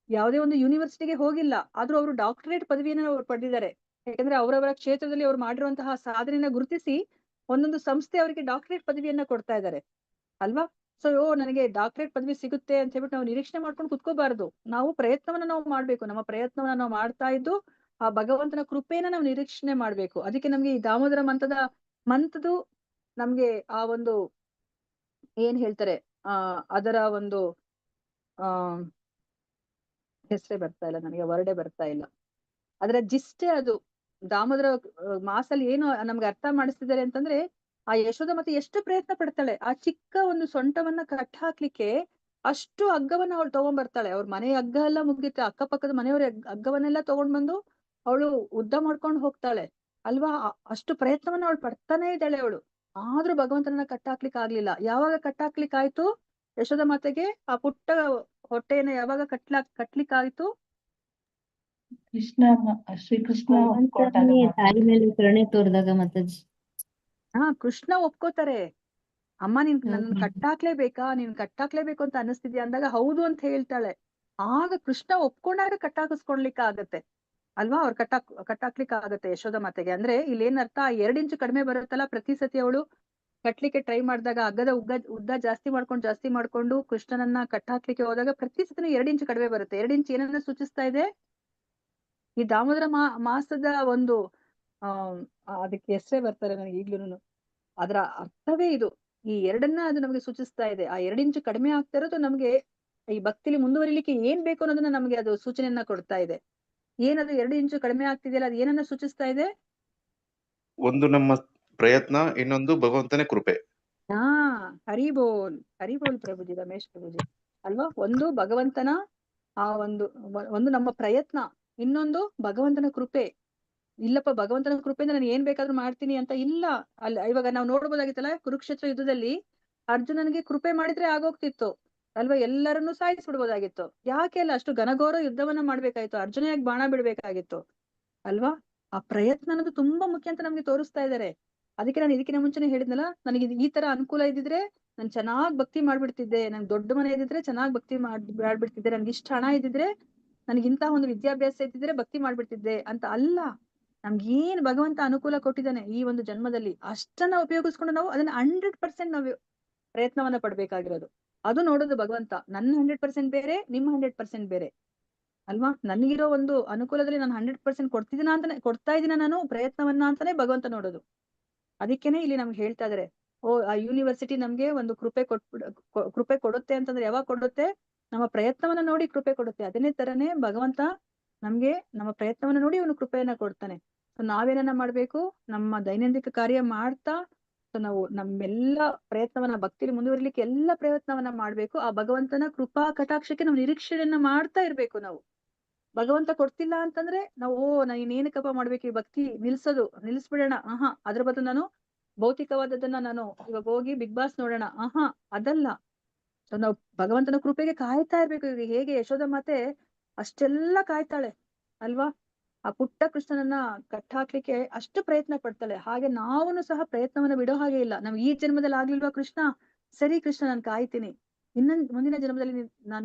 ಯಾವುದೇ ಒಂದು ಯೂನಿವರ್ಸಿಟಿಗೆ ಹೋಗಿಲ್ಲ, ಆದ್ರೂ ಅವರು ಡಾಕ್ಟರೇಟ್ ಪದವಿಯನ್ನ ಅವ್ರು ಪಡೆದಿದ್ದಾರೆ. ಯಾಕಂದ್ರೆ ಅವರವರ ಕ್ಷೇತ್ರದಲ್ಲಿ ಅವ್ರು ಮಾಡಿರುವಂತಹ ಸಾಧನೆಯನ್ನ ಗುರುತಿಸಿ ಒಂದೊಂದು ಸಂಸ್ಥೆ ಅವರಿಗೆ ಡಾಕ್ಟರೇಟ್ ಪದವಿಯನ್ನ ಕೊಡ್ತಾ ಇದ್ದಾರೆ ಅಲ್ವಾ. ಸೊ ನನಗೆ ಡಾಕ್ಟರೇಟ್ ಪದವಿ ಸಿಗುತ್ತೆ ಅಂತ ಹೇಳ್ಬಿಟ್ಟು ನಾವು ನಿರೀಕ್ಷಣೆ ಮಾಡ್ಕೊಂಡು ಕುತ್ಕೋಬಾರ್ದು. ನಾವು ಪ್ರಯತ್ನವನ್ನ ನಾವು ಮಾಡ್ಬೇಕು. ನಮ್ಮ ಪ್ರಯತ್ನವನ್ನ ನಾವು ಮಾಡ್ತಾ ಇದ್ದು ಆ ಭಗವಂತನ ಕೃಪೆನ ನಾವು ನಿರೀಕ್ಷಣೆ ಮಾಡ್ಬೇಕು. ಅದಕ್ಕೆ ನಮ್ಗೆ ಈ ದಾಮೋದರ ಮಂತದು ನಮ್ಗೆ ಆ ಒಂದು ಏನ್ ಹೇಳ್ತಾರೆ, ಅದರ ಒಂದು ಹೆಸರೇ ಬರ್ತಾ ಇಲ್ಲ ನನಗೆ, ವರ್ಡೇ ಬರ್ತಾ ಇಲ್ಲ. ಅದರ ಜಿಷ್ಟೇ ಅದು. ದಾಮೋದರ ಮಾಸಲ್ಲಿ ಏನು ನಮ್ಗೆ ಅರ್ಥ ಮಾಡಿಸ್ತಿದ್ದಾರೆ ಅಂತಂದ್ರೆ, ಆ ಯಶೋಧ ಮತ್ತೆ ಎಷ್ಟು ಪ್ರಯತ್ನ ಪಡ್ತಾಳೆ. ಆ ಚಿಕ್ಕ ಒಂದು ಸೊಂಟವನ್ನ ಕಟ್ ಹಾಕ್ಲಿಕ್ಕೆ ಅಷ್ಟು ಹಗ್ಗವನ್ನ ಅವಳು ತಗೊಂಡ್ಬರ್ತಾಳೆ. ಅವ್ರ ಮನೆ ಹಗ್ಗ ಎಲ್ಲ ಮುಗಿಯುತ್ತೆ, ಅಕ್ಕಪಕ್ಕದ ಮನೆಯವ್ರ ಹಗ್ಗವನ್ನೆಲ್ಲ ತಗೊಂಡ್ ಬಂದು ಅವಳು ಉದ್ದ ಮಾಡ್ಕೊಂಡು ಹೋಗ್ತಾಳೆ ಅಲ್ವಾ. ಅಷ್ಟು ಪ್ರಯತ್ನವನ್ನ ಅವಳು ಪಡ್ತಾನೆ ಇದ್ದಾಳೆ ಅವಳು. ಆದ್ರೂ ಭಗವಂತನನ್ನ ಕಟ್ಟಾಕ್ಲಿಕ್ಕೆ ಆಗ್ಲಿಲ್ಲ. ಯಾವಾಗ ಕಟ್ಟಾಕ್ಲಿಕ್ಕೆ ಆಯ್ತು ಯಶೋಧ ಮಾತೆಗೆ? ಆ ಪುಟ್ಟ ಹೊಟ್ಟೆಯನ್ನ ಯಾವಾಗ ಕಟ್ಲಿಕ್ಕಾಯ್ತು? ಶ್ರೀಕೃಷ್ಣ ತಾಯಿ ಮೇಲೆ ಕರುಣೆ ತೋರಿದಾಗ ಮಾತಾಜಿ. ಕೃಷ್ಣ ಒಪ್ಕೋತಾರೆ. ಅಮ್ಮ ನೀನ್ ನನ್ನ ಕಟ್ಟಾಕ್ಲೇಬೇಕಾ, ನೀನ್ ಕಟ್ಟಾಕ್ಲೇಬೇಕು ಅಂತ ಅನಿಸ್ತಿದ್ಯಾ ಅಂದಾಗ ಹೌದು ಅಂತ ಹೇಳ್ತಾಳೆ. ಆಗ ಕೃಷ್ಣ ಒಪ್ಕೊಂಡಾಗ ಕಟ್ಟಾಕಿಸ್ಕೊಳ್ಲಿಕ್ಕೆ ಆಗತ್ತೆ ಅಲ್ವಾ, ಅವ್ರು ಕಟ್ಟಾಕ್ಲಿಕ್ಕೆ ಆಗತ್ತೆ ಯಶೋಧ ಮಾತೆಗೆ. ಅಂದ್ರೆ ಇಲ್ಲಿ ಏನ್ ಅರ್ಥ, 2 ಇಂಚು ಕಡಿಮೆ ಬರುತ್ತಲ್ಲ ಪ್ರತಿ ಸತಿ ಅವಳು ಕಟ್ಲಿಕ್ಕೆ ಟ್ರೈ ಮಾಡಿದಾಗ, ಹಗ್ಗದ ಉದ್ದ ಜಾಸ್ತಿ ಮಾಡ್ಕೊಂಡು ಕೃಷ್ಣನನ್ನ ಕಟ್ಟಾಕ್ಲಿಕ್ಕೆ ಹೋದಾಗ ಪ್ರತಿ ಸತಿನೂ 2 ಇಂಚು ಕಡಿಮೆ ಬರುತ್ತೆ. 2 ಇಂಚು ಏನನ್ನ ಸೂಚಿಸ್ತಾ ಇದೆ? ಈ ದಾಮೋದರ ಮಾಸದ ಒಂದು ಅದಕ್ಕೆ ಹೆಸರೇ ಬರ್ತಾರೆ ನನಗೆ ಈಗ್ಲೂನು. ಅದರ ಅರ್ಥವೇ ಇದು. ಈ 2ನ್ನ ಅದು ನಮಗೆ ಸೂಚಿಸ್ತಾ ಇದೆ. ಆ 2 ಇಂಚು ಕಡಿಮೆ ಆಗ್ತಾ ಇರೋದು ನಮ್ಗೆ ಈ ಭಕ್ತಿಲಿ ಮುಂದುವರಿಲಿಕ್ಕೆ ಏನ್ ಬೇಕು ಅನ್ನೋದನ್ನ ನಮ್ಗೆ ಅದು ಸೂಚನೆಯನ್ನ ಕೊಡ್ತಾ ಇದೆ. ಏನದು 2 ಇಂಚು ಕಡಿಮೆ ಆಗ್ತಿದೆಯಲ್ಲ, ಅದು ಏನನ್ನ ಸೂಚಿಸ್ತಾ ಇದೆ? ಒಂದು ನಮ್ಮ ಪ್ರಯತ್ನ, ಇನ್ನೊಂದು ಭಗವಂತನೇ ಕೃಪೆ. ಹಾ, ಹರಿಬೋಲ್ ಪ್ರಭುಜಿ, ರಮೇಶ್ ಪ್ರಭುಜಿ ಅಲ್ವಾ. ಒಂದು ಭಗವಂತನ ಆ ಒಂದು ನಮ್ಮ ಪ್ರಯತ್ನ, ಇನ್ನೊಂದು ಭಗವಂತನ ಕೃಪೆ. ಇಲ್ಲಪ್ಪ ಭಗವಂತನ ಕೃಪೆಯಿಂದ ನಾನು ಏನ್ ಬೇಕಾದ್ರೂ ಮಾಡ್ತೀನಿ ಅಂತ ಇಲ್ಲ. ಇವಾಗ ನಾವು ನೋಡ್ಬೋದಾಗಿತ್ತಲ್ಲ, ಕುರುಕ್ಷೇತ್ರ ಯುದ್ಧದಲ್ಲಿ ಅರ್ಜುನನಿಗೆ ಕೃಪೆ ಮಾಡಿದ್ರೆ ಆಗೋಗ್ತಿತ್ತು ಅಲ್ವಾ, ಎಲ್ಲರನ್ನೂ ಸಾಯಿಸ್ಬಿಡ್ಬೋದಾಗಿತ್ತು. ಯಾಕೆ ಅಲ್ಲ ಅಷ್ಟು ಘನಘೋರ ಯುದ್ಧವನ್ನ ಮಾಡ್ಬೇಕಾಯ್ತು, ಅರ್ಜುನ ಯಾಕೆ ಬಾಣ ಬಿಡ್ಬೇಕಾಗಿತ್ತು ಅಲ್ವಾ. ಆ ಪ್ರಯತ್ನ ಅನ್ನೋದು ತುಂಬಾ ಮುಖ್ಯ ಅಂತ ನಮ್ಗೆ ತೋರಿಸ್ತಾ ಇದ್ದಾರೆ. ಅದಕ್ಕೆ ನಾನು ಇದಕ್ಕಿಂತ ಮುಂಚೆನೆ ಹೇಳಿದ್ನಲ್ಲ, ನನಗೆ ಈ ತರ ಅನುಕೂಲ ಇದ್ದಿದ್ರೆ ನಾನು ಚೆನ್ನಾಗ್ ಭಕ್ತಿ ಮಾಡ್ಬಿಡ್ತಿದ್ದೆ, ನನ್ಗೆ ದೊಡ್ಡ ಮನೆ ಇದ್ದಿದ್ರೆ ಚೆನ್ನಾಗ್ ಭಕ್ತಿ ಮಾಡ್ಬಿಡ್ತಿದ್ದೆ, ನನ್ಗೆ ಇಷ್ಟ ಹಣ ಇದ್ದಿದ್ರೆ, ನನ್ಗಿಂತ ಒಂದು ವಿದ್ಯಾಭ್ಯಾಸ ಇದ್ದಿದ್ರೆ ಭಕ್ತಿ ಮಾಡ್ಬಿಡ್ತಿದ್ದೆ ಅಂತ ಅಲ್ಲ. ನಮ್ಗೇನ್ ಭಗವಂತ ಅನುಕೂಲ ಕೊಟ್ಟಿದ್ದಾನೆ ಈ ಒಂದು ಜನ್ಮದಲ್ಲಿ, ಅಷ್ಟನ್ನ ಉಪಯೋಗಿಸ್ಕೊಂಡು ನಾವು ಅದನ್ನ 100% ನಾವು ಪ್ರಯತ್ನವನ್ನ ಪಡ್ಬೇಕಾಗಿರೋದು. ಅದು ನೋಡೋದು ಭಗವಂತ. ನನ್ನ 100% ಬೇರೆ, ನಿಮ್ಮ 100% ಬೇರೆ ಅಲ್ವಾ. ನನಗಿರೋ ಒಂದು ಅನುಕೂಲದಲ್ಲಿ ನಾನು 100% ಕೊಡ್ತಾ ಇದೀನ ನಾನು ಪ್ರಯತ್ನವನ್ನ ಅಂತಾನೆ ಭಗವಂತ ನೋಡೋದು. ಅದಕ್ಕೇನೆ ಇಲ್ಲಿ ನಮ್ಗೆ ಹೇಳ್ತಾ ಇದಾರೆ, ಆ ಯೂನಿವರ್ಸಿಟಿ ನಮ್ಗೆ ಒಂದು ಕೃಪೆ ಕೊಡುತ್ತೆ ಅಂತಂದ್ರೆ ಯಾವಾಗ ಕೊಡುತ್ತೆ? ನಮ್ಮ ಪ್ರಯತ್ನವನ್ನ ನೋಡಿ ಕೃಪೆ ಕೊಡುತ್ತೆ. ಅದನ್ನೇ ತರನೇ ಭಗವಂತ ನಮ್ಗೆ ನಮ್ಮ ಪ್ರಯತ್ನವನ್ನ ನೋಡಿ ಅವನು ಕೃಪೆಯನ್ನ ಕೊಡ್ತಾನೆ. ಸೊ ನಾವೇನನ್ನ ಮಾಡ್ಬೇಕು? ನಮ್ಮ ದೈನಂದಿನ ಕಾರ್ಯ ಮಾಡ್ತಾ ನಾವು ನಮ್ಮೆಲ್ಲ ಪ್ರಯತ್ನವನ್ನ ಭಕ್ತಿಲಿ ಮುಂದುವರಿಲಿಕ್ಕೆ ಎಲ್ಲ ಪ್ರಯತ್ನವನ್ನ ಮಾಡ್ಬೇಕು. ಆ ಭಗವಂತನ ಕೃಪಾ ಕಟಾಕ್ಷಕ್ಕೆ ನಾವು ನಿರೀಕ್ಷೆಯನ್ನ ಮಾಡ್ತಾ ಇರ್ಬೇಕು. ನಾವು ಭಗವಂತ ಕೊಡ್ತಿಲ್ಲ ಅಂತಂದ್ರೆ ನಾವು ನಾನು ಇನ್ನೇನಕ್ಕಪ್ಪ ಮಾಡ್ಬೇಕು ಈ ಭಕ್ತಿ, ನಿಲ್ಸ್ಬಿಡೋಣ, ಅದ್ರ ಬದಲು ನಾನು ಭೌತಿಕವಾದದನ್ನ ನಾನು ಇವಾಗ ಹೋಗಿ ಬಿಗ್ ಬಾಸ್ ನೋಡೋಣ, ಅದಲ್ಲ. ಸೊ ನಾವು ಭಗವಂತನ ಕೃಪೆಗೆ ಕಾಯ್ತಾ ಇರ್ಬೇಕು. ಈಗ ಹೇಗೆ ಯಶೋಧ ಮಾತೆ ಅಷ್ಟೆಲ್ಲ ಕಾಯ್ತಾಳೆ ಅಲ್ವಾ, ಆ ಪುಟ್ಟ ಕೃಷ್ಣನನ್ನ ಕಟ್ಟಾಕ್ಲಿಕ್ಕೆ ಅಷ್ಟು ಪ್ರಯತ್ನ ಪಡ್ತಾಳೆ. ಹಾಗೆ ನಾವೂನು ಸಹ ಪ್ರಯತ್ನವನ್ನ ಬಿಡೋ ಹಾಗೆ ಇಲ್ಲ. ನಾವ್ ಈ ಜನ್ಮದಲ್ಲಿ ಆಗ್ಲಿಲ್ವಾ ಕೃಷ್ಣ, ಸರಿ ಕೃಷ್ಣ ನಾನು ಕಾಯ್ತೀನಿ, ಮುಂದಿನ ಜನ್ಮದಲ್ಲಿ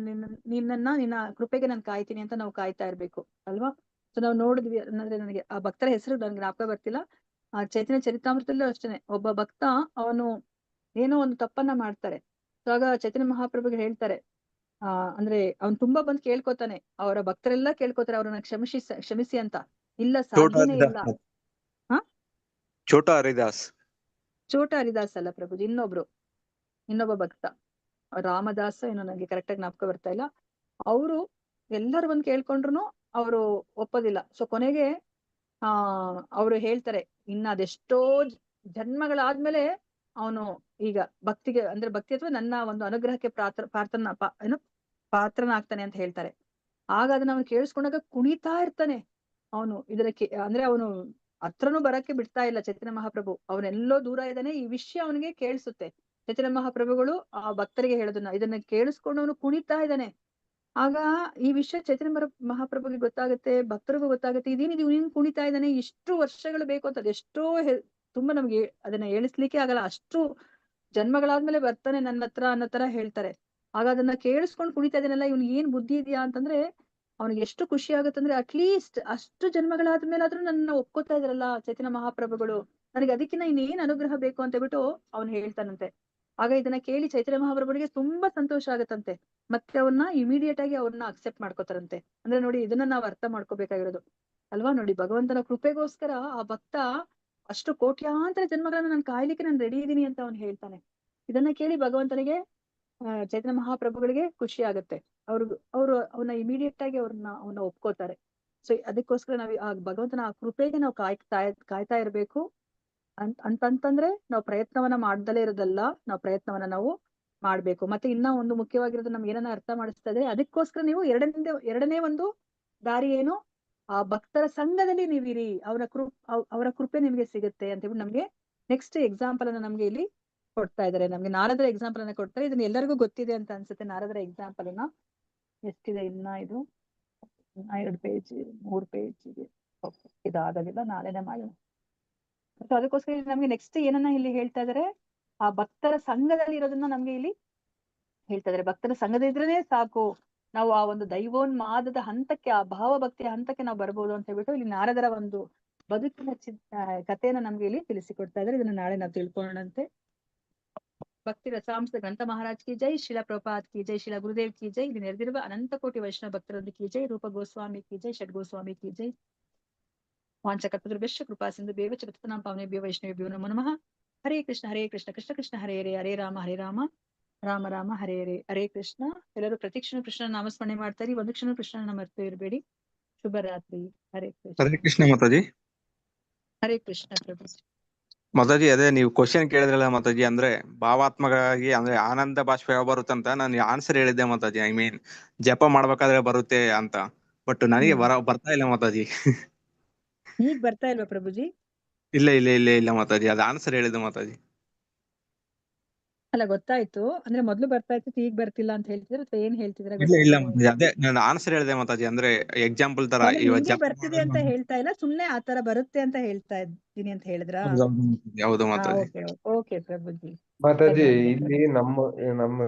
ನಿನ್ನ ಕೃಪೆಗೆ ನಾನು ಕಾಯ್ತೀನಿ ಅಂತ ನಾವು ಕಾಯ್ತಾ ಇರ್ಬೇಕು ಅಲ್ವಾ. ಸೊ ನಾವು ನೋಡಿದ್ವಿ ಅಂದ್ರೆ, ನನಗೆ ಆ ಭಕ್ತರ ಹೆಸರು ನನ್ಗೆ ಜ್ಞಾಪಕ ಬರ್ತಿಲ್ಲ. ಆ ಚೈತನ್ಯ ಚರಿತಾಮೃತದಲ್ಲೂ ಅಷ್ಟೇನೆ, ಒಬ್ಬ ಭಕ್ತ ಅವನು ಏನೋ ಒಂದು ತಪ್ಪನ್ನ ಮಾಡ್ತಾರೆ. ಸೊ ಆಗ ಚೈತನ್ಯ ಮಹಾಪ್ರಭುಗೆ ಹೇಳ್ತಾರೆ, ಅಂದ್ರೆ ಅವ್ನು ತುಂಬಾ ಬಂದು ಕೇಳ್ಕೊತಾನೆ, ಅವರ ಭಕ್ತರೆಲ್ಲ ಕೇಳ್ಕೊತಾರೆ ಅವ್ರನ್ನ ಕ್ಷಮಿಸಿ ಅಂತ. ಇಲ್ಲ, ಸಾಧ್ಯನೇ ಇಲ್ಲ. ಛೋಟಾ ಹರಿದಾಸ್ ಅಲ್ಲ ಪ್ರಭುಜಿ, ಇನ್ನೊಬ್ಬ ಭಕ್ತ, ರಾಮದಾಸ ಏನೋ ನನಗೆ ಕರೆಕ್ಟ್ ಆಗಿ ಜ್ಞಾಪಕ ಬರ್ತಾ ಇಲ್ಲ. ಅವರು ಎಲ್ಲರೂ ಬಂದು ಕೇಳ್ಕೊಂಡ್ರು ಅವರು ಒಪ್ಪೋದಿಲ್ಲ. ಸೊ ಕೊನೆಗೆ ಅವರು ಹೇಳ್ತಾರೆ, ಇನ್ನ ಅದೆಷ್ಟೋ ಜನ್ಮಗಳಾದ್ಮೇಲೆ ಅವನು ಈಗ ಭಕ್ತಿಗೆ ಅಂದ್ರೆ ಭಕ್ತಿ ಅಥವಾ ನನ್ನ ಒಂದು ಅನುಗ್ರಹಕ್ಕೆ ಪಾತ್ರನಾಗ್ತಾನೆ ಅಂತ ಹೇಳ್ತಾರೆ. ಆಗ ಅದನ್ನ ಅವನು ಕೇಳಿಸ್ಕೊಂಡಾಗ ಕುಣಿತಾ ಇರ್ತಾನೆ ಅವನು. ಇದಕ್ಕೆ ಅಂದ್ರೆ ಅವನು ಹತ್ರನೂ ಬರಕ್ಕೆ ಬಿಡ್ತಾ ಇಲ್ಲ ಚೈತನ್ಯ ಮಹಾಪ್ರಭು. ಅವನೆಲ್ಲೋ ದೂರ ಇದ್ದಾನೆ, ಈ ವಿಷಯ ಅವನಿಗೆ ಕೇಳಿಸುತ್ತೆ. ಚೈತನ್ಯ ಮಹಾಪ್ರಭುಗಳು ಆ ಭಕ್ತರಿಗೆ ಹೇಳೋದನ್ನ, ಇದನ್ನ ಕೇಳಿಸ್ಕೊಂಡು ಅವನು ಕುಣಿತಾ ಇದ್ದಾನೆ. ಆಗ ಈ ವಿಷಯ ಚೈತನ್ಯ ಮಹಾಪ್ರಭುಗೆ ಗೊತ್ತಾಗುತ್ತೆ, ಭಕ್ತರಿಗೂ ಗೊತ್ತಾಗುತ್ತೆ, ಇದೇನಿದು ನೀನ್ ಕುಣಿತಾ ಇದ್ದಾನೆ, ಇಷ್ಟು ವರ್ಷಗಳು ಬೇಕು ಅಂತ. ಅದೆಷ್ಟೋ ತುಂಬಾ ನಮ್ಗೆ ಅದನ್ನ ಹೇಳಿಸ್ಲಿಕ್ಕೆ ಆಗಲ್ಲ, ಅಷ್ಟು ಜನ್ಮಗಳಾದ್ಮೇಲೆ ಬರ್ತಾನೆ ನನ್ನ ಹತ್ರ ಅನ್ನೋ ತರ ಹೇಳ್ತಾರೆ. ಆಗ ಅದನ್ನ ಕೇಳಿಸ್ಕೊಂಡು ಕುಣಿತಾ ಇದ್ದಾನಲ್ಲ, ಇವ್ನಿಗೆ ಏನ್ ಬುದ್ಧಿ ಇದೆಯಾ ಅಂತಂದ್ರೆ ಅವ್ನಿಗೆ ಎಷ್ಟು ಖುಷಿ ಆಗುತ್ತಂದ್ರೆ, ಅಟ್ಲೀಸ್ಟ್ ಅಷ್ಟು ಜನ್ಮಗಳಾದ್ಮೇಲಾದ್ರೂ ನನ್ನ ಒಪ್ಕೋತಾ ಇದ್ರಲ್ಲ ಚೈತನ್ಯ ಮಹಾಪ್ರಭುಗಳು, ನನಗೆ ಅದಕ್ಕಿಂತ ಇನ್ನೇನ್ ಅನುಗ್ರಹ ಬೇಕು ಅಂತ ಬಿಟ್ಟು ಅವ್ನು ಹೇಳ್ತಾನಂತೆ. ಆಗ ಇದನ್ನ ಕೇಳಿ ಚೈತನ್ಯ ಮಹಾಪ್ರಭುಗಳಿಗೆ ತುಂಬಾ ಸಂತೋಷ ಆಗತ್ತಂತೆ. ಮತ್ತೆ ಅವ್ರನ್ನ ಇಮಿಡಿಯೇಟ್ ಆಗಿ ಅವ್ರನ್ನ ಅಕ್ಸೆಪ್ಟ್ ಮಾಡ್ಕೋತಾರಂತೆ. ಅಂದ್ರೆ ನೋಡಿ, ಇದನ್ನ ನಾವ್ ಅರ್ಥ ಮಾಡ್ಕೋಬೇಕಾಗಿರೋದು ಅಲ್ವಾ. ನೋಡಿ, ಭಗವಂತನ ಕೃಪೆಗೋಸ್ಕರ ಆ ಭಕ್ತ ಅಷ್ಟು ಕೋಟ್ಯಾಂತರ ಜನ್ಮಗಳನ್ನ ನಾನು ಕಾಯ್ಲಿಕ್ಕೆ ನಾನು ರೆಡಿ ಇದೀನಿ ಅಂತ ಅವ್ನು ಹೇಳ್ತಾನೆ. ಇದನ್ನ ಕೇಳಿ ಭಗವಂತನಿಗೆ ಚೈತನ್ಯ ಮಹಾಪ್ರಭುಗಳಿಗೆ ಖುಷಿ ಆಗತ್ತೆ. ಅವರು ಅವನ್ನ ಇಮಿಡಿಯೇಟ್ ಆಗಿ ಅವನ್ನ ಒಪ್ಕೋತಾರೆ. ಸೊ ಅದಕ್ಕೋಸ್ಕರ ನಾವ್ ಆ ಭಗವಂತನ ಆ ಕೃಪೆಗೆ ನಾವು ಕಾಯ್ತಾ ಇರ್ಬೇಕು ಅಂತಂದ್ರೆ ನಾವು ಪ್ರಯತ್ನವನ್ನ ಮಾಡ್ದಲೇ ಇರೋದಲ್ಲ, ನಾವು ಪ್ರಯತ್ನವನ್ನ ನಾವು ಮಾಡ್ಬೇಕು. ಮತ್ತೆ ಇನ್ನ ಒಂದು ಮುಖ್ಯವಾಗಿರೋದು ನಮ್ಗೆ ಏನನ್ನ ಅರ್ಥ ಮಾಡಿಸ್ತಾ ಇದೆ, ಅದಕ್ಕೋಸ್ಕರ ನೀವು ಎರಡನೇ ಒಂದು ದಾರಿ ಏನು, ಆ ಭಕ್ತರ ಸಂಘದಲ್ಲಿ ನೀವಿರಿ, ಅವರ ಕೃಪೆ ನಿಮ್ಗೆ ಸಿಗುತ್ತೆ ಅಂತ ಹೇಳ್ಬಿಟ್ಟು ನಮ್ಗೆ ನೆಕ್ಸ್ಟ್ ಎಕ್ಸಾಂಪಲ್ ಅನ್ನ ನಮ್ಗೆ ಇಲ್ಲಿ ಕೊಡ್ತಾ ಇದಾರೆ. ನಮ್ಗೆ ನಾರದರ ಎಕ್ಸಾಂಪಲ್ ಅನ್ನ ಕೊಡ್ತಾರೆ. ಇದನ್ನ ಎಲ್ಲರಿಗೂ ಗೊತ್ತಿದೆ ಅಂತ ಅನ್ಸುತ್ತೆ. ನಾರದರ ಎಕ್ಸಾಂಪಲ್ ಅನ್ನ ಎಷ್ಟಿದೆ ಇನ್ನ 2 ಪೇಜ್ 3 ಪೇಜ್ ಇದಾಗಲಿಲ್ಲ, ನಾಳೆನೆ ಮಾಡೋಣ. ಸೊ ಅದಕ್ಕೋಸ್ಕರ ನಮ್ಗೆ ನೆಕ್ಸ್ಟ್ ಏನನ್ನ ಇಲ್ಲಿ ಹೇಳ್ತಾ ಇದಾರೆ, ಆ ಭಕ್ತರ ಸಂಘದಲ್ಲಿ ಇರೋದನ್ನ ನಮ್ಗೆ ಇಲ್ಲಿ ಹೇಳ್ತಾ ಇದಾರೆ. ಭಕ್ತರ ಸಂಘದಿದ್ರೇನೆ ಸಾಕು, ನಾವು ಆ ಒಂದು ದೈವೋನ್ಮಾದದ ಹಂತಕ್ಕೆ, ಆ ಭಾವಭಕ್ತಿಯ ಹಂತಕ್ಕೆ ನಾವು ಬರ್ಬೋದು ಅಂತ ಹೇಳ್ಬಿಟ್ಟು ಇಲ್ಲಿ ನಾರದರ ಒಂದು ಬದುಕಿನ ಕಥೆಯನ್ನ ನಮ್ಗೆ ಇಲ್ಲಿ ತಿಳಿಸಿಕೊಡ್ತಾ ಇದ್ದಾರೆ. ಇದನ್ನ ನಾಳೆ ನಾವು ತಿಳ್ಕೊಳ್ಳೋಣಂತೆ. ಭಕ್ತಿ ರಸಾಂಶ ಗ್ರಂಥ ಮಹಾರಾಜ್ ಕಿ ಜೈ, ಶಿಲಾ ಪ್ರಭುಪಾದ್ ಕಿ ಜೈ, ಶಿಲಾ ಗುರುದೇವ್ ಕಿ ಜೈ, ಇಲ್ಲಿ ನೆರೆದಿರುವ ಅನಂತ ಕೋಟಿ ವೈಷ್ಣವ ಭಕ್ತರೊಂದು ಕಿ ಜೈ, ರೂಪ ಗೋಸ್ವಾಮಿ ಕಿ ಜೈ, ಷಡ್ ಗೋಸ್ವಾಮಿ ಕಿ ಜೈ. ವಾಂಚಕಲ್ಪತರುಭ್ಯಶ್ಚ ಕೃಪಾ ಸಿಂಧುಭ್ಯೇವ ಚ ಪತಿತಾನಾಂ ಪಾವನೇಭ್ಯೋ ವೈಷ್ಣವೇಭ್ಯೋ ನಮೋ ನಮಃ. ಹರೇ ಕೃಷ್ಣ ಕೃಷ್ಣ ಕೃಷ್ಣ ಹರೇ ಹರೇ, ಹರೇ ರಾಮ ರಾಮ ರಾಮ ಹರೇ ಹರೇ. ಹರೇ ಕೃಷ್ಣ. ಎಲ್ಲರೂ ಪ್ರತಿಕ್ಷಣ ಕೃಷ್ಣನ ನಾಮಸ್ಮರಣೆ ಮಾಡ್ತಾರೆ. ಒಂದು ಕ್ಷಣ ಕೃಷ್ಣನ ಮರೆತು ಇರಬೇಡಿ. ಶುಭರಾತ್ರಿ. ಹರೇ ಕೃಷ್ಣ. ಹರೇ ಕೃಷ್ಣ ಮಾತಾಜಿ. ಹರೇ ಕೃಷ್ಣ ಪ್ರಭುಜಿ. ಮಾತಾಜಿ, ಅದೇ ನೀವು ಕ್ವಶನ್ ಕೇಳಿದ್ರಲ್ಲ ಮಾತಾಜಿ, ಅಂದ್ರೆ ಭಾವಾತ್ಮಕವಾಗಿ ಅಂದ್ರೆ ಆನಂದ ಬಾಷ್ಪ ಯಾವ ಬರುತ್ತಂತ ನಾನು ಆನ್ಸರ್ ಹೇಳಿದ್ದೆ ಮಾತಾಜಿ. ಐ ಮೀನ್ ಜಪ ಮಾಡ್ಬೇಕಾದ್ರೆ ಬರುತ್ತೆ ಅಂತ, ಬಟ್ ನನಗೆ ಬರ್ತಾ ಇಲ್ಲ ಮಾತಾಜಿ. ಈಗ ಬರ್ತಾ ಇಲ್ವಾ ಪ್ರಭುಜಿ? ಇಲ್ಲ ಮಾತಾಜಿ, ಅದು ಆನ್ಸರ್ ಹೇಳಿದ್ದೆ ಮಾತಾಜಿ. ಅಲ್ಲ, ಗೊತ್ತಾಯ್ತು. ಅಂದ್ರೆ ಮೊದ್ಲು ಬರ್ತಾ ಇತ್ತು, ಈಗ ಬರ್ತಿಲ್ಲ ಅಂತ ಹೇಳ್ತಿದ್ರೆ ಅಥವಾ ಏನ್ ಹೇಳ್ತಿದ್ರೆ? ಇಲ್ಲ ಮಾತಾಜಿ, ಅದೇ ನಾನು ಆನ್ಸರ್ ಹೇಳಿದೆ ಮಾತಾಜಿ. ಅಂದ್ರೆ ಎಕ್ಸಾಂಪಲ್ ತರ ನಿಮ್ಗೆ ಬರ್ತಿದೆ ಅಂತ ಹೇಳ್ತಾ ಇಲ್ಲ, ಸುಮ್ನೆ ಆತರ ಬರುತ್ತೆ ಅಂತ ಹೇಳ್ತಾ ಇದ್ದೀನಿ ಅಂತ ಹೇಳಿದ್ರಾ? ಹೌದು ಮಾತಾಜಿ. ಓಕೆ ಪ್ರಭುಜಿ. ಮಾತಾಜಿ, ಇಲ್ಲಿ ನಮ್ಮ